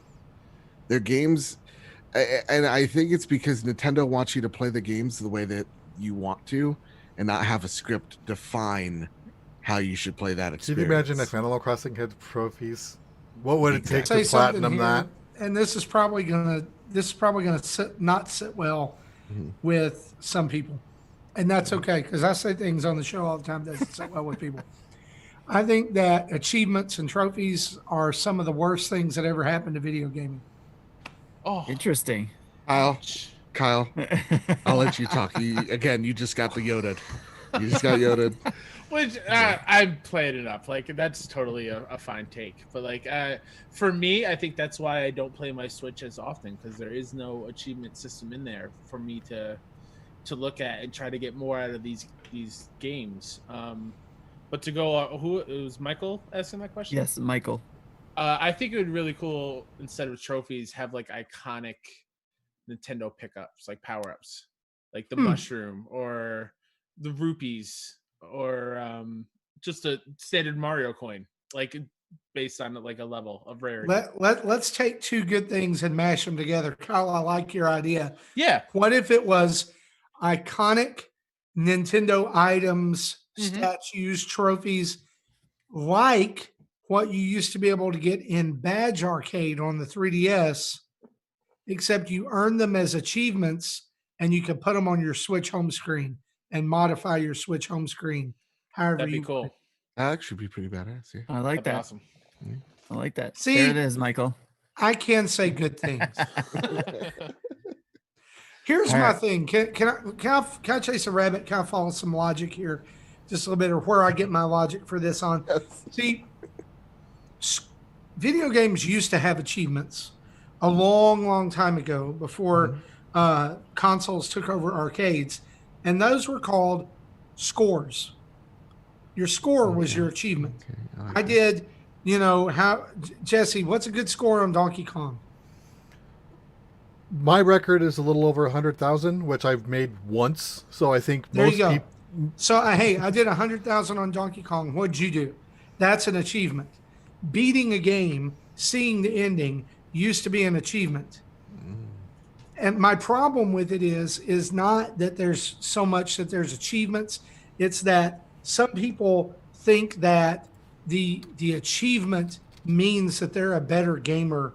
Their games, and I think it's because Nintendo wants you to play the games the way that you want to, and not have a script define how you should play that experience. Can you imagine if Animal Crossing had trophies? What would it take Say to something platinum here, that? and this is probably gonna not sit well with some people, and that's okay because I say things on the show all the time that doesn't sit well with people. I think that achievements and trophies are some of the worst things that ever happened to video gaming. Oh, Interesting. Kyle, I'll let you talk. You just got the Yoda'd. You just got Yoda'd. Which I'm playing it up. Like, that's totally a fine take. But, like, for me, I think that's why I don't play my Switch as often, because there is no achievement system in there for me to look at and try to get more out of these games. But to go, it was Michael asking that question? Yes, Michael. I think it would be really cool, instead of trophies, have, like, iconic Nintendo pickups, like power-ups. Like the mushroom or the rupees. Or just a standard Mario coin, like based on like a level of rarity. Let's take two good things and mash them together. Kyle, I like your idea. Yeah. What if it was iconic Nintendo items, statues, trophies, like what you used to be able to get in Badge Arcade on the 3DS, except you earn them as achievements and you can put them on your Switch home screen and modify your Switch home screen however That'd be you cool. want. That actually be pretty badass. Yeah. I like That'd that. Awesome. I like that. See, there it is, Michael. I can say good things. Here's All my right. thing. Can I chase a rabbit? Can I follow some logic here? Just a little bit of where I get my logic for this on. Yes. See, video games used to have achievements a long time ago before consoles took over arcades, and those were called scores. Your score was your achievement. Okay. I did, Jesse, what's a good score on Donkey Kong? My record is a little over 100,000, which I've made once. So I think There most you go. people. So, I did 100,000 on Donkey Kong. What'd you do? That's an achievement. Beating a game, seeing the ending, used to be an achievement. And my problem with it is not that there's so much that there's achievements. It's that some people think that the achievement means that they're a better gamer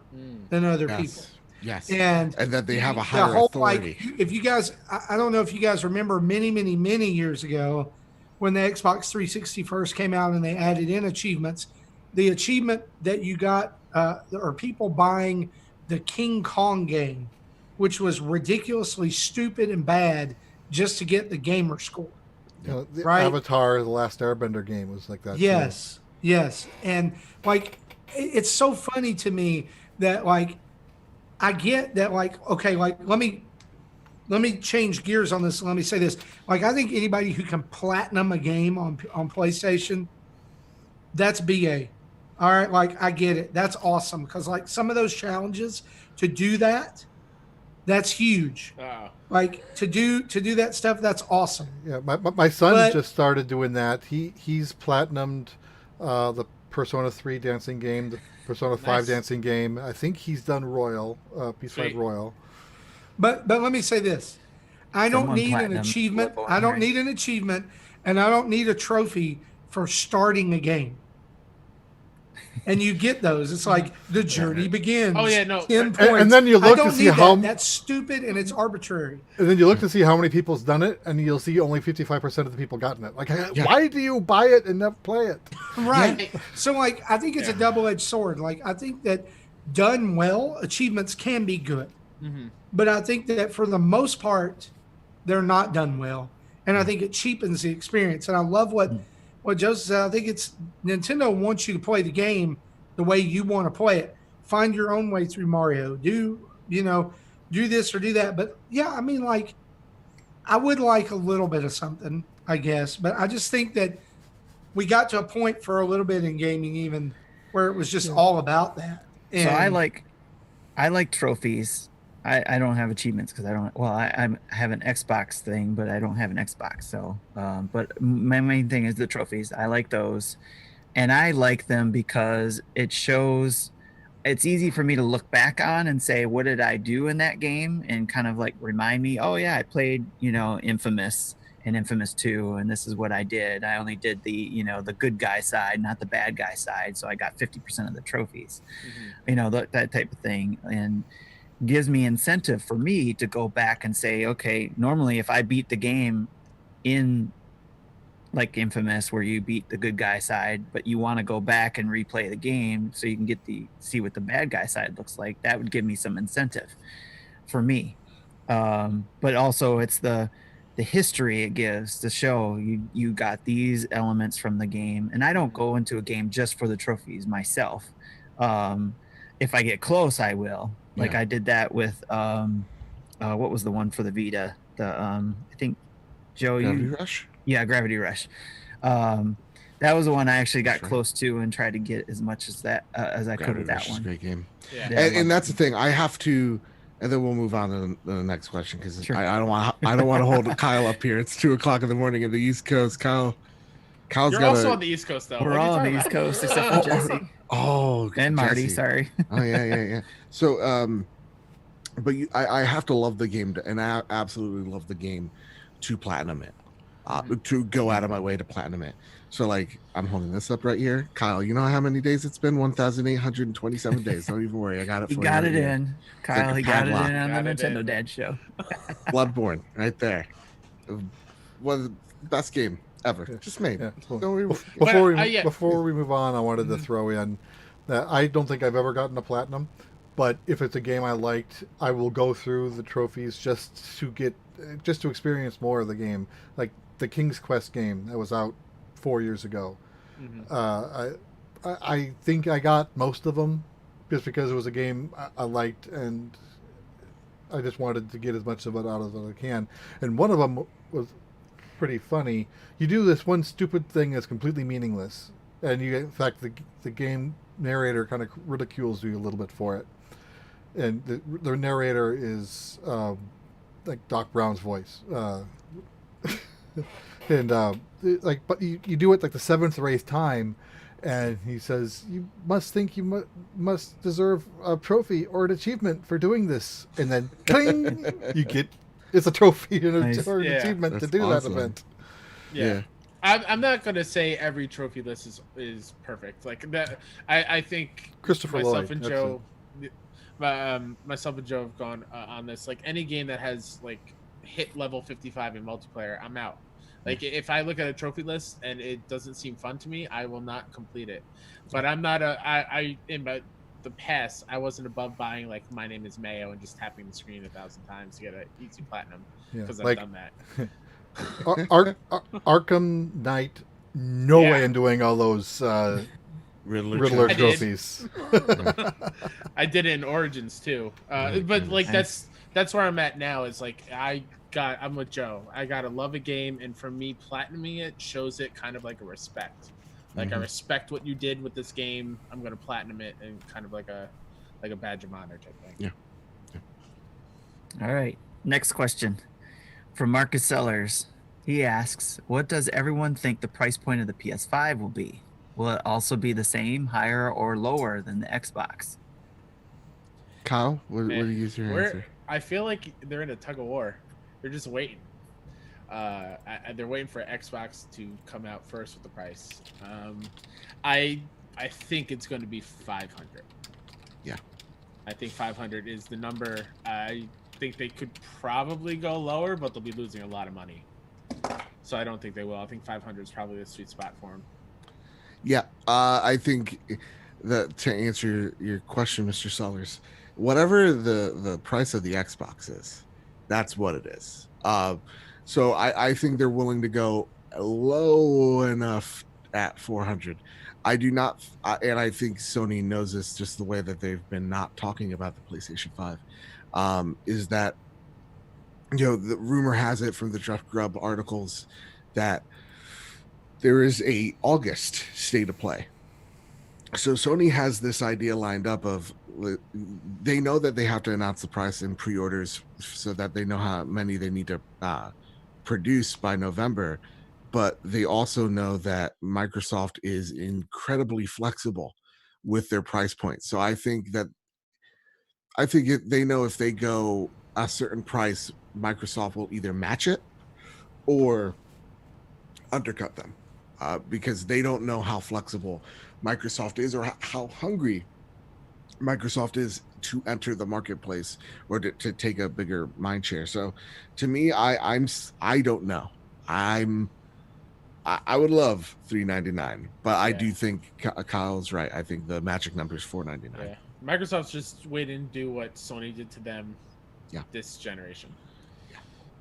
than other people. Yes. And that they have a higher authority. If you guys, I don't know if you guys remember many years ago when the Xbox 360 first came out and they added in achievements, the achievement that you got are people buying the King Kong game, which was ridiculously stupid and bad just to get the gamer score. The right? Avatar, the Last Airbender game was like that. Yes. And like, it's so funny to me that like, I get that like, okay, like let me change gears on this. Let me say this. Like, I think anybody who can platinum a game on PlayStation, that's BA. All right. Like, I get it. That's awesome. Cause like some of those challenges to do that, that's huge. Like to do that stuff, that's awesome. Yeah, my son just started doing that. He's platinumed the Persona 3 dancing game, the Persona 5 dancing game. I think he's done Royal, Peace 5 Royal. But let me say this. I don't need an achievement. I don't need an achievement, and I don't need a trophy for starting a game. And you get those. It's like the journey begins. Oh yeah, no. 10 points. And then you look to see how that's stupid and it's arbitrary. And then you look to see how many people's done it, and you'll see only 55% of the people gotten it. Like, why do you buy it and never play it? Right. So like, I think it's a double-edged sword. Like, I think that done well, achievements can be good, but I think that for the most part, they're not done well, and I think it cheapens the experience. And I love what Joseph said. I think it's Nintendo wants you to play the game the way you want to play it. Find your own way through Mario. Do this or do that. But yeah, I mean, like, I would like a little bit of something, I guess. But I just think that we got to a point for a little bit in gaming even where it was just all about that. And So I like trophies. I don't have achievements because I don't. Well, I have an Xbox thing, but I don't have an Xbox. So, but my main thing is the trophies. I like those, and I like them because it shows. It's easy for me to look back on and say, what did I do in that game, and kind of like remind me, oh yeah, I played, Infamous and Infamous 2, and this is what I did. I only did the good guy side, not the bad guy side, so I got 50% of the trophies. That type of thing, and gives me incentive for me to go back and say, okay, normally if I beat the game in like Infamous, where you beat the good guy side, but you want to go back and replay the game so you can see what the bad guy side looks like, that would give me some incentive for me. But also it's the history it gives to show you got these elements from the game. And I don't go into a game just for the trophies myself. If I get close, I will. Like I did that with what was the one for the Vita? I think Joe, Gravity Rush. Yeah, Gravity Rush. That was the one I actually got close to and tried to get as much as I could with that one. Great game. Yeah. And that's the thing. I have to, and then we'll move on to the next question because I don't want to hold Kyle up here. It's 2:00 in the morning in the East Coast. Kyle's You're also on the East Coast though. We're all on the East Coast except for Jesse. Oh, and Marty. Jesse. Sorry. Oh yeah. So but I have to love the game and I absolutely love the game to platinum it. To go out of my way to platinum it. So like I'm holding this up right here. Kyle, you know how many days it's been? 1,827 days. Don't even worry. I got it for you. He got it in. Kyle, he got it in on the Nintendo Dad show. Bloodborne, right there. One of the best game ever. Just made. Yeah. Well, Don't before we move on, I wanted to throw in that I don't think I've ever gotten a platinum, but if it's a game I liked, I will go through the trophies just to experience more of the game. Like the King's Quest game that was out 4 years ago. I think I got most of them just because it was a game I liked and I just wanted to get as much of it out of it as I can. And one of them was pretty funny. You do this one stupid thing that's completely meaningless, and in fact the game narrator kind of ridicules you a little bit for it. And the narrator is like Doc Brown's voice. And but you do it like the 7th or 8th time, and he says you must think you must deserve a trophy or an achievement for doing this, and then cling, it's a trophy or an achievement to do awesome. that event. Yeah. I'm not gonna say every trophy list is perfect. Like that, I think Christopher myself Lloyd, and Joe, myself and Joe have gone on this. Like any game that has like hit level 55 in multiplayer, I'm out. Like if I look at a trophy list and it doesn't seem fun to me, I will not complete it. But I'm not in the past, I wasn't above buying like My Name is Mayo and just tapping the screen 1,000 times to get an easy platinum because I've done that. Arkham Knight, no way I'm doing all those Riddler trophies. I did it in Origins too, but like that's where I'm at now. Is like I'm with Joe. I gotta love a game, and for me, platinuming it shows it kind of like a respect. Like I respect what you did with this game. I'm gonna platinum it, and kind of like a badge of honor type thing. Yeah. All right. Next question from Marcus Sellers. He asks, "What does everyone think the price point of the PS5 will be? Will it also be the same, higher, or lower than the Xbox?" Kyle, what do you use your answer? I feel like they're in a tug of war. They're just waiting. They're waiting for Xbox to come out first with the price. I think it's going to be 500. Yeah. I think 500 is the number. I think they could probably go lower, but they'll be losing a lot of money. So I don't think they will. I think 500 is probably the sweet spot for them. Yeah, I think that to answer your question, Mr. Sellers, whatever the price of the Xbox is, that's what it is. So I think they're willing to go low enough at 400. I do not, and I think Sony knows this just the way that they've been not talking about the PlayStation 5, is that, the rumor has it from the Jeff Grubb articles that there is a August state of play. So Sony has this idea lined up of they know that they have to announce the price in pre-orders so that they know how many they need to produce by November. But they also know that Microsoft is incredibly flexible with their price points. So I think they know if they go a certain price, Microsoft will either match it or undercut them, because they don't know how flexible Microsoft is or how hungry Microsoft is to enter the marketplace or to take a bigger mind share. So to me, I don't know. I would love $399, but I do think Kyle's right. I think the magic number is $499. Yeah. Microsoft's just waiting to do what Sony did to them this generation.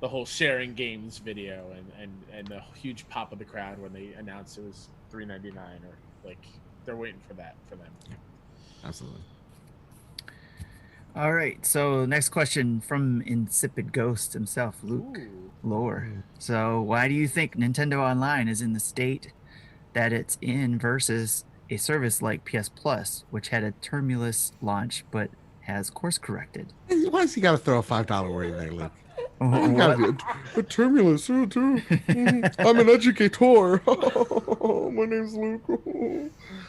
The whole sharing games video and the huge pop of the crowd when they announced it was $399, or like they're waiting for that for them. Absolutely. All right, so next question from Insipid Ghost himself, Luke Lore. So why do you think Nintendo Online is in the state that it's in versus a service like PS Plus, which had a tumultuous launch but has course corrected? Why does he got to throw a $5 word in there, Luke? A turbulence too. I'm an educator. My name's Luke.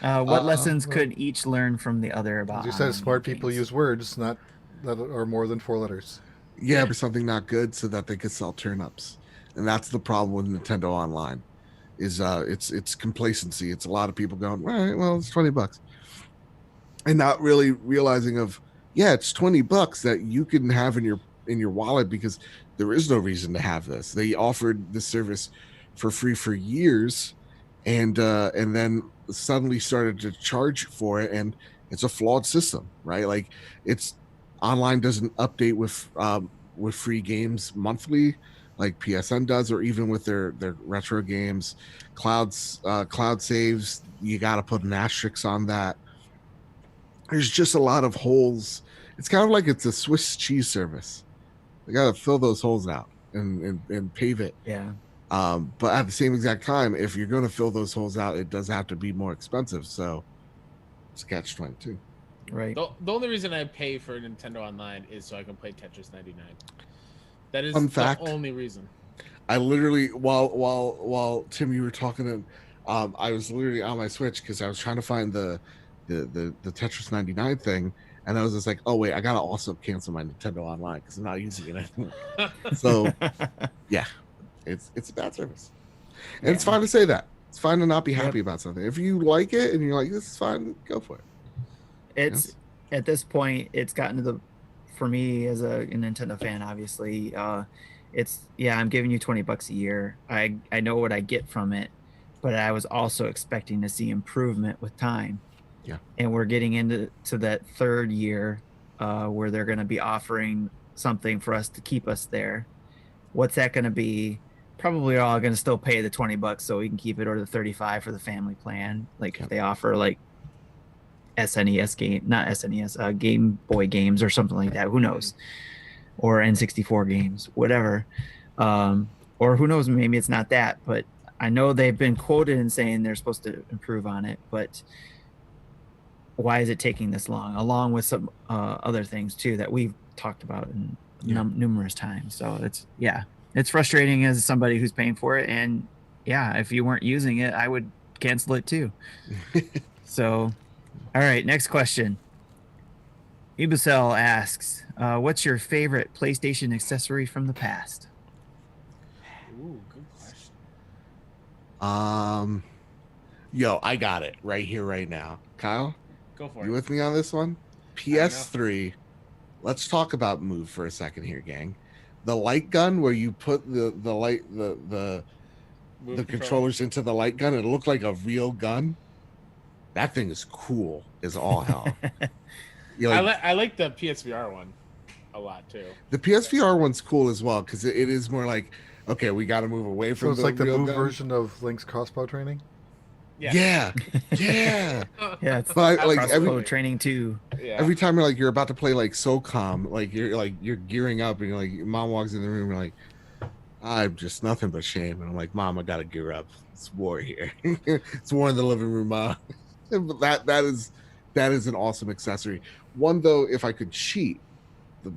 What lessons could each learn from the other about? You said smart people use words not that are more than 4 letters. Yeah, but something not good so that they could sell turnips, and that's the problem with Nintendo Online. Is it's complacency. It's a lot of people going, all right, well, it's $20, and not really realizing it's $20 that you can have in your wallet, because there is no reason to have this. They offered this service for free for years, and then suddenly started to charge for it, and it's a flawed system, right? Like, it's online doesn't update with free games monthly like PSN does, or even with their retro games. Cloud saves, you got to put an asterisk on that. There's just a lot of holes. It's kind of like it's a Swiss cheese service. They got to fill those holes out and pave it. Yeah. But at the same exact time, if you're going to fill those holes out, it does have to be more expensive. So it's a catch-22. Right. The only reason I pay for Nintendo Online is so I can play Tetris 99. That is the only reason. I literally, while Tim, you were talking, I was literally on my Switch because I was trying to find the Tetris 99 thing, and I was just like, oh wait, I gotta also cancel my Nintendo Online because I'm not using it anymore. So yeah, it's a bad service, and it's fine to say that. It's fine to not be happy about something. If you like it and you're like, this is fine, go for it. It's at this point, it's gotten to for me as a Nintendo fan, obviously, I'm giving you $20 a year. I know what I get from it, but I was also expecting to see improvement with time. Yeah. And we're getting into that third year where they're going to be offering something for us to keep us there. What's that going to be? Probably all going to still pay the $20 so we can keep it, or the $35 for the family plan. Like if they offer like SNES game, not SNES, Game Boy games or something like that. Who knows? Or N64 games, whatever. Or who knows? Maybe it's not that. But I know they've been quoted in saying they're supposed to improve on it. But why is it taking this long? Along with some other things too that we've talked about numerous times. So it's frustrating as somebody who's paying for it. And if you weren't using it, I would cancel it too. So. All right, next question. Ibusel asks, what's your favorite PlayStation accessory from the past? Ooh, good question. I got it right here, right now. Kyle? Go for it. You with me on this one? PS3. Let's talk about Move for a second here, gang. The light gun where you put the controllers into the light gun, it looked like a real gun. That thing is cool as all hell. I like the PSVR one a lot too. The PSVR one's cool as well because it is more like, okay, we got to move away from. So it's like the Move gun version of Link's crossbow training. Yeah. Yeah, it's but like crossbow training too. Yeah. Every time you're about to play like SOCOM, you're gearing up and you're like, mom walks in the room and you're like, I'm just nothing but shame, and I'm like, Mom, I gotta gear up. It's war here. It's war in the living room, Mom. That is That is an awesome accessory. One though, if I could cheat,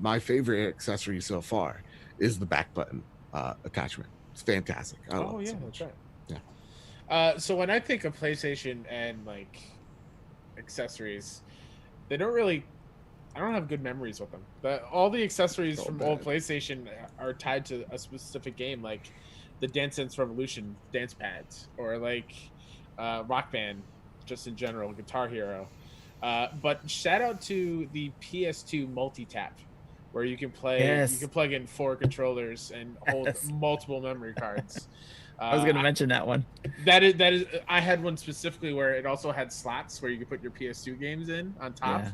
my favorite accessory so far is the back button attachment. It's fantastic. I love it so much. That's right. Yeah. So when I think of PlayStation and like accessories, they don't really. I don't have good memories with them. But all the accessories from old PlayStation are tied to a specific game, like the Dance Dance Revolution dance pads, or like Rock Band, just in general, Guitar Hero. But shout out to the PS2 multi-tap, where you can play. You can plug in 4 controllers and hold multiple memory cards. I was going to mention that one. That is. I had one specifically where it also had slots where you could put your PS2 games in on top. Yeah.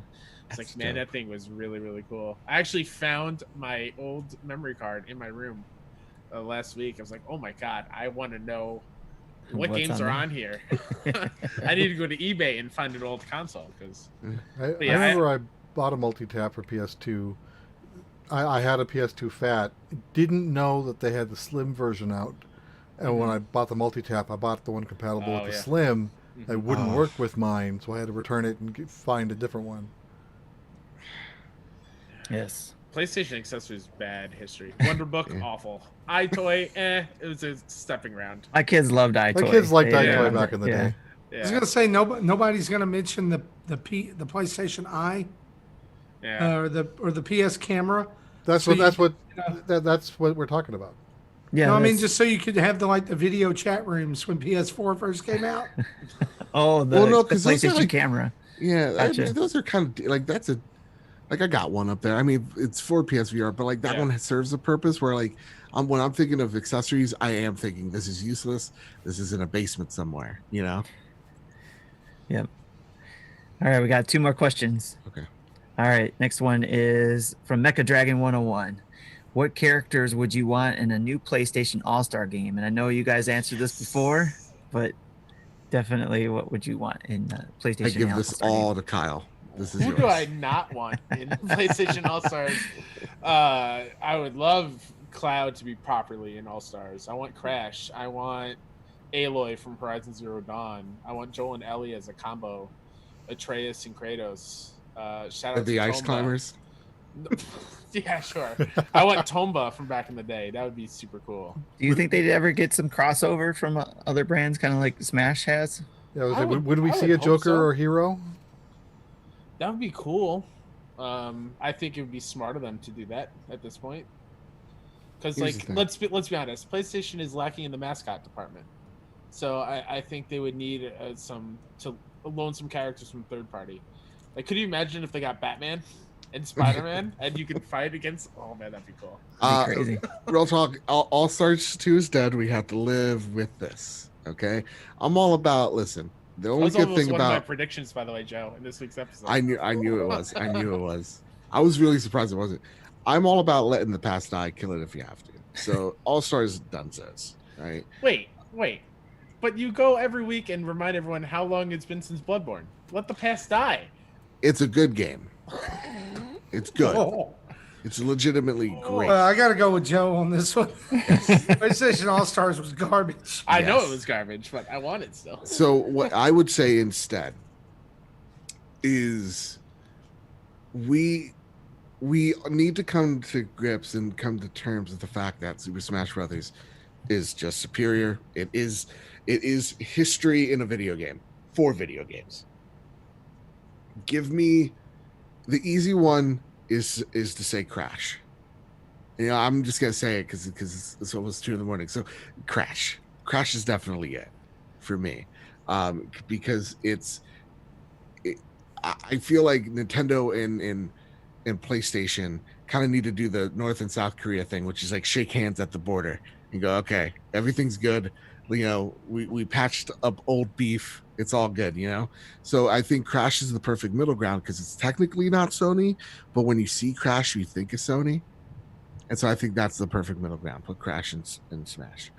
It's like, man, that thing was really, really cool. I actually found my old memory card in my room last week. I was like, oh my God, I want to know what games are on here. I need to go to eBay and find an old console. I remember I bought a multi-tap for PS2. I had a PS2 Fat. Didn't know that they had the Slim version out. And when I bought the multi-tap, I bought the one compatible with the Slim. It wouldn't work with mine, so I had to return it and find a different one. Yes. PlayStation accessories, bad history. Wonder Book, awful. iToy, it was a stepping round. My kids loved iToy. My kids liked iToy back in the day. Yeah. I was gonna say nobody's gonna mention the PlayStation Eye, or the PS camera. That's what we're talking about. Yeah, no, I mean just so you could have the video chat rooms when PS4 first came out. The PlayStation camera. Yeah, gotcha. Those are kind of like that's a. Like I got one up there. I mean, it's for PSVR, but like that one serves a purpose where like when I'm thinking of accessories, I am thinking this is useless. This is in a basement somewhere, you know? Yep. All right, we got 2 more questions. Okay. All right, next one is from Mecha Dragon 101. What characters would you want in a new PlayStation All-Star game? And I know you guys answered this before, but definitely what would you want in PlayStation I give this all to Kyle. Who do I not want in PlayStation All-Stars? I would love Cloud to be properly in All-Stars. I want Crash. I want Aloy from Horizon Zero Dawn. I want Joel and Ellie as a combo. Atreus and Kratos. Shout out the to Ice Tomba. Climbers. Yeah, sure. I want Tomba from back in the day. That would be super cool. Do you think they'd ever get some crossover from other brands, kind of like Smash has? Yeah, would we see a Joker or Hero? That would be cool. I think it would be smart of them to do that at this point. Because, let's be honest, PlayStation is lacking in the mascot department. So I think they would need to loan some characters from third party. Like, could you imagine if they got Batman and Spider-Man and you could fight against? Oh man, that'd be cool. That'd be crazy. Real talk. All Stars 2 is dead. We have to live with this. Okay, I'm all about. Listen. The only good thing one about of my predictions, by the way, Joe, in this week's episode. I knew it was. I was really surprised it wasn't. I'm all about letting the past die, kill it if you have to. So All Stars done says, right? Wait, but you go every week and remind everyone how long it's been since Bloodborne. Let the past die. It's a good game. It's good. It's legitimately great. I got to go with Joe on this one. PlayStation All-Stars was garbage. I know it was garbage, but I want it still. So what I would say instead is we need to come to grips and come to terms with the fact that Super Smash Brothers is just superior. It is history in a video game for video games. Give me the easy one. Is to say Crash. I'm just gonna say it because it's almost 2 a.m. So Crash is definitely it for me, because I feel like Nintendo and PlayStation kind of need to do the North and South Korea thing, which is like shake hands at the border and go, okay, everything's good. We patched up old beef. It's all good, So I think Crash is the perfect middle ground because it's technically not Sony, but when you see Crash, you think of Sony. And so I think that's the perfect middle ground. Put Crash and Smash.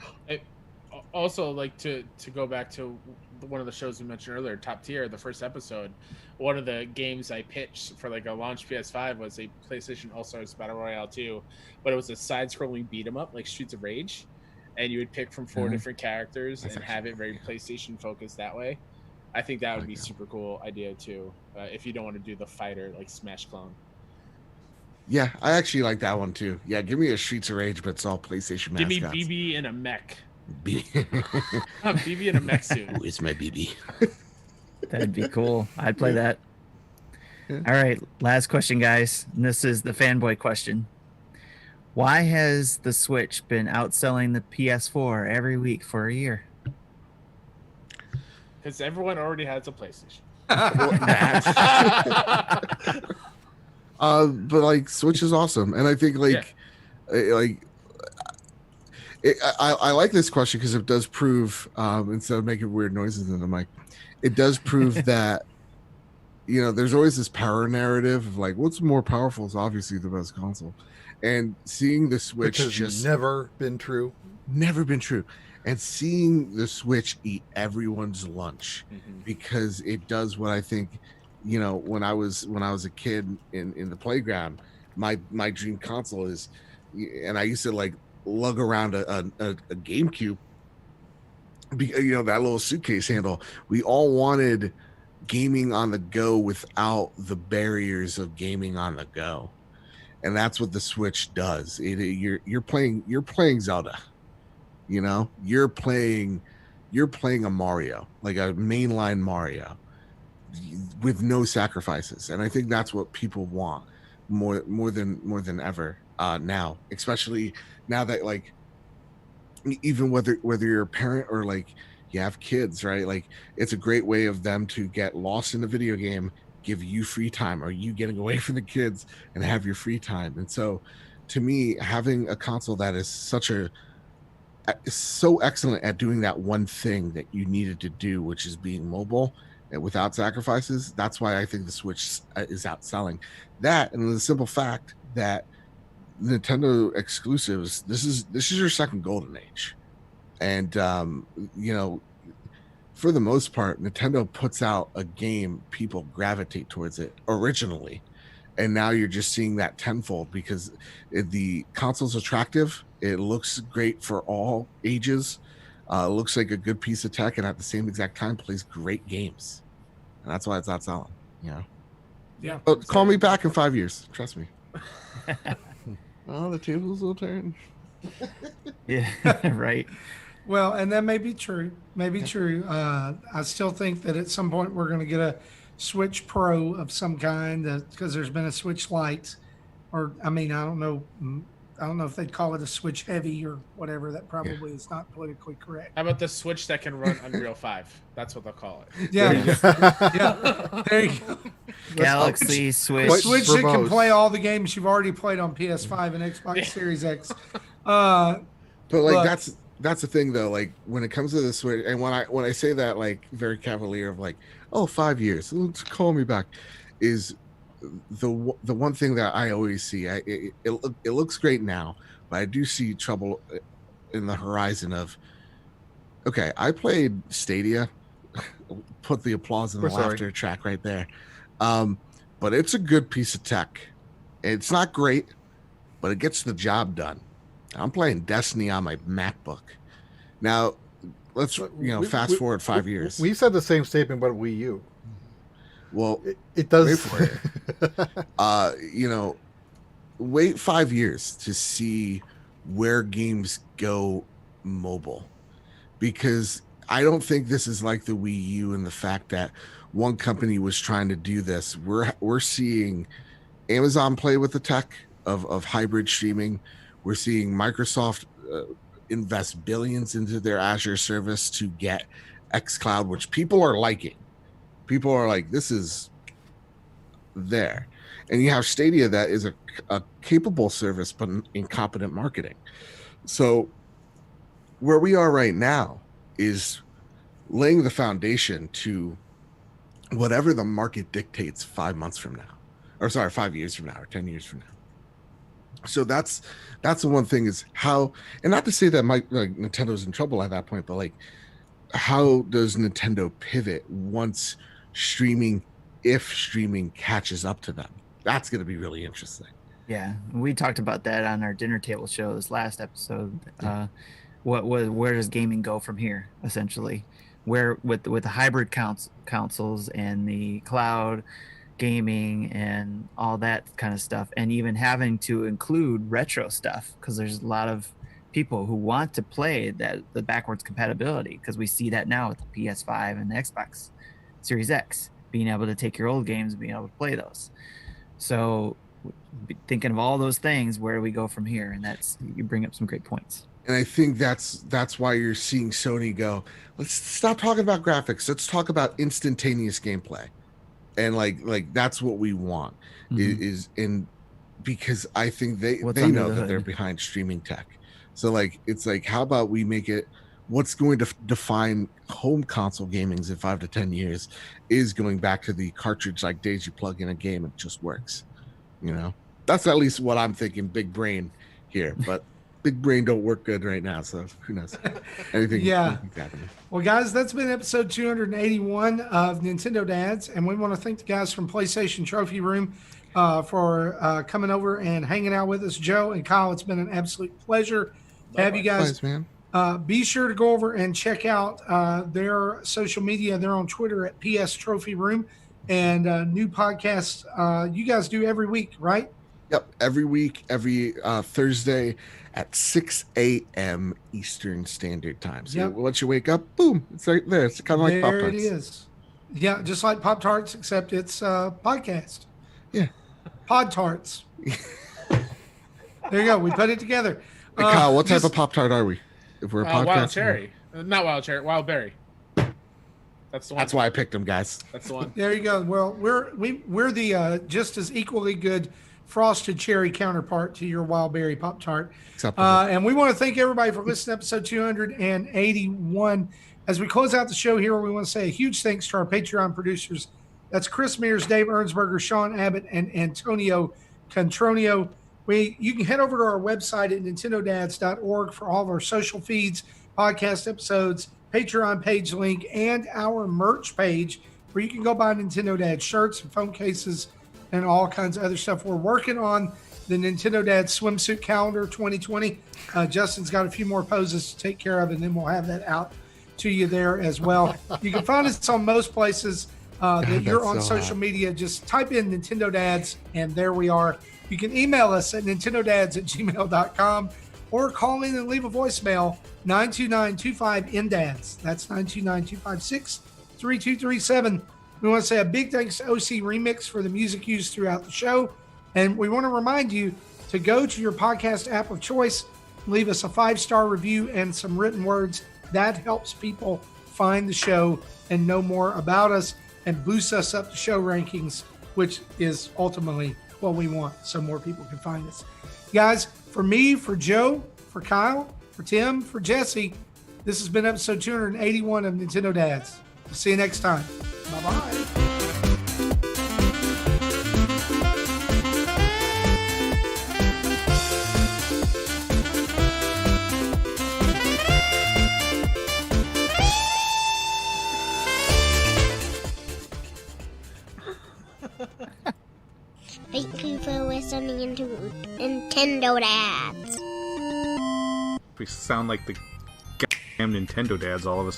Also, like to go back to one of the shows we mentioned earlier, Top Tier, the first episode, one of the games I pitched for like a launch PS5 was a PlayStation All-Stars Battle Royale 2, but it was a side-scrolling beat-em-up like Streets of Rage. And you would pick from 4 different characters and have it very PlayStation focused that way. I think that would be super cool idea too. If you don't want to do the fighter like Smash clone. Yeah, I actually like that one too. Yeah, give me a Streets of Rage, but it's all PlayStation mascots. Give me BB in a mech. BB in a mech suit. Who is my BB? That'd be cool. I'd play that. Yeah. All right, last question, guys. And this is the fanboy question. Why has the Switch been outselling the PS4 every week for a year? Because everyone already has a PlayStation. But like Switch is awesome, and I think I like this question because it does prove, instead of making weird noises in the mic, it does prove that there's always this power narrative of like what's more powerful is obviously the best console, and seeing the Switch which has just never been true, and seeing the Switch eat everyone's lunch because it does what I think. When I was a kid in the playground, my dream console is, and I used to like lug around a GameCube, that little suitcase handle. We all wanted gaming on the go without the barriers of gaming on the go, and that's what the Switch does. You're playing Zelda, you're playing a Mario, like a mainline Mario, with no sacrifices, and I think that's what people want more than ever now, especially now that like even whether you're a parent or like you have kids, right? Like it's a great way of them to get lost in the video game, give you free time, or you getting away from the kids and have your free time. And so to me, having a console that is so excellent at doing that one thing that you needed to do, which is being mobile without sacrifices, that's why I think the Switch is outselling that. And the simple fact that Nintendo exclusives, this is your second golden age, and for the most part, Nintendo puts out a game, people gravitate towards it originally, and now you're just seeing that tenfold because the console's attractive, it looks great for all ages, looks like a good piece of tech, and at the same exact time plays great games, and that's why it's outselling. Yeah. But call me back in 5 years, trust me. Oh, the tables will turn. Yeah, right. Well, and that may be true. I still think that at some point we're going to get a Switch Pro of some kind, because there's been a Switch Lite, or I don't know if they'd call it a Switch Heavy or whatever. That probably is not politically correct. How about the Switch that can run Unreal 5? That's what they'll call it. Yeah. Yeah. There you go. Galaxy Switch. Switch that can play all the games you've already played on PS5 and Xbox Series X. But that's the thing though. Like when it comes to the Switch, and when I say that like very cavalier of like, 5 years, let's call me back, is the one thing that I always see. It looks great now, but I do see trouble in the horizon of. Okay, I played Stadia. Put the applause and the laughter track right there. But it's a good piece of tech. It's not great, but it gets the job done. I'm playing Destiny on my MacBook. Now, let's fast forward 5 years. We said the same statement about Wii U. Well, it does. Wait for it. Wait 5 years to see where games go mobile, because I don't think this is like the Wii U and the fact that one company was trying to do this. We're seeing Amazon play with the tech of hybrid streaming. We're seeing Microsoft invest billions into their Azure service to get xCloud, which people are liking. People are like, this is there. And you have Stadia that is a capable service, but incompetent marketing. So where we are right now is laying the foundation to whatever the market dictates 5 months from now, 5 years from now, or 10 years from now. So that's the one thing is how, and not to say that Nintendo's in trouble at that point, but like, how does Nintendo pivot once if streaming catches up to them? That's going to be really interesting. Yeah, we talked about that on our dinner table show this last episode. Where does gaming go from here, essentially? where with the hybrid consoles and the cloud gaming and all that kind of stuff, and even having to include retro stuff, because there's a lot of people who want to play the backwards compatibility, because we see that now with the PS5 and the Xbox Series X, being able to take your old games and being able to play those. So thinking of all those things, where do we go from here? And that's, you bring up some great points. And I think that's why you're seeing Sony go, let's stop talking about graphics. Let's talk about instantaneous gameplay. And like that's what we want. Is in, because I think they know that they're behind streaming tech. So like, it's like, how about we make it, what's going to define home console gamings in 5 to 10 years is going back to the cartridge like days you plug in a game and it just works. You know, that's at least what I'm thinking, big brain here, but big brain don't work good right now, so who knows? Anything. Yeah. Well, guys, that's been episode 281 of Nintendo Dads, and we want to thank the guys from PlayStation Trophy Room for coming over and hanging out with us. Joe and Kyle, it's been an absolute pleasure to have you guys. Thanks, man. Be sure to go over and check out their social media. They're on Twitter at PS Trophy Room, and new podcasts you guys do every week, right? Yep, every week, every Thursday at 6 a.m. Eastern Standard Time. So once you wake up, boom, it's right there. It's kind of like Pop-Tarts. There it is. Yeah, just like Pop-Tarts, except it's podcast. Yeah. Pod-Tarts. There you go. We put it together. Hey, Kyle, what type of Pop-Tart are we? If we're a podcast? Wild cherry. Not wild cherry, wild berry. That's the one. That's why I picked them, guys. That's the one. There you go. Well, we're the just as equally good frosted cherry counterpart to your wild berry Pop-Tart. And we want to thank everybody for listening to episode 281. As we close out the show here, we want to say a huge thanks to our Patreon producers. That's Chris Mears, Dave Ernsberger, Sean Abbott, and Antonio Contronio. You can head over to our website at nintendodads.org for all of our social feeds, podcast episodes, Patreon page link, and our merch page, where you can go buy Nintendo Dad shirts and phone cases and all kinds of other stuff. We're working on the Nintendo Dad swimsuit calendar 2020. Justin's got a few more poses to take care of, and then we'll have that out to you there as well. You can find us on most places that you're on social media. Just type in Nintendo Dads, and there we are. You can email us at nintendodads@gmail.com or call in and leave a voicemail, 929-25-NDADS. That's 929-256-3237. We want to say a big thanks to OC Remix for the music used throughout the show. And we want to remind you to go to your podcast app of choice, leave us a 5-star review and some written words. That helps people find the show and know more about us and boosts us up the show rankings, which is ultimately what we want, so more people can find us. Guys, for me, for Joe, for Kyle, for Tim, for Jesse, this has been episode 281 of Nintendo Dads. We'll see you next time. Bye-bye. Thank you for listening to Nintendo Dads. We sound like the goddamn Nintendo Dads all of a sudden.